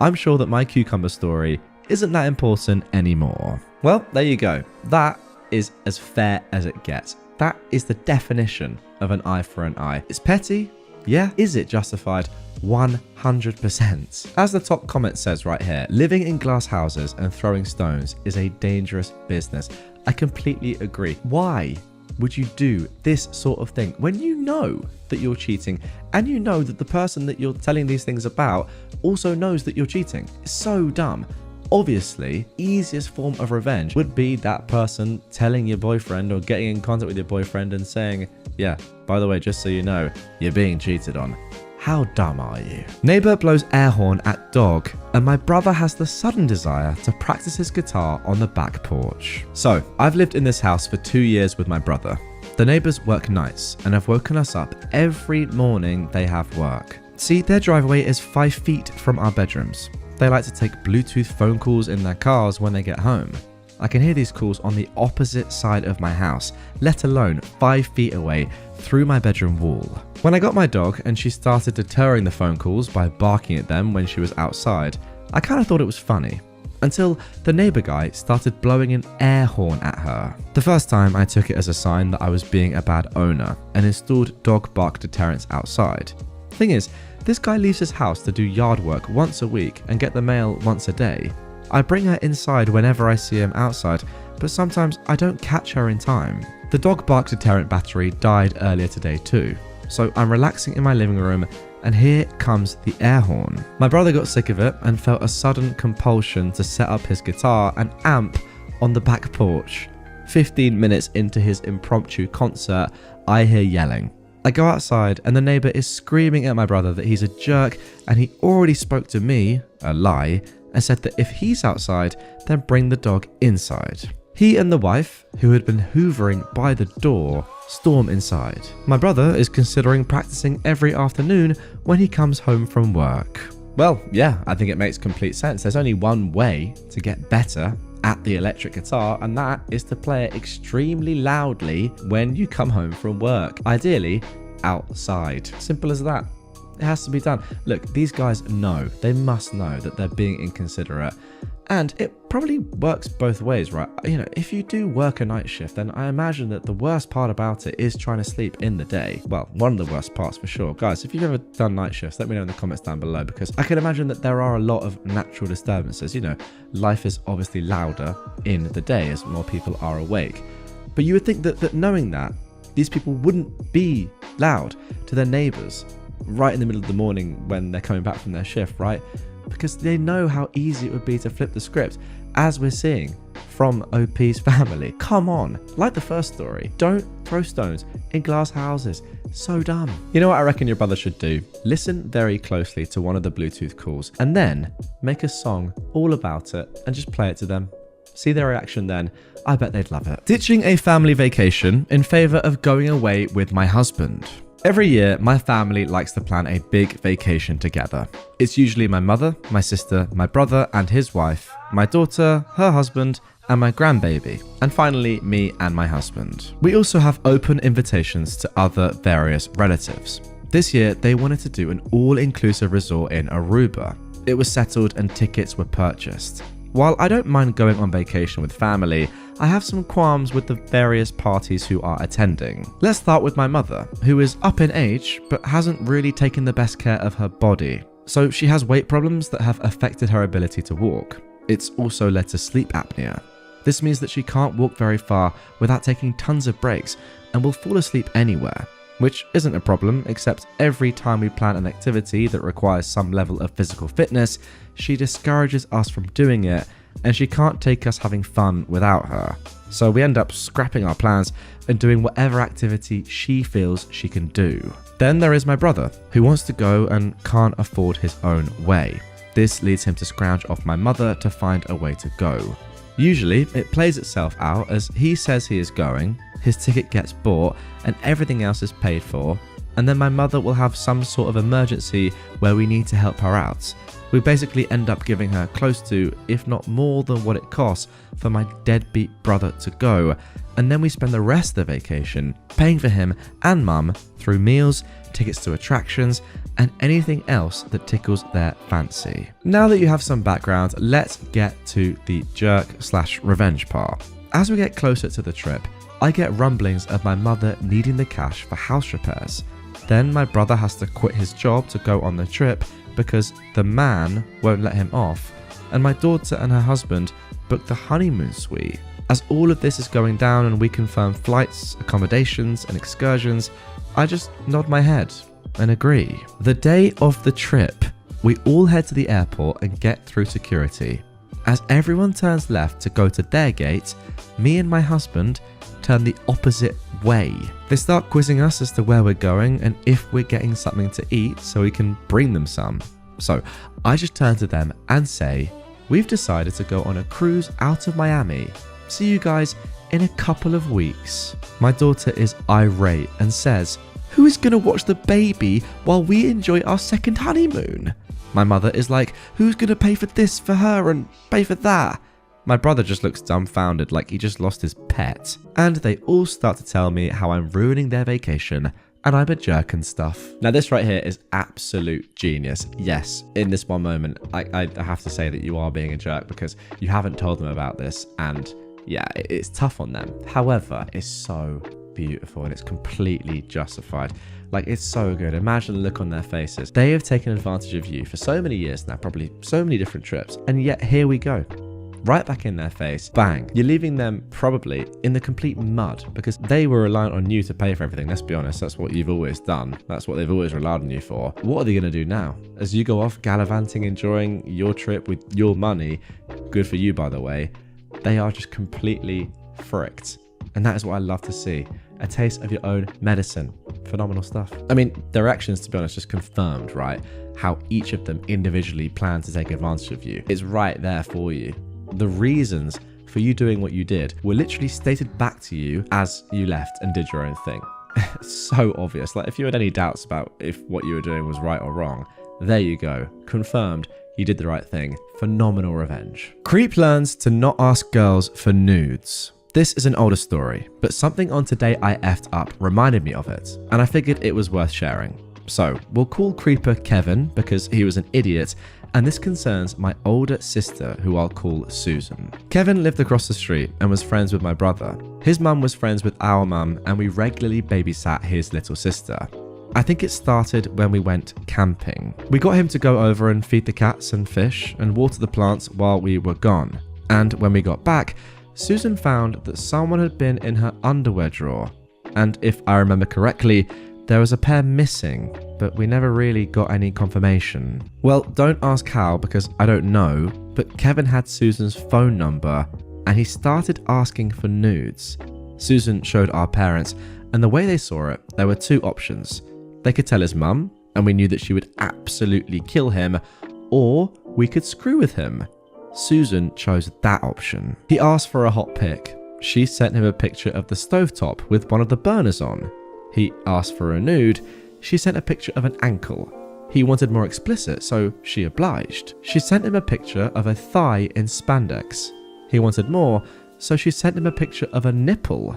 I'm sure that my cucumber story isn't that important anymore. Well, there you go. That is as fair as it gets. That is the definition of an eye for an eye. It's petty, yeah. Is it justified? 100%. As the top comment says right here, living in glass houses and throwing stones is a dangerous business. I completely agree. Why would you do this sort of thing when you know that you're cheating and you know that the person that you're telling these things about also knows that you're cheating? It's so dumb. Obviously, easiest form of revenge would be that person telling your boyfriend or getting in contact with your boyfriend and saying, yeah, by the way, just so you know, you're being cheated on. How dumb are you? Neighbor blows air horn at dog, and my brother has the sudden desire to practice his guitar on the back porch. So, I've lived in this house for 2 years with my brother. The neighbors work nights and have woken us up every morning they have work. See, their driveway is 5 feet from our bedrooms. They like to take Bluetooth phone calls in their cars when they get home. I can hear these calls on the opposite side of my house, let alone 5 feet away through my bedroom wall. When I got my dog and she started deterring the phone calls by barking at them when she was outside, I kind of thought it was funny. Until the neighbor guy started blowing an air horn at her. The first time I took it as a sign that I was being a bad owner and installed dog bark deterrents outside. Thing is, this guy leaves his house to do yard work once a week and get the mail once a day. I bring her inside whenever I see him outside, but sometimes I don't catch her in time. The dog bark deterrent battery died earlier today too, so I'm relaxing in my living room and here comes the air horn. My brother got sick of it and felt a sudden compulsion to set up his guitar and amp on the back porch. 15 minutes into his impromptu concert, I hear yelling. I go outside and the neighbor is screaming at my brother that he's a jerk and he already spoke to me, a lie, and said that if he's outside, then bring the dog inside. He and the wife, who had been hoovering by the door, storm inside. My brother is considering practicing every afternoon when he comes home from work. Well, yeah, I think it makes complete sense. There's only one way to get better at the electric guitar, and that is to play it extremely loudly when you come home from work. Ideally, outside. Simple as that. It has to be done. Look, these guys know, they must know that they're being inconsiderate. And it probably works both ways, right? You know, if you do work a night shift, then I imagine that the worst part about it is trying to sleep in the day. Well, one of the worst parts for sure. Guys, if you've ever done night shifts, let me know in the comments down below, because I can imagine that there are a lot of natural disturbances. You know, life is obviously louder in the day as more people are awake. But you would think that knowing that, these people wouldn't be loud to their neighbors right in the middle of the morning when they're coming back from their shift, right? Because they know how easy it would be to flip the script, as we're seeing from OP's family. Come on, like the first story, don't throw stones in glass houses. So dumb. You know what I reckon your brother should do? Listen very closely to one of the Bluetooth calls and then make a song all about it and just play it to them. See their reaction then. I bet they'd love it. Ditching a family vacation in favor of going away with my husband. Every year, my family likes to plan a big vacation together. It's usually my mother, my sister, my brother and his wife, my daughter, her husband, and my grandbaby, and finally me and my husband. We also have open invitations to other various relatives. This year, they wanted to do an all-inclusive resort in Aruba. It was settled and tickets were purchased. While I don't mind going on vacation with family, I have some qualms with the various parties who are attending. Let's start with my mother, who is up in age but hasn't really taken the best care of her body. So she has weight problems that have affected her ability to walk. It's also led to sleep apnea. This means that she can't walk very far without taking tons of breaks and will fall asleep anywhere, which isn't a problem, except every time we plan an activity that requires some level of physical fitness, she discourages us from doing it and she can't take us having fun without her. So we end up scrapping our plans and doing whatever activity she feels she can do. Then there is my brother, who wants to go and can't afford his own way. This leads him to scrounge off my mother to find a way to go. Usually, it plays itself out as he says he is going, his ticket gets bought, and everything else is paid for, and then my mother will have some sort of emergency where we need to help her out. We basically end up giving her close to, if not more than what it costs for my deadbeat brother to go, and then we spend the rest of the vacation paying for him and mum through meals, tickets to attractions, and anything else that tickles their fancy. Now that you have some background, let's get to the jerk/revenge part. As we get closer to the trip, I get rumblings of my mother needing the cash for house repairs. Then my brother has to quit his job to go on the trip because the man won't let him off, and my daughter and her husband booked the honeymoon suite. As all of this is going down and we confirm flights, accommodations, and excursions, I just nod my head and agree. The day of the trip, we all head to the airport and get through security. As everyone turns left to go to their gate, me and my husband turn the opposite way. They start quizzing us as to where we're going and if we're getting something to eat so we can bring them some. So I just turn to them and say, we've decided to go on a cruise out of Miami. See you guys in a couple of weeks. My daughter is irate and says, who is going to watch the baby while we enjoy our second honeymoon? My mother is like, who's going to pay for this for her and pay for that? My brother just looks dumbfounded like he just lost his pet. And they all start to tell me how I'm ruining their vacation and I'm a jerk and stuff. Now this right here is absolute genius. Yes, in this one moment, I have to say that you are being a jerk because you haven't told them about this, and yeah, it's tough on them. However, it's so beautiful and it's completely justified. Like, it's so good. Imagine the look on their faces. They have taken advantage of you for so many years now, probably so many different trips, and yet here we go. Right back in their face, bang. You're leaving them probably in the complete mud because they were reliant on you to pay for everything. Let's be honest, that's what you've always done. That's what they've always relied on you for. What are they going to do now? As you go off gallivanting, enjoying your trip with your money, good for you by the way, they are just completely fricked. And that is what I love to see. A taste of your own medicine. Phenomenal stuff. I mean, their actions, to be honest, just confirmed, right? How each of them individually plan to take advantage of you. It's right there for you. The reasons for you doing what you did were literally stated back to you as you left and did your own thing. So obvious. Like, if you had any doubts about if what you were doing was right or wrong, there you go. Confirmed. You did the right thing. Phenomenal revenge. Creep learns to not ask girls for nudes. This is an older story, but something on Today I Effed Up reminded me of it, and I figured it was worth sharing. So, we'll call Creeper Kevin because he was an idiot, and this concerns my older sister who I'll call Susan. Kevin lived across the street and was friends with my brother. His mum was friends with our mum, and we regularly babysat his little sister. I think it started when we went camping. We got him to go over and feed the cats and fish and water the plants while we were gone. And when we got back, Susan found that someone had been in her underwear drawer. And if I remember correctly, there was a pair missing, but we never really got any confirmation. Well, don't ask how because I don't know, but Kevin had Susan's phone number and he started asking for nudes. Susan showed our parents, and the way they saw it, there were two options. They could tell his mum, and we knew that she would absolutely kill him, or we could screw with him. Susan chose that option. He asked for a hot pic. She sent him a picture of the stovetop with one of the burners on. He asked for a nude. She sent a picture of an ankle. He wanted more explicit, so she obliged. She sent him a picture of a thigh in spandex. He wanted more, so she sent him a picture of a nipple.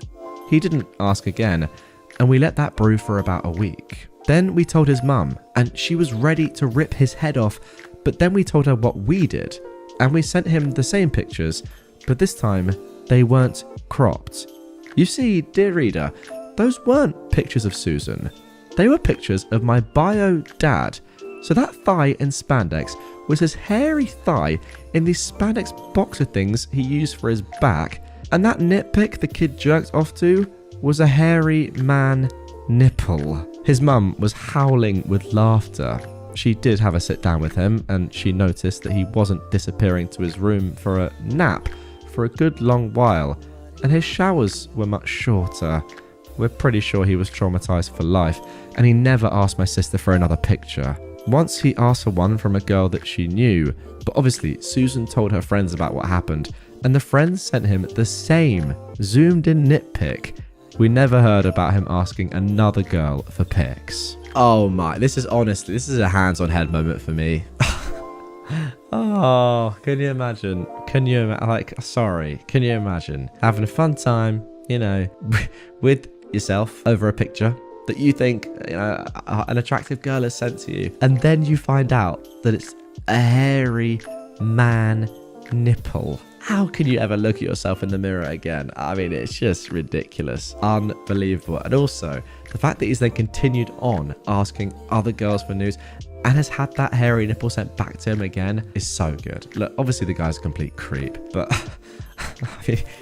He didn't ask again, and we let that brew for about a week. Then we told his mum, and she was ready to rip his head off, but then we told her what we did, and we sent him the same pictures, but this time they weren't cropped. You see, dear reader, those weren't pictures of Susan. They were pictures of my bio dad. So that thigh in spandex was his hairy thigh in these spandex boxer things he used for his back, and that nitpick the kid jerked off to was a hairy man nipple. His mum was howling with laughter. she did have a sit down with him, and she noticed that he wasn't disappearing to his room for a nap for a good long while, and his showers were much shorter. We're pretty sure he was traumatized for life, and he never asked my sister for another picture. Once he asked for one from a girl that she knew, but obviously Susan told her friends about what happened, and the friends sent him the same zoomed in nitpic. We never heard about him asking another girl for pics. Oh my, this is a hands-on head moment for me. Oh, can you imagine? Can you imagine having a fun time, with yourself over a picture that you think, an attractive girl has sent to you, and then you find out that it's a hairy man nipple. How can you ever look at yourself in the mirror again? I mean, it's just ridiculous. Unbelievable. And also, the fact that he's then continued on asking other girls for news and has had that hairy nipple sent back to him again is so good. Look, obviously the guy's a complete creep, but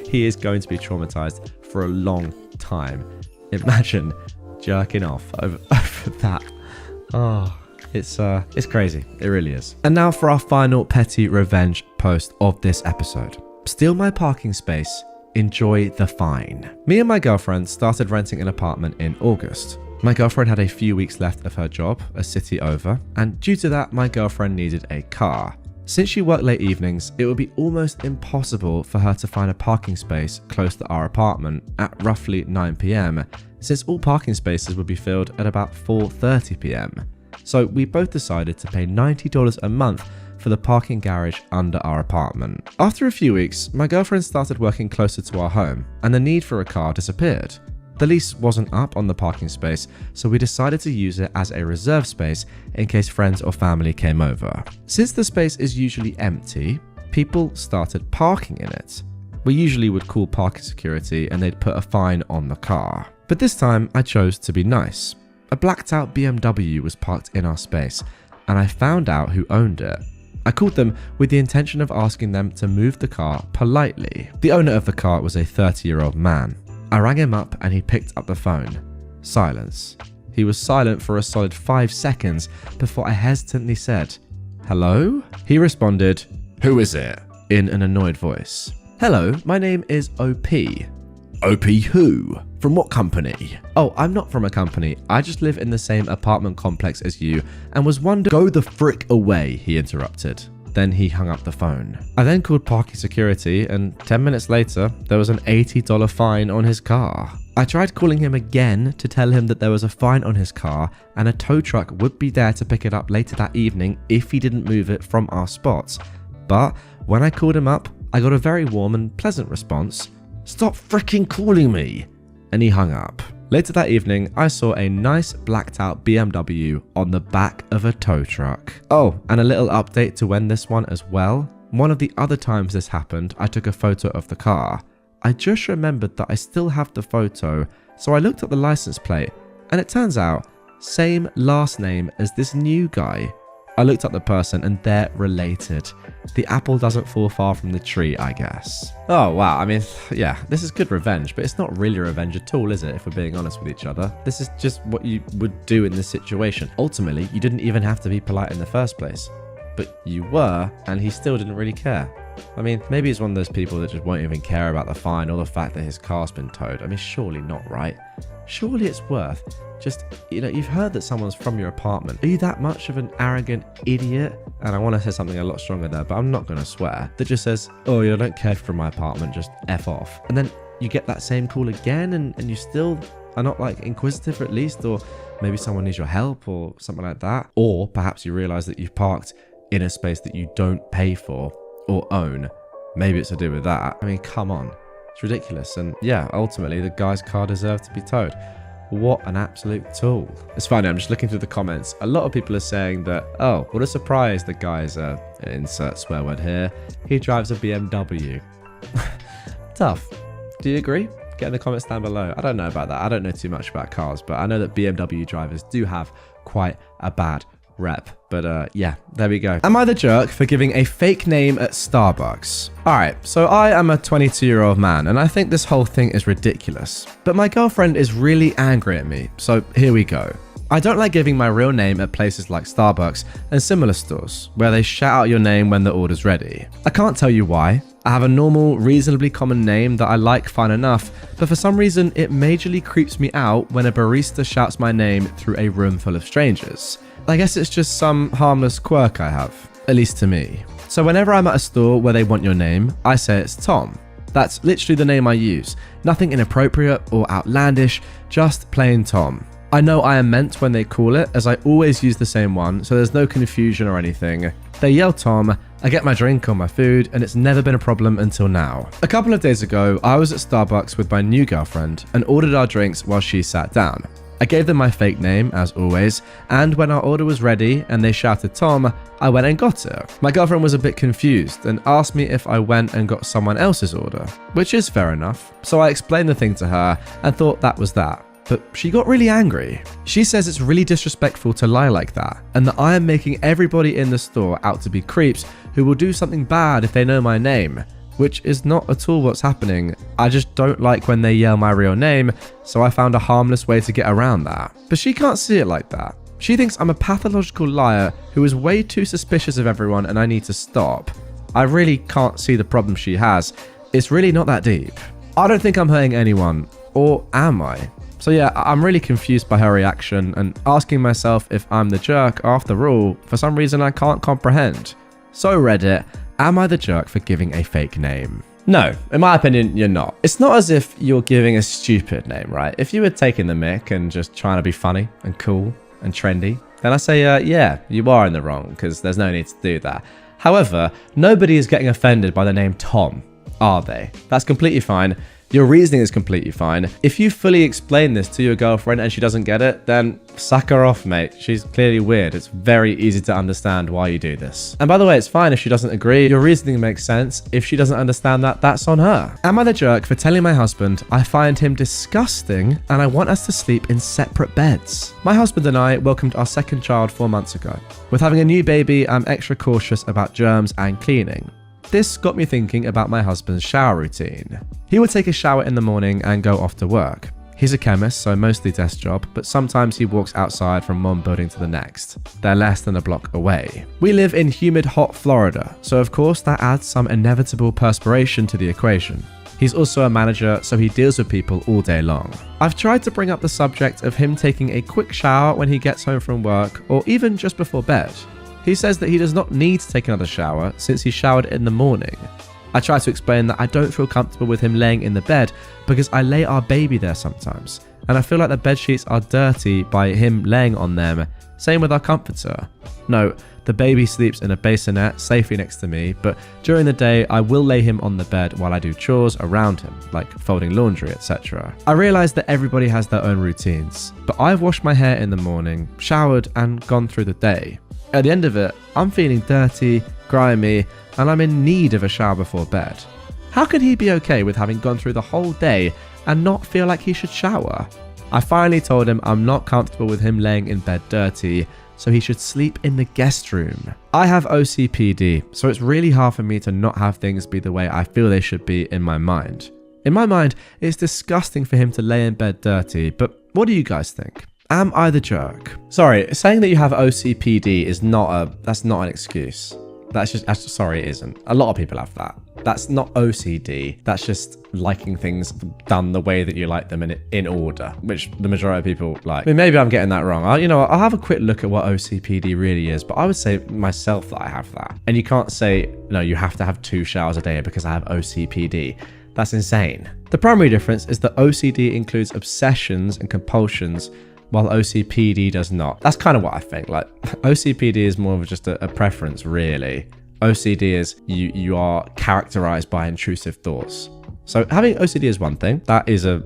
he is going to be traumatized for a long time. Imagine jerking off over that. Oh, it's crazy. It really is. And now for our final petty revenge post of this episode. Steal my parking space. Enjoy the fine. Me and my girlfriend started renting an apartment in August. My girlfriend had a few weeks left of her job, a city over, and due to that, my girlfriend needed a car. Since she worked late evenings, it would be almost impossible for her to find a parking space close to our apartment at roughly 9 p.m, since all parking spaces would be filled at about 4:30 p.m. So we both decided to pay $90 a month for the parking garage under our apartment. After a few weeks, my girlfriend started working closer to our home, and the need for a car disappeared. The lease wasn't up on the parking space, so we decided to use it as a reserve space in case friends or family came over. Since the space is usually empty, people started parking in it. We usually would call parking security and they'd put a fine on the car. But this time I chose to be nice. A blacked out BMW was parked in our space, and I found out who owned it. I called them with the intention of asking them to move the car politely. The owner of the car was a 30-year-old man. I rang him up and he picked up the phone. Silence. He was silent for a solid 5 seconds before I hesitantly said, "Hello?" He responded, "Who is it?" in an annoyed voice. "Hello, my name is OP." "OP who? From what company?" "Oh, I'm not from a company. I just live in the same apartment complex as you and was wondering—" "Go the frick away," he interrupted. Then he hung up the phone. I then called parking security, and 10 minutes later, there was an $80 fine on his car. I tried calling him again to tell him that there was a fine on his car and a tow truck would be there to pick it up later that evening if he didn't move it from our spots. But when I called him up, I got a very warm and pleasant response. "Stop freaking calling me!" And he hung up. Later that evening, I saw a nice blacked out BMW on the back of a tow truck. Oh, and a little update to when this one as well. One of the other times this happened, I took a photo of the car. I just remembered that I still have the photo, so I looked at the license plate, and it turns out, same last name as this new guy. I looked up the person and they're related. The apple doesn't fall far from the tree, I guess. Oh wow, I mean, yeah, this is good revenge, but it's not really revenge at all, is it, if we're being honest with each other? This is just what you would do in this situation. Ultimately, you didn't even have to be polite in the first place. But you were, and he still didn't really care. I mean, maybe he's one of those people that just won't even care about the fine or the fact that his car's been towed. I mean, surely not, right? Surely it's worth just, you've heard that someone's from your apartment. Are you that much of an arrogant idiot? And I want to say something a lot stronger there, but I'm not going to swear. That just says, "Oh, I don't care for my apartment, just F off." And then you get that same call again and you still are not inquisitive at least, or maybe someone needs your help or something like that. Or perhaps you realize that you've parked in a space that you don't pay for or own. Maybe it's to do with that. I mean, come on. It's ridiculous. And yeah, ultimately the guy's car deserved to be towed. What an absolute tool. It's funny, I'm just looking through the comments. A lot of people are saying that, oh, what a surprise the guy's insert swear word here. He drives a BMW. Tough. Do you agree? Get in the comments down below. I don't know about that. I don't know too much about cars, but I know that BMW drivers do have quite a bad rep. But yeah, there we go. Am I the jerk for giving a fake name at Starbucks? Alright, so I am a 22-year-old man and I think this whole thing is ridiculous. But my girlfriend is really angry at me, so here we go. I don't like giving my real name at places like Starbucks and similar stores, where they shout out your name when the order's ready. I can't tell you why. I have a normal, reasonably common name that I like fine enough, but for some reason it majorly creeps me out when a barista shouts my name through a room full of strangers. I guess it's just some harmless quirk I have, at least to me. So whenever I'm at a store where they want your name, I say it's Tom. That's literally the name I use. Nothing inappropriate or outlandish, just plain Tom. I know I am meant when they call it, as I always use the same one, so there's no confusion or anything. They yell Tom, I get my drink or my food, and it's never been a problem until now. A couple of days ago, I was at Starbucks with my new girlfriend and ordered our drinks while she sat down. I gave them my fake name, as always, and when our order was ready and they shouted Tom, I went and got it. My girlfriend was a bit confused and asked me if I went and got someone else's order, which is fair enough. So I explained the thing to her and thought that was that. But she got really angry. She says it's really disrespectful to lie like that, and that I am making everybody in the store out to be creeps who will do something bad if they know my name, which is not at all what's happening. I just don't like when they yell my real name, so I found a harmless way to get around that. But she can't see it like that. She thinks I'm a pathological liar who is way too suspicious of everyone and I need to stop. I really can't see the problem she has. It's really not that deep. I don't think I'm hurting anyone, or am I? So yeah, I'm really confused by her reaction and asking myself if I'm the jerk after all, for some reason I can't comprehend. So Reddit, am I the jerk for giving a fake name? No, in my opinion, you're not. It's not as if you're giving a stupid name, right? If you were taking the mick and just trying to be funny and cool and trendy, then I say, yeah, you are in the wrong, because there's no need to do that. However, nobody is getting offended by the name Tom, are they? That's completely fine. Your reasoning is completely fine. If you fully explain this to your girlfriend and she doesn't get it, then suck her off, mate. She's clearly weird. It's very easy to understand why you do this. And by the way, it's fine if she doesn't agree. Your reasoning makes sense. If she doesn't understand that, that's on her. Am I the jerk for telling my husband I find him disgusting and I want us to sleep in separate beds? My husband and I welcomed our second child 4 months ago. With having a new baby, I'm extra cautious about germs and cleaning. This got me thinking about my husband's shower routine. He would take a shower in the morning and go off to work. He's a chemist, so mostly desk job, but sometimes he walks outside from one building to the next. They're less than a block away. We live in humid, hot Florida, so of course that adds some inevitable perspiration to the equation. He's also a manager, so he deals with people all day long. I've tried to bring up the subject of him taking a quick shower when he gets home from work, or even just before bed. He says that he does not need to take another shower since he showered in the morning. I try to explain that I don't feel comfortable with him laying in the bed because I lay our baby there sometimes, and I feel like the bed sheets are dirty by him laying on them. Same with our comforter. No, the baby sleeps in a bassinet safely next to me, but during the day I will lay him on the bed while I do chores around him, like folding laundry, etc. I realise that everybody has their own routines, but I've washed my hair in the morning, showered and gone through the day. At the end of it, I'm feeling dirty, grimy, and I'm in need of a shower before bed. How can he be okay with having gone through the whole day and not feel like he should shower? I finally told him I'm not comfortable with him laying in bed dirty, so he should sleep in the guest room. I have OCPD, so it's really hard for me to not have things be the way I feel they should be in my mind. In my mind, it's disgusting for him to lay in bed dirty, but what do you guys think? Am I the jerk? Sorry, saying that you have OCPD is that's not an excuse. Sorry, it isn't. A lot of people have that. That's not OCD. That's just liking things done the way that you like them in order, which the majority of people like. I mean, maybe I'm getting that wrong. I'll have a quick look at what OCPD really is, but I would say myself that I have that. And you can't say, no, you have to have 2 showers a day because I have OCPD. That's insane. The primary difference is that OCD includes obsessions and compulsions, while OCPD does not. That's kind of what I think. Like, OCPD is more of just a preference, really. OCD is you are characterized by intrusive thoughts. So having OCD is one thing. That is a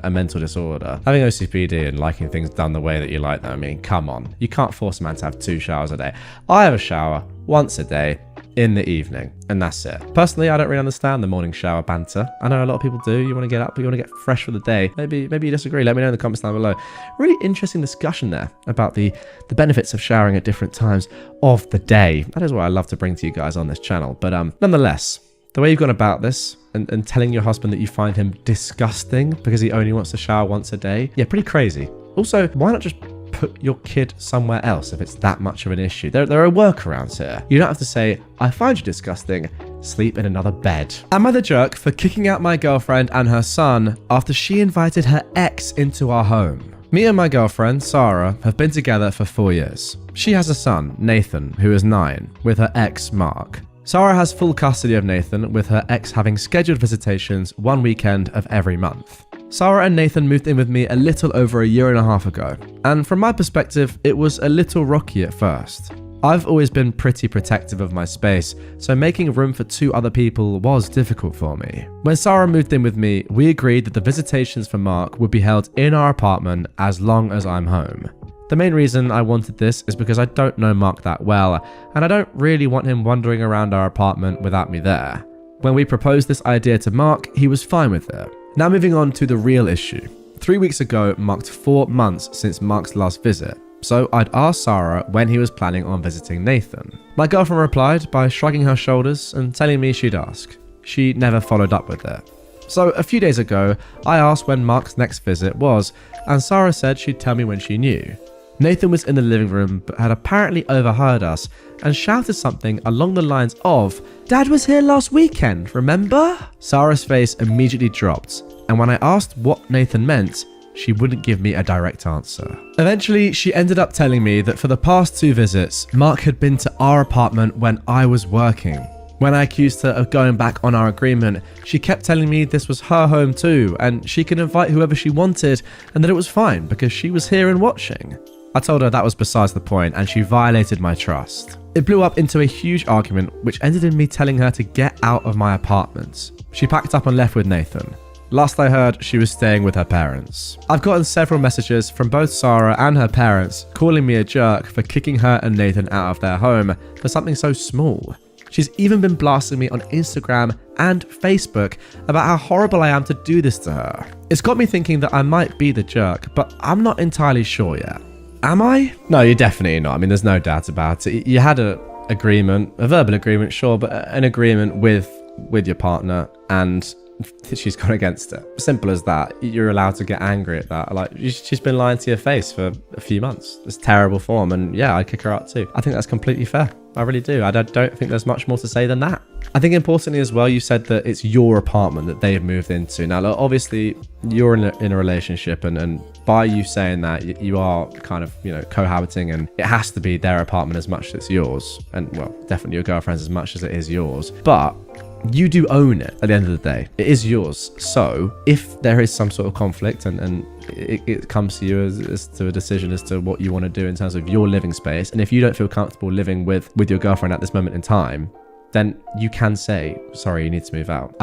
mental disorder. Having OCPD and liking things done the way that you like them, I mean, come on. You can't force a man to have 2 showers a day. I have a shower once a day in the evening, and that's it. Personally, I don't really understand the morning shower banter. I know a lot of people do. You want to get up, you want to get fresh for the day. Maybe you disagree. Let me know in the comments down below. Really interesting discussion there about the benefits of showering at different times of the day. That is what I love to bring to you guys on this channel. But nonetheless, the way you've gone about this and telling your husband that you find him disgusting because he only wants to shower once a day, yeah, pretty crazy. Also, why not just put your kid somewhere else if it's that much of an issue. There are workarounds here. You don't have to say, I find you disgusting, sleep in another bed. Am I the jerk for kicking out my girlfriend and her son after she invited her ex into our home? Me and my girlfriend, Sarah, have been together for 4 years. She has a son, Nathan, who is 9, with her ex, Mark. Sarah has full custody of Nathan, with her ex having scheduled visitations one weekend of every month. Sarah and Nathan moved in with me a little over a year and a half ago, and from my perspective, it was a little rocky at first. I've always been pretty protective of my space, so making room for 2 other people was difficult for me. When Sarah moved in with me, we agreed that the visitations for Mark would be held in our apartment as long as I'm home. The main reason I wanted this is because I don't know Mark that well, and I don't really want him wandering around our apartment without me there. When we proposed this idea to Mark, he was fine with it. Now moving on to the real issue. 3 weeks ago marked 4 months since Mark's last visit, so I'd asked Sarah when he was planning on visiting Nathan. My girlfriend replied by shrugging her shoulders and telling me she'd ask. She never followed up with it. So a few days ago, I asked when Mark's next visit was, and Sarah said she'd tell me when she knew. Nathan was in the living room but had apparently overheard us and shouted something along the lines of, "Dad was here last weekend, remember?" Sarah's face immediately dropped, and when I asked what Nathan meant, she wouldn't give me a direct answer. Eventually, she ended up telling me that for the past 2 visits, Mark had been to our apartment when I was working. When I accused her of going back on our agreement, she kept telling me this was her home too, and she could invite whoever she wanted, and that it was fine because she was here and watching. I told her that was besides the point, and she violated my trust. It blew up into a huge argument, which ended in me telling her to get out of my apartment. She packed up and left with Nathan. Last I heard, she was staying with her parents. I've gotten several messages from both Sarah and her parents calling me a jerk for kicking her and Nathan out of their home for something so small. She's even been blasting me on Instagram and Facebook about how horrible I am to do this to her. It's got me thinking that I might be the jerk, but I'm not entirely sure yet. Am I? No, you're definitely not. I mean, there's no doubt about it. You had a verbal agreement, sure, but an agreement with your partner, and she's gone against it. Simple as that. You're allowed to get angry at that. Like, she's been lying to your face for a few months. It's terrible form, and yeah, I'd kick her out too. I think that's completely fair. I really do. I don't think there's much more to say than that. I think importantly as well, you said that it's your apartment that they have moved into. Now, look, obviously, you're in a relationship, and by you saying that, you are kind of, cohabiting, and it has to be their apartment as much as it's yours. And, well, definitely your girlfriend's as much as it is yours. But you do own it at the end of the day. It is yours. So if there is some sort of conflict and it comes to you as to a decision as to what you want to do in terms of your living space, and if you don't feel comfortable living with your girlfriend at this moment in time, then you can say, sorry, you need to move out.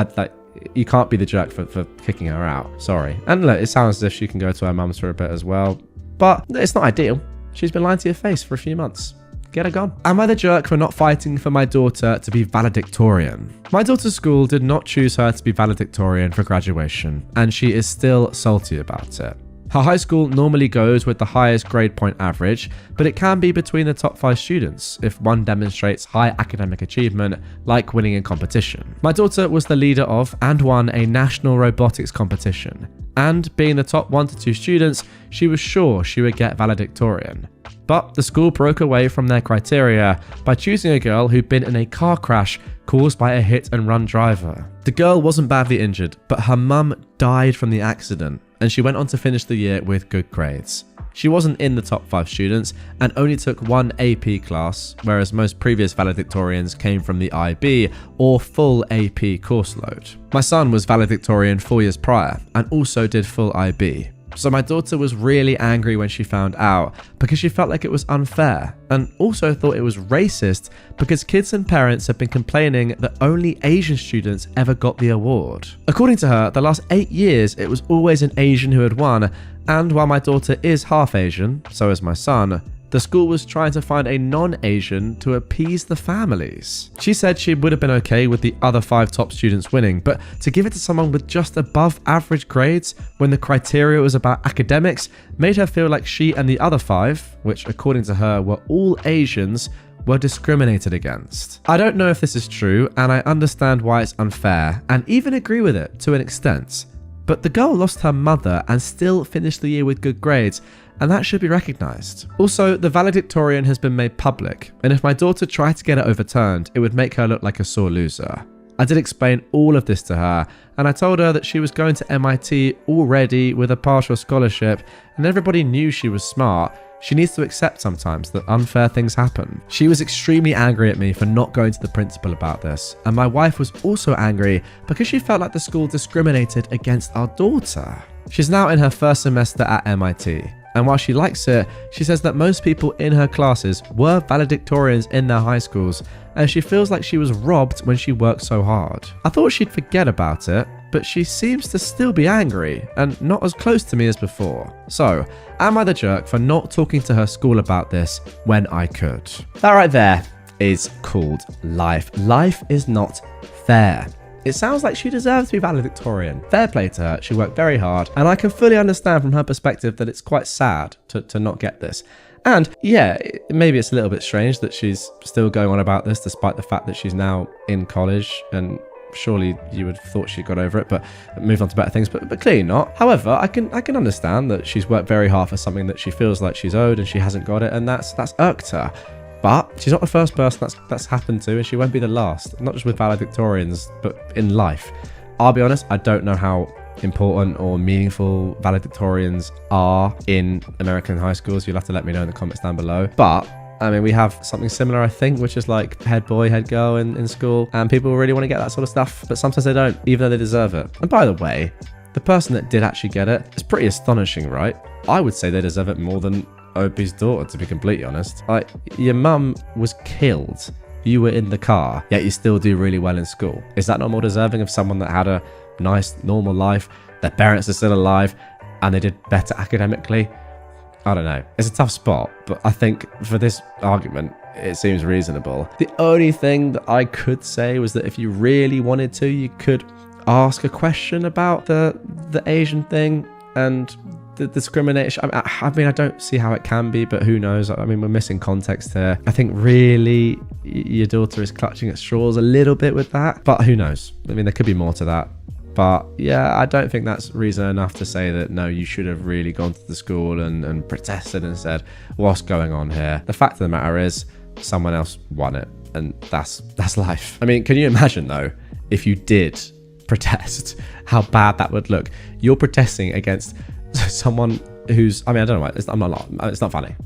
You can't be the jerk for kicking her out. Sorry. And look, it sounds as if she can go to her mum's for a bit as well, but it's not ideal. She's been lying to your face for a few months. Get her gone. Am I the jerk for not fighting for my daughter to be valedictorian? My daughter's school did not choose her to be valedictorian for graduation, and she is still salty about it. Her high school normally goes with the highest grade point average, but it can be between the top 5 students if one demonstrates high academic achievement, like winning a competition. My daughter was the leader of and won a national robotics competition, and being the top 1 to 2 students, she was sure she would get valedictorian. But the school broke away from their criteria by choosing a girl who'd been in a car crash caused by a hit-and-run driver. The girl wasn't badly injured, but her mum died from the accident, and she went on to finish the year with good grades. She wasn't in the top 5 students and only took 1 AP class, whereas most previous valedictorians came from the IB or full AP course load. My son was valedictorian 4 years prior and also did full IB. So my daughter was really angry when she found out because she felt like it was unfair, and also thought it was racist because kids and parents have been complaining that only Asian students ever got the award. According to her, the last 8 years it was always an Asian who had won, and while my daughter is half Asian, so is my son, the school was trying to find a non-Asian to appease the families. She said she would have been okay with the other 5 top students winning, but to give it to someone with just above average grades when the criteria was about academics made her feel like she and the other 5, which according to her were all Asians, were discriminated against. I don't know if this is true, and I understand why it's unfair, and even agree with it to an extent. But the girl lost her mother and still finished the year with good grades, and that should be recognised. Also, the valedictorian has been made public, and if my daughter tried to get it overturned, it would make her look like a sore loser. I did explain all of this to her, and I told her that she was going to MIT already with a partial scholarship, and everybody knew she was smart. She needs to accept sometimes that unfair things happen. She was extremely angry at me for not going to the principal about this, and my wife was also angry because she felt like the school discriminated against our daughter. She's now in her first semester at MIT, and while she likes it, she says that most people in her classes were valedictorians in their high schools, and she feels like she was robbed when she worked so hard. I thought she'd forget about it, but she seems to still be angry and not as close to me as before. So, am I the jerk for not talking to her school about this when I could? That right there is called life. Life is not fair. It sounds like she deserves to be valedictorian. Fair play to her, she worked very hard, and I can fully understand from her perspective that it's quite sad to not get this. And yeah, maybe it's a little bit strange that she's still going on about this despite the fact that she's now in college, and surely you would have thought she got over it, but moved on to better things, but clearly not. However, I can understand that she's worked very hard for something that she feels like she's owed and she hasn't got it, and that's irked her. But she's not the first person that's happened to, and she won't be the last, not just with valedictorians, but in life. I'll be honest, I don't know how important or meaningful valedictorians are in American high schools. You'll have to let me know in the comments down below. But I mean, we have something similar, I think, which is like head boy, head girl in school, and people really want to get that sort of stuff, but sometimes they don't, even though they deserve it. And by the way, the person that did actually get it is pretty astonishing, right? I would say they deserve it more than Opie's daughter, to be completely honest. Like, your mum was killed, you were in the car, yet you still do really well in school. Is that not more deserving of someone that had a nice, normal life, their parents are still alive, and they did better academically? I don't know. It's a tough spot, but I think for this argument, it seems reasonable. The only thing that I could say was that if you really wanted to, you could ask a question about the Asian thing and the discrimination. I mean, I don't see how it can be, but who knows? I mean, we're missing context here. I think really your daughter is clutching at straws a little bit with that, but who knows? I mean, there could be more to that. But yeah, I don't think that's reason enough to say that, no, you should have really gone to the school and protested and said, what's going on here? The fact of the matter is, someone else won it, and that's life. I mean, can you imagine, though, if you did protest, how bad that would look? You're protesting against someone who's, I mean, I don't know why, it's not funny.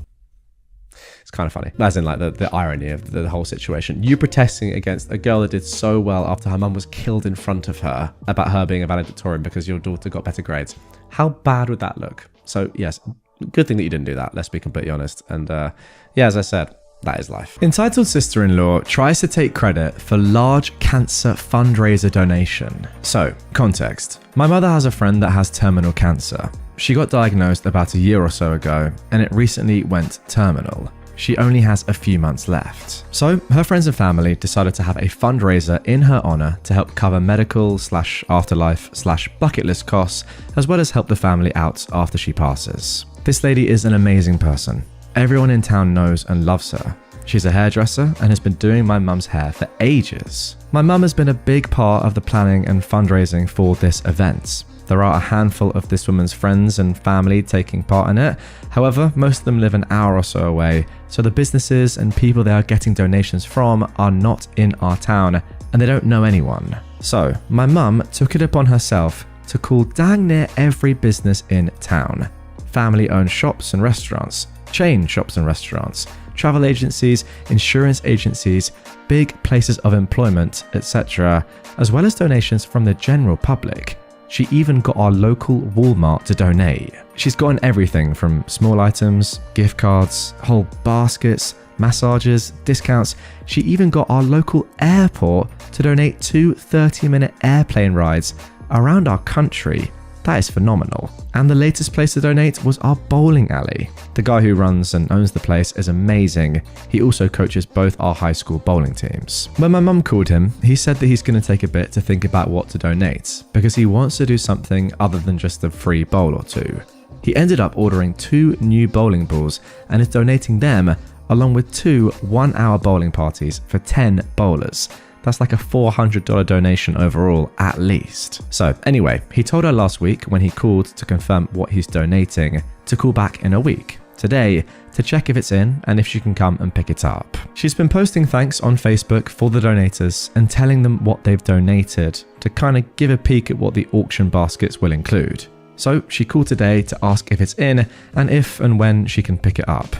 It's kind of funny, as in like the irony of the whole situation. You protesting against a girl that did so well after her mum was killed in front of her about her being a valedictorian because your daughter got better grades. How bad would that look? So yes, good thing that you didn't do that, let's be completely honest. And yeah, as I said, that is life. Entitled sister-in-law tries to take credit for large cancer fundraiser donation. So, context. My mother has a friend that has terminal cancer. She got diagnosed about a year or so ago, and it recently went terminal. She only has a few months left. So her friends and family decided to have a fundraiser in her honor to help cover medical / afterlife / bucket list costs, as well as help the family out after she passes. This lady is an amazing person. Everyone in town knows and loves her. She's a hairdresser and has been doing my mum's hair for ages. My mum has been a big part of the planning and fundraising for this event. There are a handful of this woman's friends and family taking part in it. However, most of them live an hour or so away, so the businesses and people they are getting donations from are not in our town, and they don't know anyone. So, my mum took it upon herself to call dang near every business in town. Family-owned shops and restaurants, chain shops and restaurants, travel agencies, insurance agencies, big places of employment, etc., as well as donations from the general public. She even got our local Walmart to donate. She's gotten everything from small items, gift cards, whole baskets, massages, discounts. She even got our local airport to donate 2 30-minute airplane rides around our country. That is phenomenal. And the latest place to donate was our bowling alley. The guy who runs and owns the place is amazing. He also coaches both our high school bowling teams. When my mum called him, he said that he's going to take a bit to think about what to donate, because he wants to do something other than just a free bowl or two. He ended up ordering 2 new bowling balls and is donating them along with 2 one-hour bowling parties for 10 bowlers. That's like a $400 donation overall, at least. So anyway, he told her last week when he called to confirm what he's donating to call back in a week, today, to check if it's in and if she can come and pick it up. She's been posting thanks on Facebook for the donators and telling them what they've donated to kind of give a peek at what the auction baskets will include. So she called today to ask if it's in and if and when she can pick it up.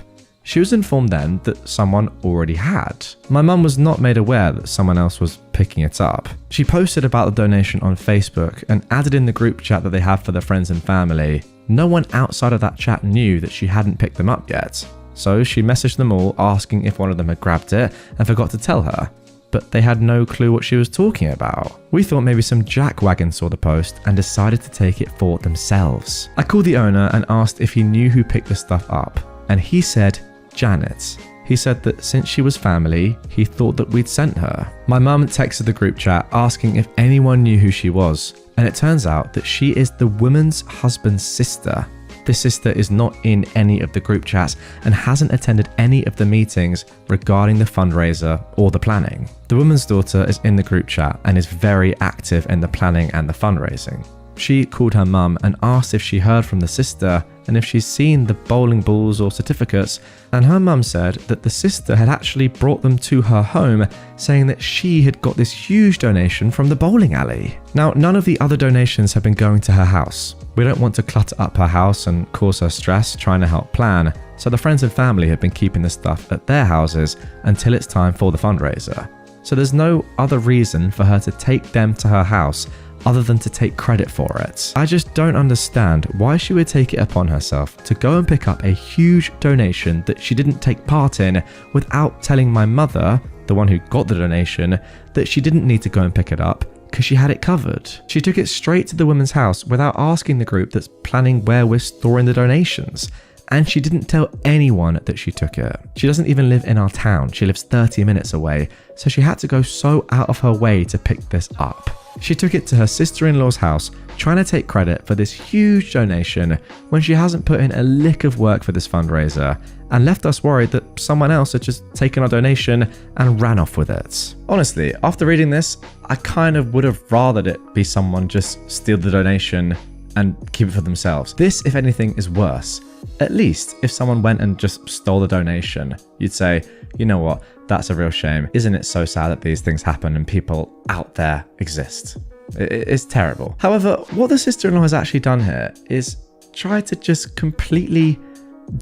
She was informed then that someone already had. My mum was not made aware that someone else was picking it up. She posted about the donation on Facebook and added in the group chat that they have for their friends and family. No one outside of that chat knew that she hadn't picked them up yet. So she messaged them all asking if one of them had grabbed it and forgot to tell her. But they had no clue what she was talking about. We thought maybe some jackwagon saw the post and decided to take it for themselves. I called the owner and asked if he knew who picked the stuff up, and he said Janet. He said that since she was family, he thought that we'd sent her. My mum texted the group chat asking if anyone knew who she was, and it turns out that she is the woman's husband's sister. This sister is not in any of the group chats and hasn't attended any of the meetings regarding the fundraiser or the planning. The woman's daughter is in the group chat and is very active in the planning and the fundraising. She called her mum and asked if she heard from the sister and if she's seen the bowling balls or certificates, and her mum said that the sister had actually brought them to her home, saying that she had got this huge donation from the bowling alley. Now, none of the other donations have been going to her house. We don't want to clutter up her house and cause her stress trying to help plan, so the friends and family have been keeping the stuff at their houses until it's time for the fundraiser. So there's no other reason for her to take them to her house other than to take credit for it. I just don't understand why she would take it upon herself to go and pick up a huge donation that she didn't take part in without telling my mother, the one who got the donation, that she didn't need to go and pick it up because she had it covered. She took it straight to the woman's house without asking the group that's planning where we're storing the donations. And she didn't tell anyone that she took it. She doesn't even live in our town. She lives 30 minutes away, so she had to go so out of her way to pick this up. She took it to her sister-in-law's house, trying to take credit for this huge donation when she hasn't put in a lick of work for this fundraiser, and left us worried that someone else had just taken our donation and ran off with it. Honestly, after reading this, I kind of would have rathered it be someone just steal the donation and keep it for themselves. This, if anything, is worse. At least if someone went and just stole the donation, you'd say, you know what, that's a real shame. Isn't it so sad that these things happen and people out there exist? It's terrible. However, what the sister-in-law has actually done here is try to just completely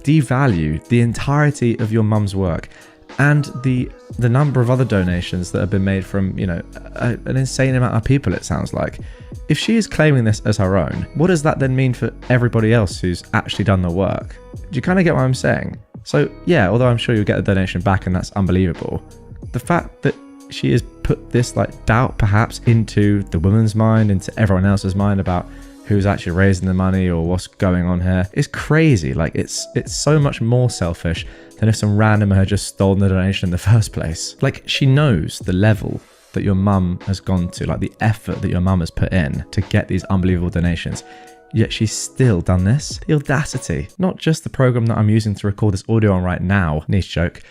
devalue the entirety of your mum's work and the number of other donations that have been made from, an insane amount of people, it sounds like. If she is claiming this as her own, what does that then mean for everybody else who's actually done the work? Do you kind of get what I'm saying? So yeah, although I'm sure you'll get the donation back and that's unbelievable, the fact that she has put this doubt perhaps into the woman's mind, into everyone else's mind about who's actually raising the money or what's going on here is crazy. It's so much more selfish than if some randomer had just stolen the donation in the first place. She knows the level that your mum has gone to, the effort that your mum has put in to get these unbelievable donations. Yet she's still done this. The audacity. Not just the program that I'm using to record this audio on right now, niche joke,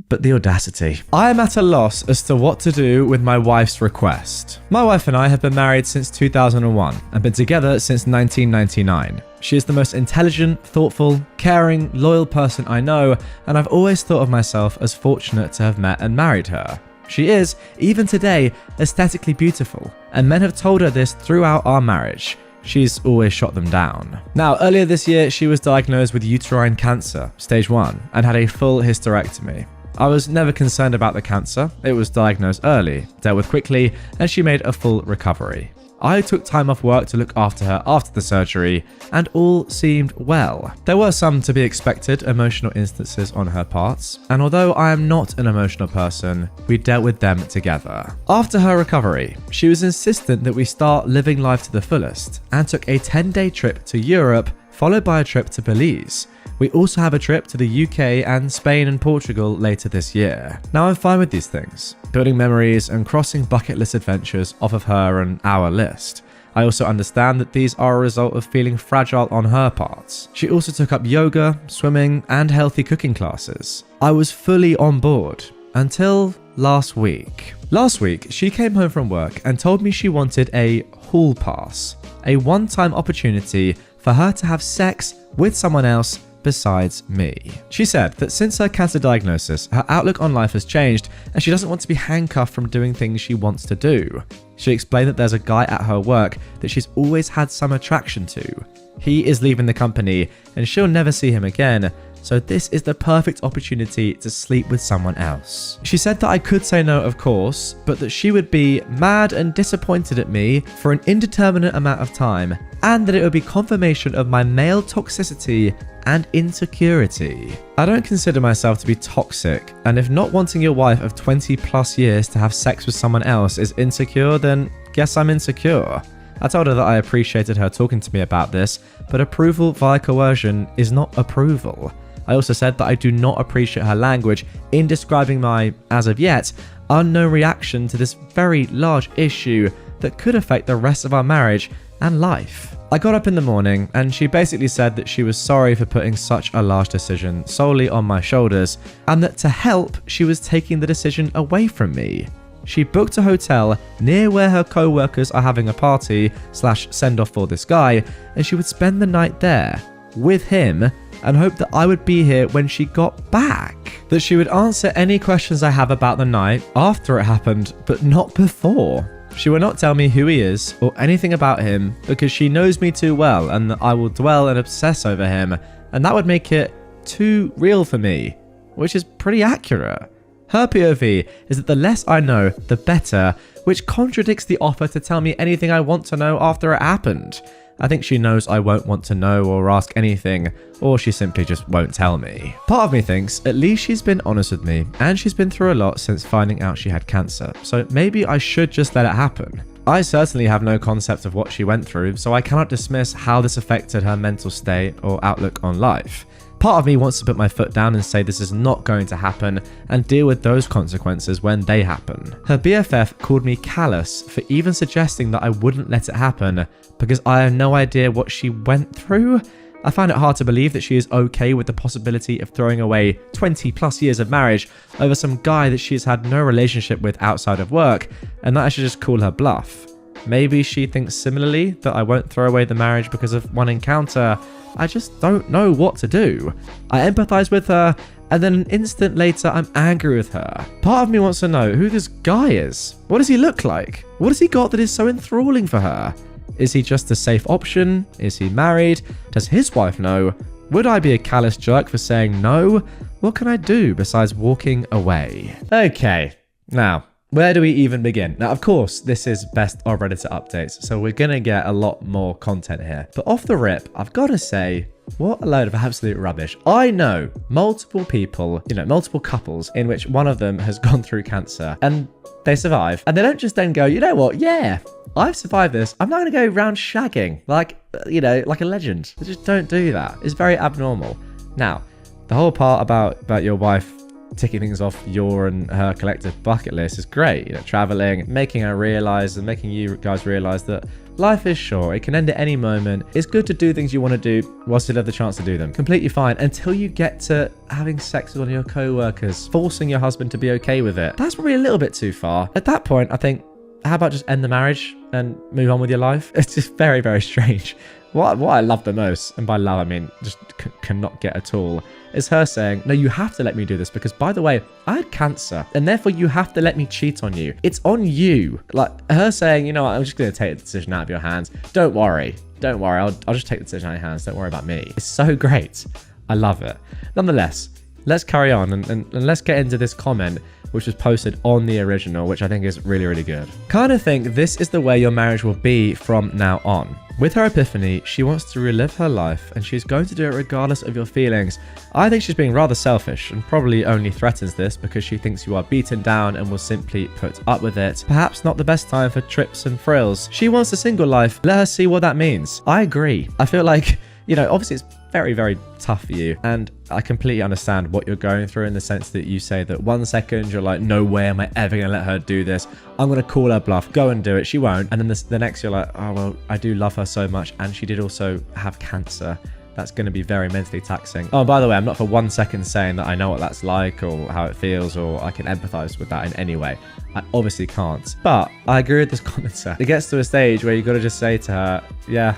but the audacity. I am at a loss as to what to do with my wife's request. My wife and I have been married since 2001 and been together since 1999. She is the most intelligent, thoughtful, caring, loyal person I know, and I've always thought of myself as fortunate to have met and married her. She is, even today, aesthetically beautiful, and men have told her this throughout our marriage. She's always shot them down. Now, earlier this year, she was diagnosed with uterine cancer, stage 1, and had a full hysterectomy. I was never concerned about the cancer. It was diagnosed early, dealt with quickly, and she made a full recovery. I took time off work to look after her after the surgery, and all seemed well. There were some to be expected emotional instances on her parts, and although I am not an emotional person, we dealt with them together. After her recovery, she was insistent that we start living life to the fullest, and took a 10-day trip to Europe, followed by a trip to Belize. We also have a trip to the UK and Spain and Portugal later this year. Now, I'm fine with these things, building memories and crossing bucket list adventures off of her and our list. I also understand that these are a result of feeling fragile on her part. She also took up yoga, swimming, and healthy cooking classes. I was fully on board. Until last week. Last week, she came home from work and told me she wanted a hall pass, a one-time opportunity for her to have sex with someone else besides me. She said that since her cancer diagnosis, her outlook on life has changed and she doesn't want to be handcuffed from doing things she wants to do. She explained that there's a guy at her work that she's always had some attraction to. He is leaving the company and she'll never see him again, so this is the perfect opportunity to sleep with someone else. She said that I could say no, of course, but that she would be mad and disappointed at me for an indeterminate amount of time, and that it would be confirmation of my male toxicity and insecurity. I don't consider myself to be toxic, and if not wanting your wife of 20 plus years to have sex with someone else is insecure, then guess I'm insecure. I told her that I appreciated her talking to me about this, but approval via coercion is not approval. I also said that I do not appreciate her language in describing my, as of yet, unknown reaction to this very large issue that could affect the rest of our marriage and life. I got up in the morning and she basically said that she was sorry for putting such a large decision solely on my shoulders, and that to help, she was taking the decision away from me. She booked a hotel near where her co-workers are having a party / send-off for this guy, and she would spend the night there with him and hope that I would be here when she got back. That she would answer any questions I have about the night after it happened, but not before. She will not tell me who he is or anything about him because she knows me too well and that I will dwell and obsess over him, and that would make it too real for me, which is pretty accurate. Her POV is that the less I know, the better, which contradicts the offer to tell me anything I want to know after it happened. I think she knows I won't want to know or ask anything, or she simply just won't tell me. Part of me thinks at least she's been honest with me, and she's been through a lot since finding out she had cancer, so maybe I should just let it happen. I certainly have no concept of what she went through, so I cannot dismiss how this affected her mental state or outlook on life. Part of me wants to put my foot down and say this is not going to happen and deal with those consequences when they happen. Her BFF called me callous for even suggesting that I wouldn't let it happen because I have no idea what she went through. I find it hard to believe that she is okay with the possibility of throwing away 20 plus years of marriage over some guy that she has had no relationship with outside of work, and that I should just call her bluff. Maybe she thinks similarly, that I won't throw away the marriage because of one encounter. I just don't know what to do. I empathize with her, and then an instant later I'm angry with her. Part of me wants to know who this guy is. What does he look like? What has he got that is so enthralling for her? Is he just a safe option? Is he married? Does his wife know? Would I be a callous jerk for saying no? What can I do besides walking away? Okay, now, where do we even begin? Now, of course, this is best of Redditor updates, so we're gonna get a lot more content here. But off the rip, I've gotta say, what a load of absolute rubbish. I know multiple people, multiple couples in which one of them has gone through cancer and they survive. And they don't just then go, you know what? Yeah, I've survived this. I'm not gonna go around shagging like a legend. They just don't do that. It's very abnormal. Now, the whole part about your wife ticking things off your and her collective bucket list is great. Traveling, making her realize and making you guys realize that life is short. It can end at any moment. It's good to do things you want to do whilst you have the chance to do them. Completely fine until you get to having sex with one of your co-workers, forcing your husband to be okay with it. That's probably a little bit too far. At that point, I think, how about just end the marriage and move on with your life? It's just very, very strange. What I love the most, and by love I mean just cannot get at all, is her saying, no, you have to let me do this because, by the way, I had cancer and therefore you have to let me cheat on you. It's on you. Like her saying, you know what, I'm just going to take the decision out of your hands. Don't worry. I'll just take the decision out of your hands. Don't worry about me. It's so great. I love it. Nonetheless, let's carry on and let's get into this comment which was posted on the original, which I think is really, really good. Kind of think this is the way your marriage will be from now on. With her epiphany, she wants to relive her life and she's going to do it regardless of your feelings. I think she's being rather selfish and probably only threatens this because she thinks you are beaten down and will simply put up with it. Perhaps not the best time for trips and frills. She wants a single life. Let her see what that means. I agree. I feel like, obviously it's very, very tough for you. And I completely understand what you're going through in the sense that you say that 1 second you're like, no way am I ever going to let her do this. I'm going to call her bluff, go and do it. She won't. And then the next you're like, oh, well, I do love her so much. And she did also have cancer. that's going to be very mentally taxing. Oh, by the way, I'm not for 1 second saying that I know what that's like or how it feels or I can empathize with that in any way. I obviously can't. But I agree with this commenter. It gets to a stage where you've got to just say to her, yeah,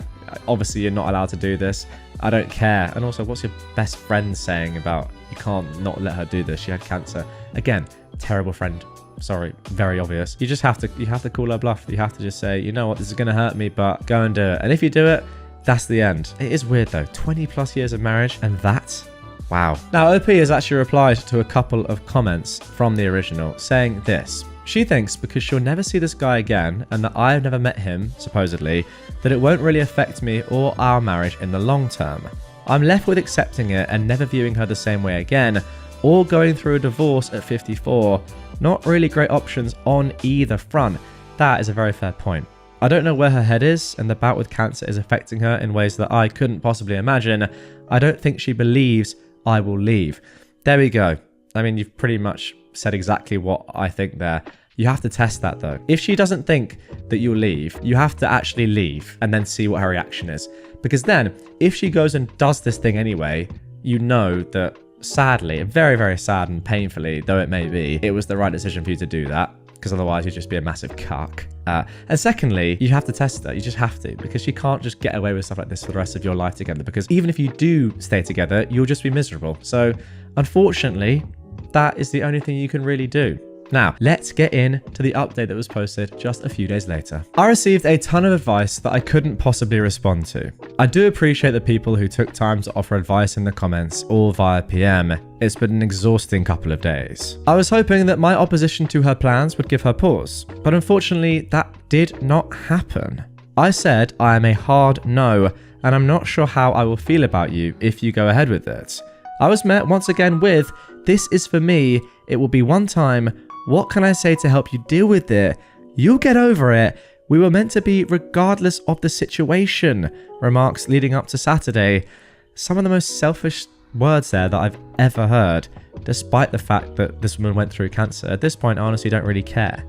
obviously you're not allowed to do this. I don't care. And also, what's your best friend saying about you can't not let her do this? She had cancer. Again, terrible friend. Sorry, very obvious. You have to call her bluff. You have to just say, you know what, this is going to hurt me, but go and do it. And if you do it, that's the end. It is weird though, 20 plus years of marriage and that, wow. Now OP has actually replied to a couple of comments from the original saying this. She thinks because she'll never see this guy again and that I have never met him, supposedly, that it won't really affect me or our marriage in the long term. I'm left with accepting it and never viewing her the same way again, or going through a divorce at 54. Not really great options on either front. That is a very fair point. I don't know where her head is, and the bout with cancer is affecting her in ways that I couldn't possibly imagine. I don't think she believes I will leave. There we go. I mean, you've pretty much said exactly what I think there. You have to test that though. If she doesn't think that you'll leave, you have to actually leave and then see what her reaction is. Because then, if she goes and does this thing anyway, you know that sadly, very, very sad and painfully, though it may be, it was the right decision for you to do that. Because otherwise you'd just be a massive cuck. And secondly, you have to test that. You just have to, because you can't just get away with stuff like this for the rest of your life together, because even if you do stay together, you'll just be miserable. So unfortunately, that is the only thing you can really do. Now, let's get into the update that was posted just a few days later. I received a ton of advice that I couldn't possibly respond to. I do appreciate the people who took time to offer advice in the comments or via PM. It's been an exhausting couple of days. I was hoping that my opposition to her plans would give her pause, but unfortunately that did not happen. I said I am a hard no, and I'm not sure how I will feel about you if you go ahead with it. I was met once again with, this is for me, it will be one time. What can I say to help you deal with it? You'll get over it. We were meant to be regardless of the situation. Remarks leading up to Saturday. Some of the most selfish words there that I've ever heard, despite the fact that this woman went through cancer. At this point, I honestly don't really care.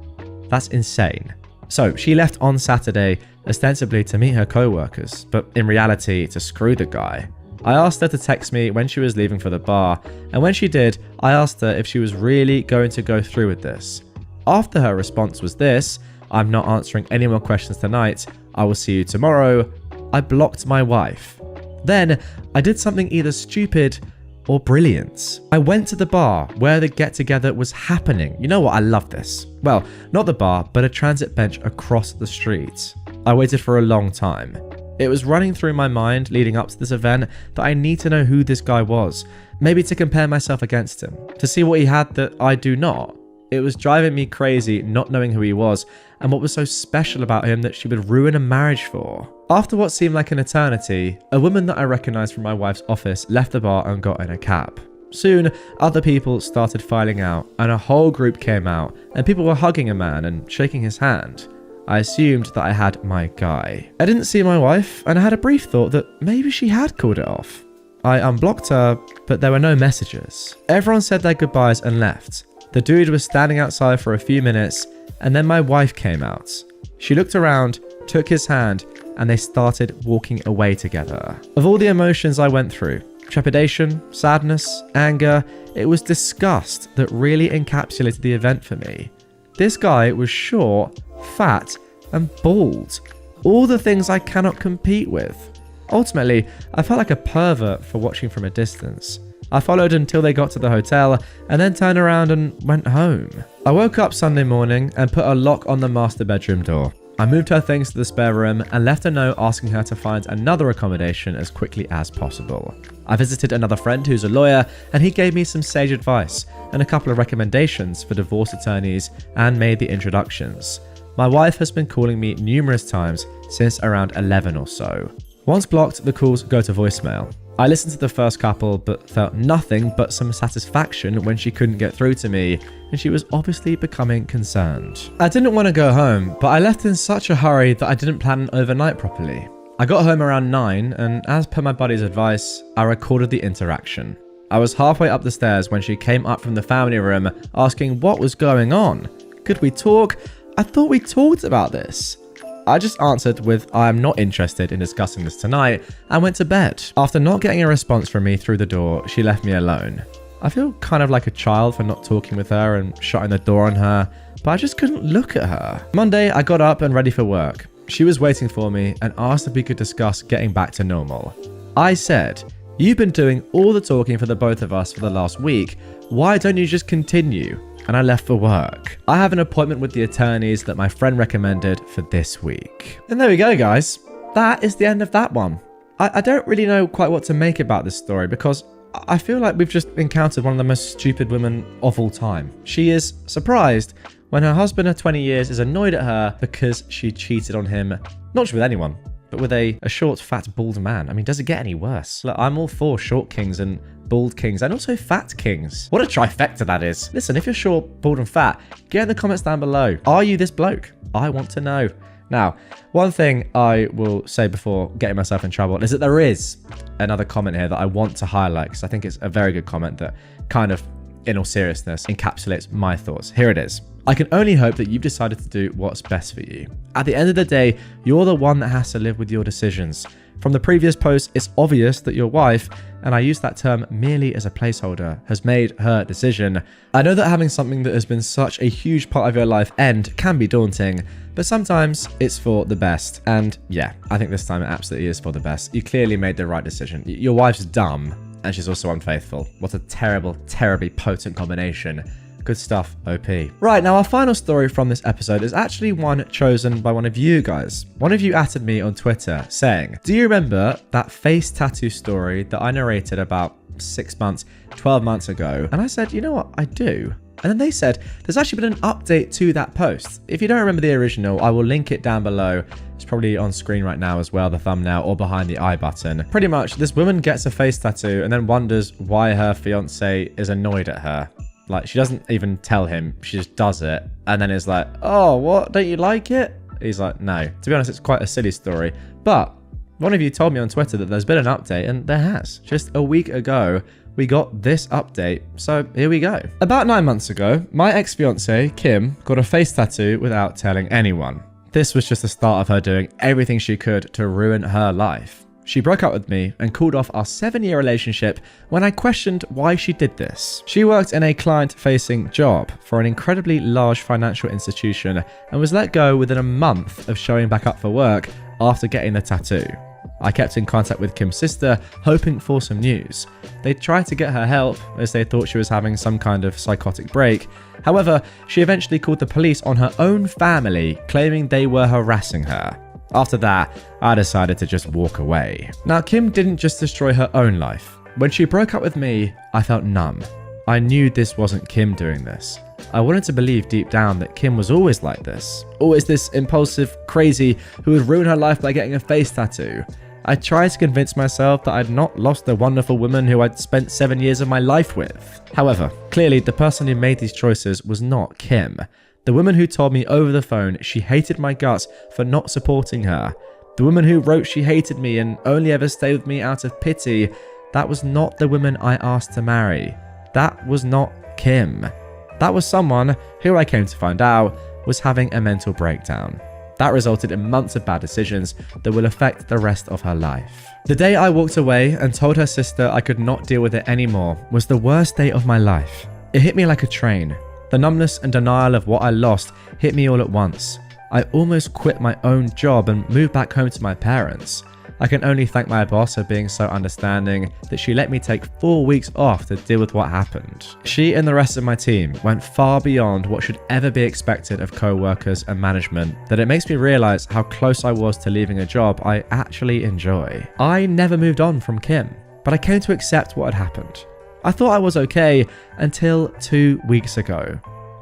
That's insane. So she left on Saturday, ostensibly to meet her co-workers, but in reality to screw the guy. I asked her to text me when she was leaving for the bar, and when she did, I asked her if she was really going to go through with this. After her response was this, I'm not answering any more questions tonight, I will see you tomorrow, I blocked my wife. Then, I did something either stupid or brilliant. I went to the bar where the get-together was happening. You know what, I love this. Well, not the bar, but a transit bench across the street. I waited for a long time. It was running through my mind leading up to this event that I need to know who this guy was. Maybe to compare myself against him, to see what he had that I do not. It was driving me crazy not knowing who he was and what was so special about him that she would ruin a marriage for. After what seemed like an eternity, a woman that I recognized from my wife's office left the bar and got in a cab. Soon, other people started filing out and a whole group came out and people were hugging a man and shaking his hand. I assumed that I had my guy. I didn't see my wife, and I had a brief thought that maybe she had called it off. I unblocked her, but there were no messages. Everyone said their goodbyes and left. The dude was standing outside for a few minutes, and then my wife came out. She looked around, took his hand, and they started walking away together. Of all the emotions I went through, trepidation, sadness, anger, it was disgust that really encapsulated the event for me. This guy was short, fat, and bald. All the things I cannot compete with. Ultimately, I felt like a pervert for watching from a distance. I followed until they got to the hotel and then turned around and went home. I woke up Sunday morning and put a lock on the master bedroom door. I moved her things to the spare room and left a note asking her to find another accommodation as quickly as possible. I visited another friend who's a lawyer and he gave me some sage advice and a couple of recommendations for divorce attorneys and made the introductions. My wife has been calling me numerous times since around 11 or so. Once blocked, the calls go to voicemail. I listened to the first couple but felt nothing but some satisfaction when she couldn't get through to me, and she was obviously becoming concerned. I didn't want to go home, but I left in such a hurry that I didn't plan an overnight properly. I got home around 9 and as per my buddy's advice, I recorded the interaction. I was halfway up the stairs when she came up from the family room asking what was going on. Could we talk? I thought we talked about this. I just answered with, I am not interested in discussing this tonight, and went to bed. After not getting a response from me through the door, she left me alone. I feel kind of like a child for not talking with her and shutting the door on her, but I just couldn't look at her. Monday, I got up and ready for work. She was waiting for me and asked if we could discuss getting back to normal. I said, "You've been doing all the talking for the both of us for the last week. Why don't you just continue?" And I left for work. I have an appointment with the attorneys that my friend recommended for this week. And there we go, guys. That is the end of that one. I don't really know quite what to make about this story because I feel like we've just encountered one of the most stupid women of all time. She is surprised when her husband of 20 years is annoyed at her because she cheated on him, not just with anyone, but with a short, fat, bald man. I mean, does it get any worse? Look, I'm all for short kings and bald kings and also fat kings. What a trifecta that is. Listen, if you're short, bald and fat, get in the comments down below. Are you this bloke? I want to know. Now, one thing I will say before getting myself in trouble is that there is another comment here that I want to highlight because I think it's a very good comment that kind of, in all seriousness, encapsulates my thoughts. Here it is. I can only hope that you've decided to do what's best for you. At the end of the day, you're the one that has to live with your decisions. From the previous post, it's obvious that your wife, and I use that term merely as a placeholder, has made her decision. I know that having something that has been such a huge part of your life end can be daunting, but sometimes it's for the best. And yeah, I think this time it absolutely is for the best. You clearly made the right decision. Your wife's dumb, and she's also unfaithful. What a terrible, terribly potent combination. Good stuff, OP. Right, now our final story from this episode is actually one chosen by one of you guys. One of you added me on Twitter saying, "Do you remember that face tattoo story that I narrated about 6 months, 12 months ago?" And I said, you know what, I do. And then they said, there's actually been an update to that post. If you don't remember the original, I will link it down below. It's probably on screen right now as well, the thumbnail, or behind the I button. Pretty much, this woman gets a face tattoo and then wonders why her fiance is annoyed at her. Like, she doesn't even tell him, she just does it, and then is like, "Oh, what, don't you like it?" He's like, no. To be honest, it's quite a silly story, but one of you told me on Twitter that there's been an update, and there has. Just a week ago, we got this update, so here we go. About 9 months ago, my ex-fiance, Kim, got a face tattoo without telling anyone. This was just the start of her doing everything she could to ruin her life. She broke up with me and called off our 7-year relationship when I questioned why she did this. She worked in a client-facing job for an incredibly large financial institution and was let go within a month of showing back up for work after getting the tattoo. I kept in contact with Kim's sister, hoping for some news. They tried to get her help as they thought she was having some kind of psychotic break. However, she eventually called the police on her own family, claiming they were harassing her. After that, I decided to just walk away. Now, Kim didn't just destroy her own life. When she broke up with me, I felt numb. I knew this wasn't Kim doing this. I wanted to believe deep down that Kim was always like this. Always this impulsive, crazy, who would ruin her life by getting a face tattoo. I tried to convince myself that I'd not lost the wonderful woman who I'd spent 7 years of my life with. However, clearly the person who made these choices was not Kim. The woman who told me over the phone she hated my guts for not supporting her. The woman who wrote she hated me and only ever stayed with me out of pity. That was not the woman I asked to marry. That was not Kim. That was someone who I came to find out was having a mental breakdown. That resulted in months of bad decisions that will affect the rest of her life. The day I walked away and told her sister I could not deal with it anymore was the worst day of my life. It hit me like a train. The numbness and denial of what I lost hit me all at once. I almost quit my own job and moved back home to my parents. I can only thank my boss for being so understanding that she let me take 4 weeks off to deal with what happened. She and the rest of my team went far beyond what should ever be expected of co-workers and management, that it makes me realize how close I was to leaving a job I actually enjoy. I never moved on from Kim, but I came to accept what had happened. I thought I was okay until 2 weeks ago.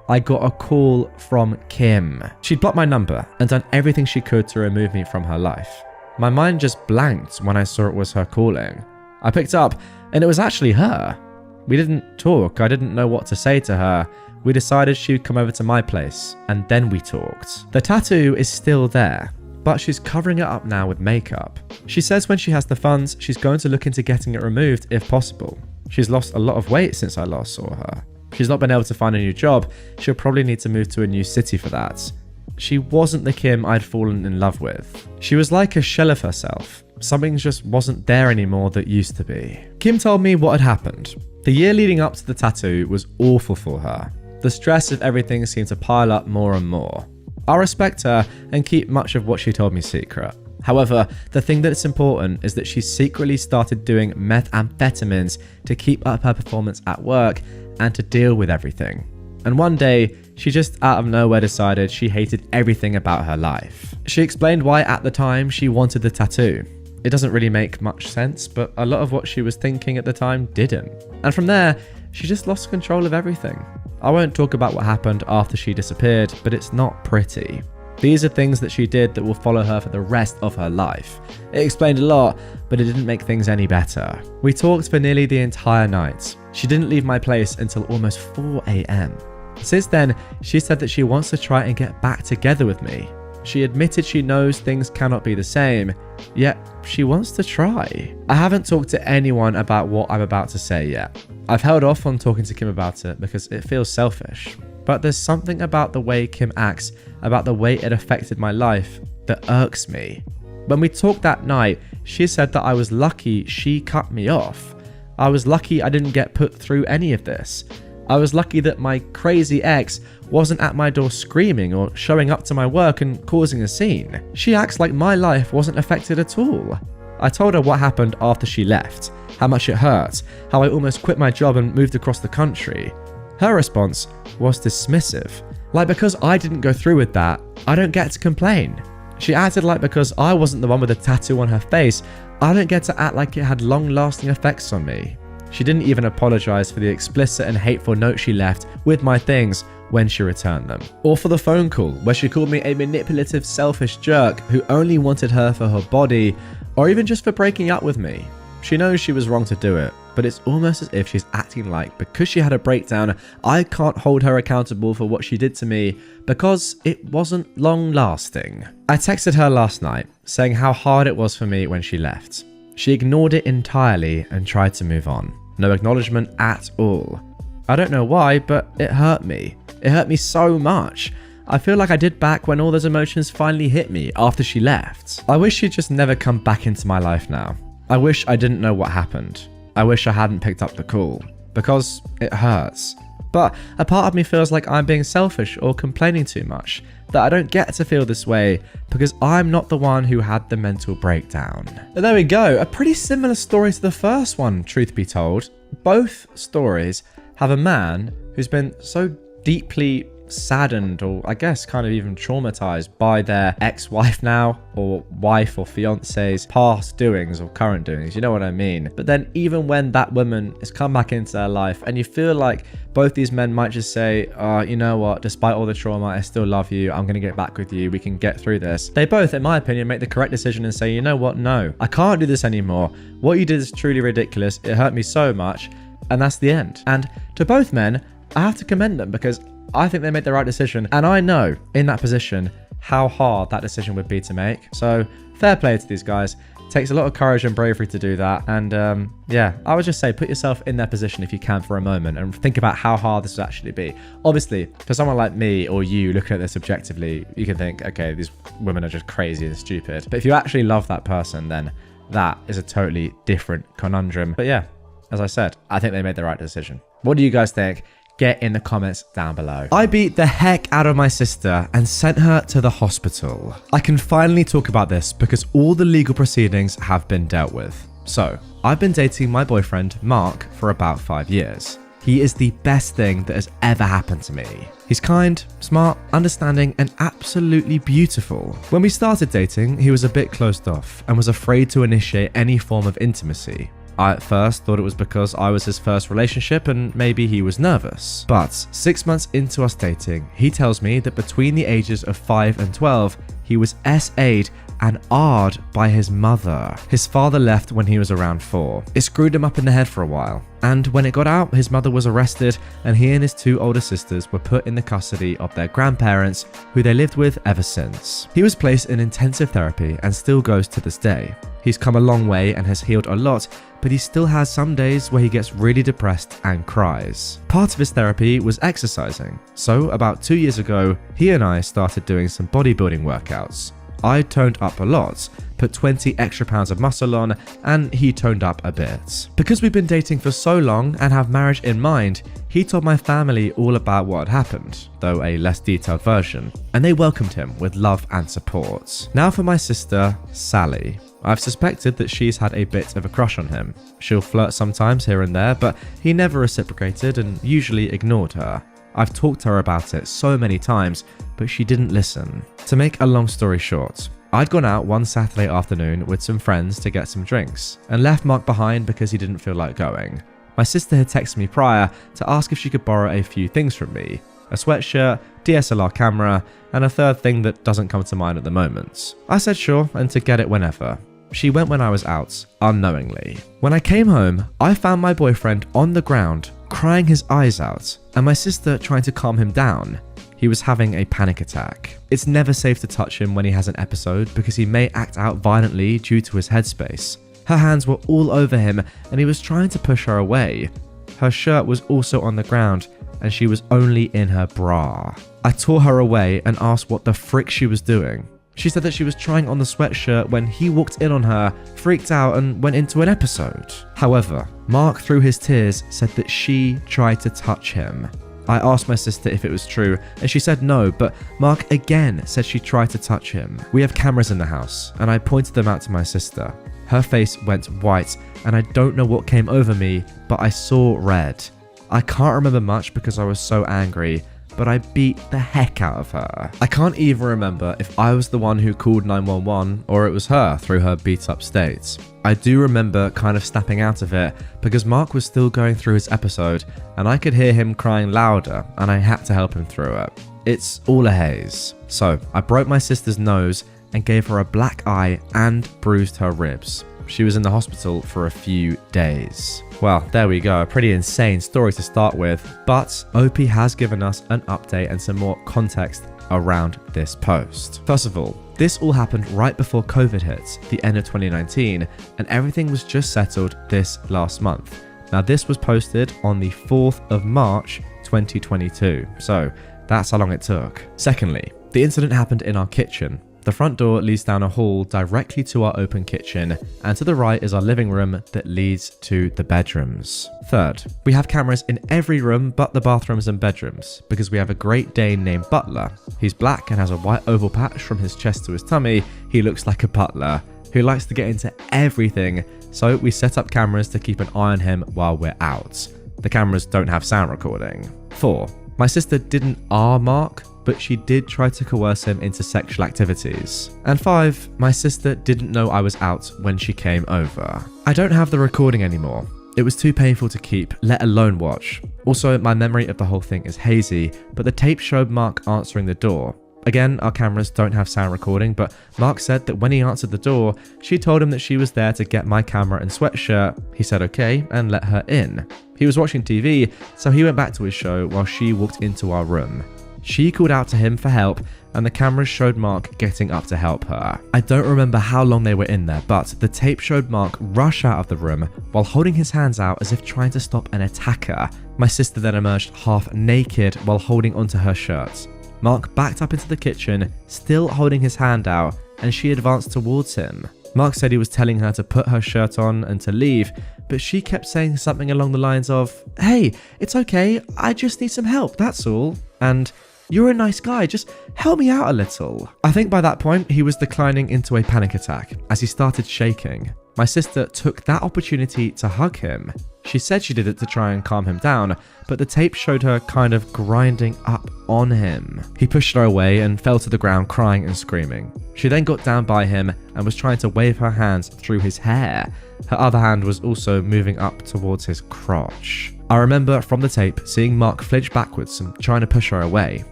I got a call from Kim. She'd blocked my number and done everything she could to remove me from her life. My mind just blanked when I saw it was her calling. I picked up and it was actually her. We didn't talk. I didn't know what to say to her. We decided she would come over to my place and then we talked. The tattoo is still there, but she's covering it up now with makeup. She says when she has the funds, she's going to look into getting it removed if possible. She's lost a lot of weight since I last saw her. She's not been able to find a new job. She'll probably need to move to a new city for that. She wasn't the Kim I'd fallen in love with. She was like a shell of herself. Something just wasn't there anymore that used to be. Kim told me what had happened. The year leading up to the tattoo was awful for her. The stress of everything seemed to pile up more and more. I respect her and keep much of what she told me secret. However, the thing that's important is that she secretly started doing methamphetamines to keep up her performance at work and to deal with everything. And one day, she just out of nowhere decided she hated everything about her life. She explained why at the time she wanted the tattoo. It doesn't really make much sense, but a lot of what she was thinking at the time didn't. And from there, she just lost control of everything. I won't talk about what happened after she disappeared, but it's not pretty. These are things that she did that will follow her for the rest of her life. It explained a lot, but it didn't make things any better. We talked for nearly the entire night. She didn't leave my place until almost 4 a.m. Since then, she said that she wants to try and get back together with me. She admitted she knows things cannot be the same, yet she wants to try. I haven't talked to anyone about what I'm about to say yet. I've held off on talking to Kim about it because it feels selfish. But there's something about the way Kim acts, about the way it affected my life, that irks me. When we talked that night, she said that I was lucky she cut me off. I was lucky I didn't get put through any of this. I was lucky that my crazy ex wasn't at my door screaming or showing up to my work and causing a scene. She acts like my life wasn't affected at all. I told her what happened after she left, how much it hurt, how I almost quit my job and moved across the country. Her response was dismissive. Like because I didn't go through with that, I don't get to complain. She acted like because I wasn't the one with a tattoo on her face, I don't get to act like it had long-lasting effects on me. She didn't even apologize for the explicit and hateful note she left with my things when she returned them. Or for the phone call where she called me a manipulative, selfish jerk who only wanted her for her body, or even just for breaking up with me. She knows she was wrong to do it, but it's almost as if she's acting like because she had a breakdown, I can't hold her accountable for what she did to me because it wasn't long lasting. I texted her last night saying how hard it was for me when she left. She ignored it entirely and tried to move on. No acknowledgement at all. I don't know why, but it hurt me. It hurt me so much. I feel like I did back when all those emotions finally hit me after she left. I wish she'd just never come back into my life now. I wish I didn't know what happened. I wish I hadn't picked up the call, because it hurts. But a part of me feels like I'm being selfish or complaining too much, that I don't get to feel this way because I'm not the one who had the mental breakdown. And there we go, a pretty similar story to the first one, truth be told. Both stories have a man who's been so deeply saddened, or I guess kind of even traumatized by their ex-wife now, or wife or fiance's past doings or current doings, you know what I mean? But then even when that woman has come back into their life and you feel like both these men might just say, you know what, despite all the trauma, I still love you, I'm gonna get back with you, we can get through this. They both, in my opinion, make the correct decision and say, you know what, no, I can't do this anymore. What you did is truly ridiculous, it hurt me so much, and that's the end. And to both men, I have to commend them because I think they made the right decision, and I know in that position how hard that decision would be to make. So fair play to these guys. It takes a lot of courage and bravery to do that, and yeah, I would just say put yourself in their position if you can for a moment and think about how hard this would actually be. Obviously, for someone like me or you looking at this objectively, you can think, okay, these women are just crazy and stupid. But if you actually love that person, then that is a totally different conundrum. But yeah, as I said, I think they made the right decision. What do you guys think? Get in the comments down below. I beat the heck out of my sister and sent her to the hospital. I can finally talk about this because all the legal proceedings have been dealt with. So, I've been dating my boyfriend, Mark, for about 5 years. He is the best thing that has ever happened to me. He's kind, smart, understanding, and absolutely beautiful. When we started dating, he was a bit closed off and was afraid to initiate any form of intimacy. I at first thought it was because I was his first relationship and maybe he was nervous. But 6 months into us dating, he tells me that between the ages of 5 and 12, he was SA'd and ared by his mother. His father left when he was around 4. It screwed him up in the head for a while. And when it got out, his mother was arrested and he and his 2 older sisters were put in the custody of their grandparents, who they lived with ever since. He was placed in intensive therapy and still goes to this day. He's come a long way and has healed a lot, but he still has some days where he gets really depressed and cries. Part of his therapy was exercising, so about 2 years ago, he and I started doing some bodybuilding workouts. I toned up a lot, put 20 extra pounds of muscle on, and he toned up a bit. Because we've been dating for so long and have marriage in mind, he told my family all about what had happened, though a less detailed version, and they welcomed him with love and support. Now for my sister, Sally. I've suspected that she's had a bit of a crush on him. She'll flirt sometimes here and there, but he never reciprocated and usually ignored her. I've talked to her about it so many times, but she didn't listen. To make a long story short, I'd gone out one Saturday afternoon with some friends to get some drinks, and left Mark behind because he didn't feel like going. My sister had texted me prior to ask if she could borrow a few things from me: a sweatshirt, DSLR camera, and a third thing that doesn't come to mind at the moment. I said sure, and to get it whenever. She went when I was out, unknowingly. When I came home, I found my boyfriend on the ground, crying his eyes out, and my sister trying to calm him down. He was having a panic attack. It's never safe to touch him when he has an episode because he may act out violently due to his headspace. Her hands were all over him and he was trying to push her away. Her shirt was also on the ground and she was only in her bra. I tore her away and asked what the frick she was doing. She said that she was trying on the sweatshirt when he walked in on her, freaked out and went into an episode. However, Mark, through his tears, said that she tried to touch him. I asked my sister if it was true and she said no, but Mark again said she tried to touch him. We have cameras in the house and I pointed them out to my sister. Her face went white and I don't know what came over me, but I saw red. I can't remember much because I was so angry, but I beat the heck out of her. I can't even remember if I was the one who called 911 or it was her through her beat up state. I do remember kind of snapping out of it because Mark was still going through his episode and I could hear him crying louder and I had to help him through it. It's all a haze. So I broke my sister's nose and gave her a black eye and bruised her ribs. She was in the hospital for a few days. Well, there we go, a pretty insane story to start with, but OP has given us an update and some more context around this post. First of all, this all happened right before COVID hit, the end of 2019, and everything was just settled this last month. Now this was posted on the 4th of March 2022, so that's how long it took. Secondly, the incident happened in our kitchen. The front door leads down a hall directly to our open kitchen, and to the right is our living room that leads to the bedrooms. Third, we have cameras in every room but the bathrooms and bedrooms, because we have a Great Dane named Butler. He's black and has a white oval patch from his chest to his tummy. He looks like a butler who likes to get into everything, so we set up cameras to keep an eye on him while we're out. The cameras don't have sound recording. 4, my sister didn't Mark, but she did try to coerce him into sexual activities. And 5, my sister didn't know I was out when she came over. I don't have the recording anymore. It was too painful to keep, let alone watch. Also, my memory of the whole thing is hazy, but the tape showed Mark answering the door. Again, our cameras don't have sound recording, but Mark said that when he answered the door, she told him that she was there to get my camera and sweatshirt. He said okay and let her in. He was watching TV, so he went back to his show while she walked into our room. She called out to him for help and the cameras showed Mark getting up to help her. I don't remember how long they were in there, but the tape showed Mark rush out of the room while holding his hands out as if trying to stop an attacker. My sister then emerged half naked while holding onto her shirt. Mark backed up into the kitchen, still holding his hand out, and she advanced towards him. Mark said he was telling her to put her shirt on and to leave, but she kept saying something along the lines of, "Hey, it's okay, I just need some help, that's all," and "You're a nice guy, just help me out a little." I think by that point, he was declining into a panic attack as he started shaking. My sister took that opportunity to hug him. She said she did it to try and calm him down, but the tape showed her kind of grinding up on him. He pushed her away and fell to the ground crying and screaming. She then got down by him and was trying to wave her hands through his hair. Her other hand was also moving up towards his crotch. I remember from the tape seeing Mark flinch backwards and trying to push her away.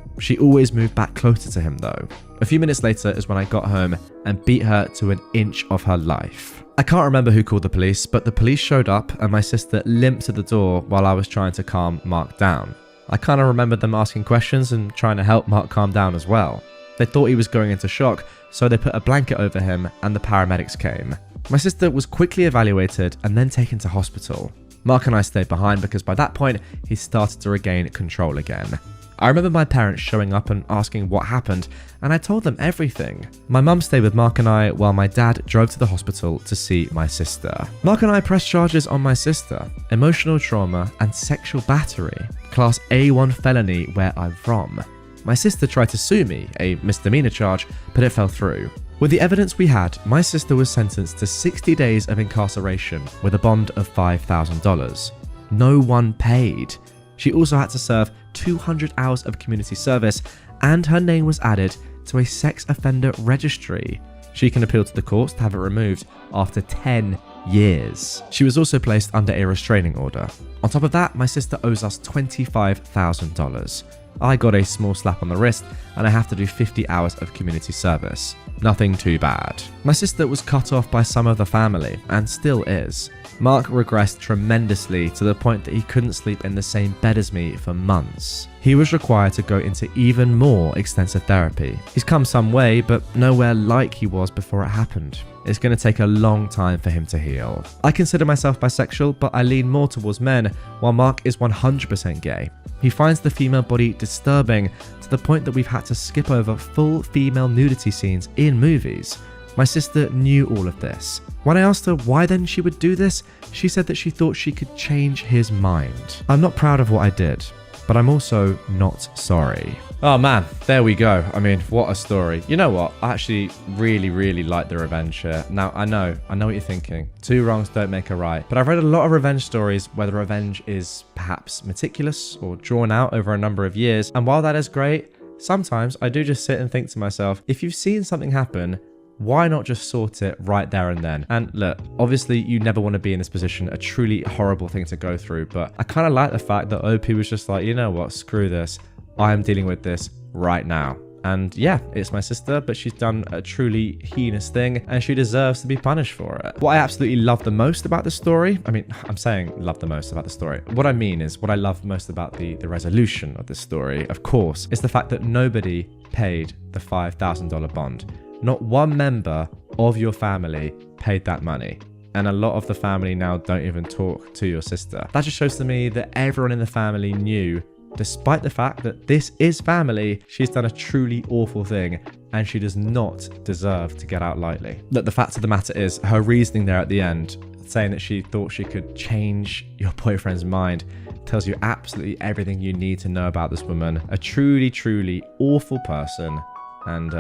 She always moved back closer to him though. A few minutes later is when I got home and beat her to an inch of her life. I can't remember who called the police, but the police showed up and my sister limped to the door while I was trying to calm Mark down. I kind of remember them asking questions and trying to help Mark calm down as well. They thought he was going into shock, so they put a blanket over him and the paramedics came. My sister was quickly evaluated and then taken to hospital. Mark and I stayed behind because by that point, he started to regain control again. I remember my parents showing up and asking what happened, and I told them everything. My mum stayed with Mark and I while my dad drove to the hospital to see my sister. Mark and I pressed charges on my sister, emotional trauma and sexual battery, class A1 felony where I'm from. My sister tried to sue me, a misdemeanor charge, but it fell through. With the evidence we had, my sister was sentenced to 60 days of incarceration with a bond of $5,000. No one paid. She also had to serve 200 hours of community service, and her name was added to a sex offender registry. She can appeal to the courts to have it removed after 10 years. She was also placed under a restraining order. On top of that, my sister owes us $25,000. I got a small slap on the wrist and I have to do 50 hours of community service. Nothing too bad. My sister was cut off by some of the family and still is. Mark regressed tremendously to the point that he couldn't sleep in the same bed as me for months. He was required to go into even more extensive therapy. He's come some way, but nowhere like he was before it happened. It's going to take a long time for him to heal. I consider myself bisexual, but I lean more towards men, while Mark is 100% gay. He finds the female body disturbing to the point that we've had to skip over full female nudity scenes in movies. My sister knew all of this. When I asked her why then she would do this, she said that she thought she could change his mind. I'm not proud of what I did, but I'm also not sorry. Oh man, there we go. I mean, what a story. You know what? I actually really like the revenge here. Now, I know what you're thinking. Two wrongs don't make a right. But I've read a lot of revenge stories where the revenge is perhaps meticulous or drawn out over a number of years. And while that is great, sometimes I do just sit and think to myself, if you've seen something happen, why not just sort it right there and then? And look, obviously you never want to be in this position, a truly horrible thing to go through, but I kind of like the fact that OP was just like, you know what, screw this. I am dealing with this right now. And yeah, it's my sister, but she's done a truly heinous thing and she deserves to be punished for it. What I absolutely love the most about the story, I mean, I'm saying love the most about the story. What I mean is what I love most about the resolution of this story, of course, is the fact that nobody paid the $5,000 bond. Not one member of your family paid that money. And a lot of the family now don't even talk to your sister. That just shows to me that everyone in the family knew, despite the fact that this is family, she's done a truly awful thing and she does not deserve to get out lightly. Look, the fact of the matter is, her reasoning there at the end, saying that she thought she could change your boyfriend's mind, tells you absolutely everything you need to know about this woman. A truly awful person. And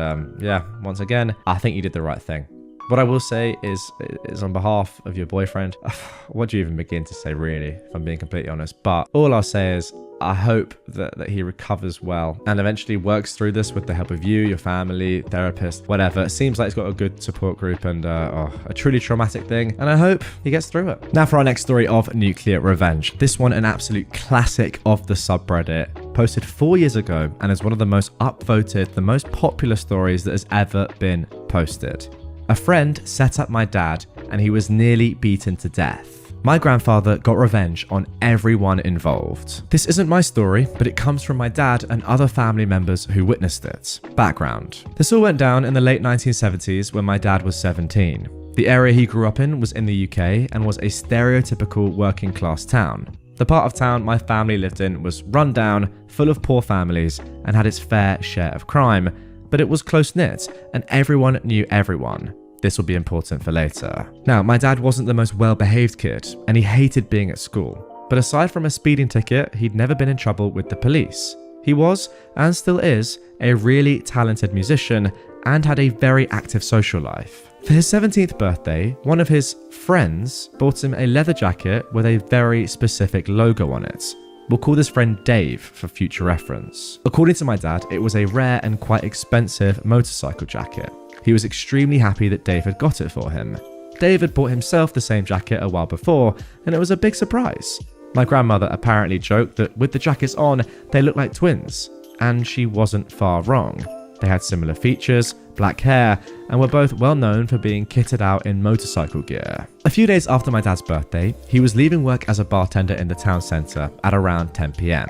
yeah, once again, I think you did the right thing. What I will say is on behalf of your boyfriend, what do you even begin to say really, if I'm being completely honest? But all I'll say is I hope that he recovers well and eventually works through this with the help of you, your family, therapist, whatever. It seems like he's got a good support group and a truly traumatic thing, and I hope he gets through it. Now for our next story of nuclear revenge. This one an absolute classic of the subreddit, posted 4 years ago and is one of the most upvoted, the most popular stories that has ever been posted. A friend set up my dad and he was nearly beaten to death. My grandfather got revenge on everyone involved. This isn't my story, but it comes from my dad and other family members who witnessed it. Background. This all went down in the late 1970s when my dad was 17. The area he grew up in was in the UK and was a stereotypical working class town. The part of town my family lived in was run down, full of poor families, and had its fair share of crime, but it was close-knit and everyone knew everyone. This will be important for later. Now, my dad wasn't the most well-behaved kid, and he hated being at school. But aside from a speeding ticket, he'd never been in trouble with the police. He was, and still is, a really talented musician and had a very active social life. For his 17th birthday, one of his friends bought him a leather jacket with a very specific logo on it. We'll call this friend Dave for future reference. According to my dad, it was a rare and quite expensive motorcycle jacket. He was extremely happy that Dave had got it for him. Dave had bought himself the same jacket a while before, and it was a big surprise. My grandmother apparently joked that with the jackets on, they looked like twins, and she wasn't far wrong. They had similar features, black hair, and were both well known for being kitted out in motorcycle gear. A few days after my dad's birthday, he was leaving work as a bartender in the town centre at around 10 PM.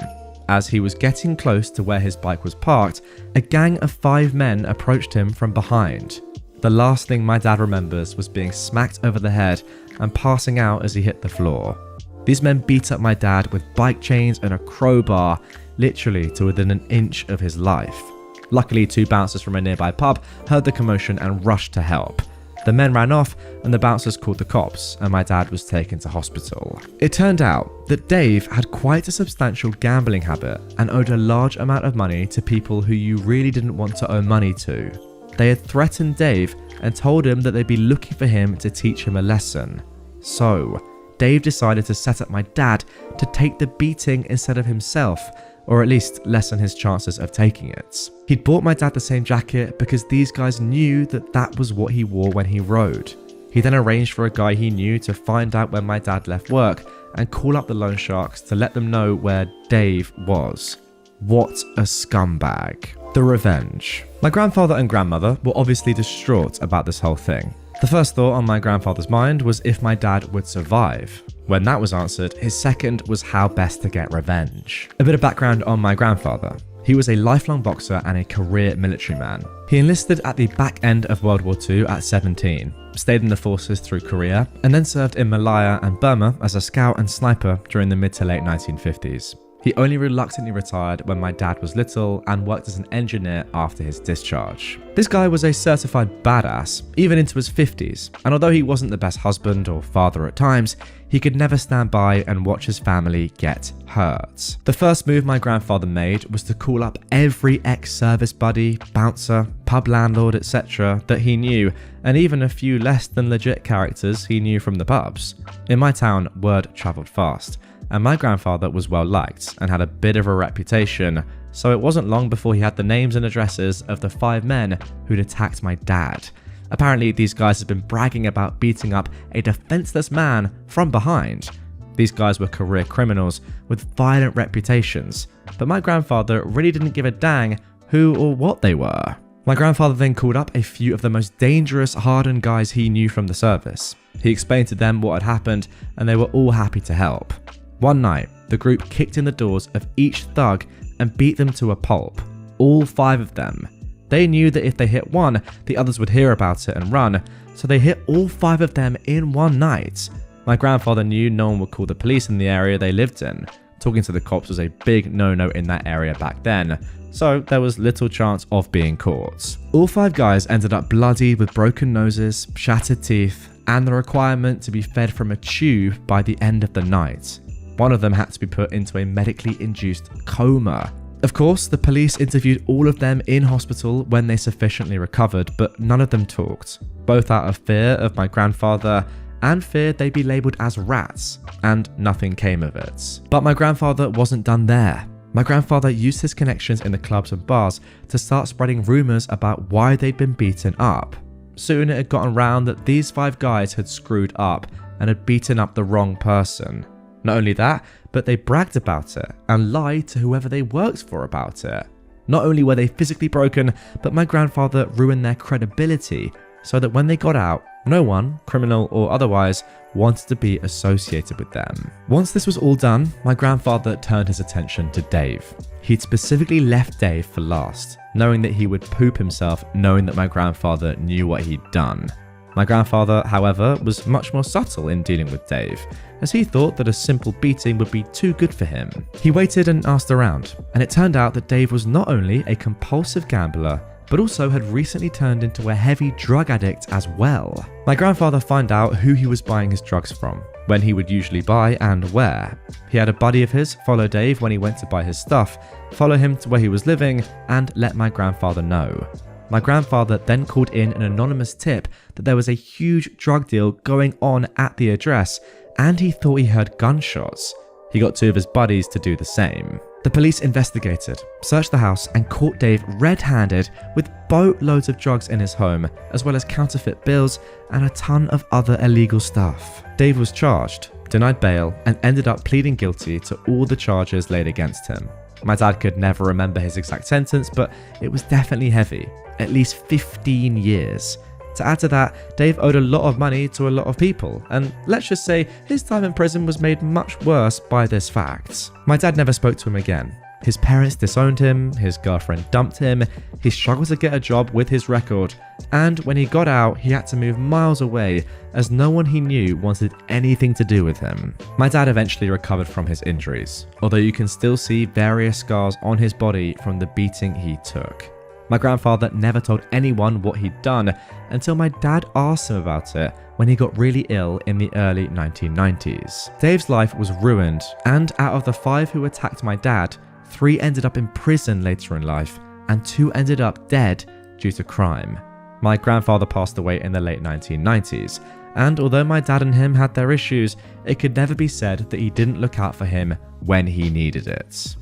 As he was getting close to where his bike was parked, a gang of 5 men approached him from behind. The last thing my dad remembers was being smacked over the head and passing out as he hit the floor. These men beat up my dad with bike chains and a crowbar, literally to within an inch of his life. Luckily, 2 bouncers from a nearby pub heard the commotion and rushed to help. The men ran off and the bouncers called the cops, and my dad was taken to hospital. It turned out that Dave had quite a substantial gambling habit and owed a large amount of money to people who you really didn't want to owe money to. They had threatened Dave and told him that they'd be looking for him to teach him a lesson. So, Dave decided to set up my dad to take the beating instead of himself, or at least lessen his chances of taking it. He'd bought my dad the same jacket because these guys knew that that was what he wore when he rode. He then arranged for a guy he knew to find out when my dad left work and call up the loan sharks to let them know where Dave was. What a scumbag. The revenge. My grandfather and grandmother were obviously distraught about this whole thing. The first thought on my grandfather's mind was if my dad would survive. When that was answered, his second was how best to get revenge. A bit of background on my grandfather. He was a lifelong boxer and a career military man. He enlisted at the back end of World War II at 17, stayed in the forces through Korea, and then served in Malaya and Burma as a scout and sniper during the mid to late 1950s. He only reluctantly retired when my dad was little and worked as an engineer after his discharge. This guy was a certified badass, even into his 50s, and although he wasn't the best husband or father at times, he could never stand by and watch his family get hurt. The first move my grandfather made was to call up every ex-service buddy, bouncer, pub landlord, etc. that he knew, and even a few less than legit characters he knew from the pubs. In my town, word travelled fast, and my grandfather was well liked and had a bit of a reputation, so it wasn't long before he had the names and addresses of the 5 men who'd attacked my dad. Apparently, these guys had been bragging about beating up a defenseless man from behind. These guys were career criminals with violent reputations, but my grandfather really didn't give a dang who or what they were. My grandfather then called up a few of the most dangerous, hardened guys he knew from the service. He explained to them what had happened, and they were all happy to help. One night, the group kicked in the doors of each thug and beat them to a pulp. All 5 of them. They knew that if they hit one, the others would hear about it and run, so they hit all 5 of them in one night. My grandfather knew no one would call the police in the area they lived in. Talking to the cops was a big no-no in that area back then, so there was little chance of being caught. All 5 guys ended up bloodied with broken noses, shattered teeth, and the requirement to be fed from a tube by the end of the night. One of them had to be put into a medically induced coma. Of course, the police interviewed all of them in hospital when they sufficiently recovered, but none of them talked, both out of fear of my grandfather and feared they'd be labelled as rats, and nothing came of it. But my grandfather wasn't done there. My grandfather used his connections in the clubs and bars to start spreading rumours about why they'd been beaten up. Soon it had gotten round that these 5 guys had screwed up and had beaten up the wrong person. Not only that, but they bragged about it and lied to whoever they worked for about it. Not only were they physically broken, but my grandfather ruined their credibility so that when they got out, no one, criminal or otherwise, wanted to be associated with them. Once this was all done, my grandfather turned his attention to Dave. He'd specifically left Dave for last, knowing that he would poop himself knowing that my grandfather knew what he'd done. My grandfather, however, was much more subtle in dealing with Dave, as he thought that a simple beating would be too good for him. He waited and asked around, and it turned out that Dave was not only a compulsive gambler, but also had recently turned into a heavy drug addict as well. My grandfather found out who he was buying his drugs from, when he would usually buy and where. He had a buddy of his follow Dave when he went to buy his stuff, follow him to where he was living, and let my grandfather know. My grandfather then called in an anonymous tip that there was a huge drug deal going on at the address, and he thought he heard gunshots. He got 2 of his buddies to do the same. The police investigated, searched the house, and caught Dave red-handed with boatloads of drugs in his home, as well as counterfeit bills and a ton of other illegal stuff. Dave was charged, denied bail, and ended up pleading guilty to all the charges laid against him. My dad could never remember his exact sentence, but it was definitely heavy. At least 15 years. To add to that, Dave owed a lot of money to a lot of people, and let's just say his time in prison was made much worse by this fact. My dad never spoke to him again. His parents disowned him, his girlfriend dumped him, he struggled to get a job with his record, and when he got out, he had to move miles away as no one he knew wanted anything to do with him. My dad eventually recovered from his injuries, although you can still see various scars on his body from the beating he took. My grandfather never told anyone what he'd done until my dad asked him about it when he got really ill in the early 1990s. Dave's life was ruined, and out of the 5 who attacked my dad, 3 ended up in prison later in life, and 2 ended up dead due to crime. My grandfather passed away in the late 1990s, and although my dad and him had their issues, it could never be said that he didn't look out for him when he needed it.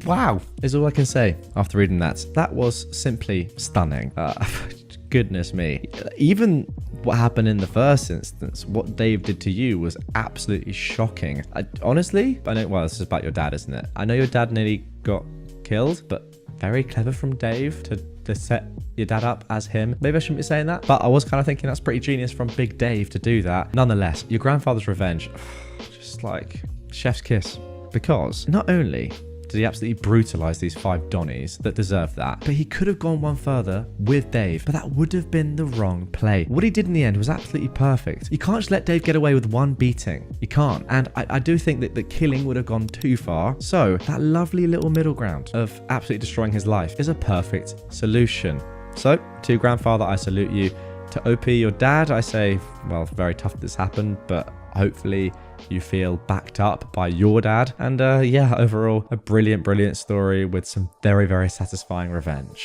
Wow, is all I can say after reading that. That was simply stunning. Goodness me. Even what happened in the first instance, what Dave did to you was absolutely shocking. Honestly, I know, well, this is about your dad, isn't it? I know your dad nearly got killed, but very clever from Dave to set your dad up as him. Maybe I shouldn't be saying that, but I was kind of thinking that's pretty genius from Big Dave to do that. Nonetheless, your grandfather's revenge, just like chef's kiss. Because not only did he absolutely brutalize these 5 Donnies that deserved that, but he could have gone one further with Dave, but that would have been the wrong play. What he did in the end was absolutely perfect. You can't just let Dave get away with one beating. You can't. And I do think that the killing would have gone too far. So that lovely little middle ground of absolutely destroying his life is a perfect solution. So to your grandfather, I salute you. To OP, your dad, I say, well, very tough that this happened, but hopefully you feel backed up by your dad. And yeah, overall, a brilliant, brilliant story with some very, very satisfying revenge.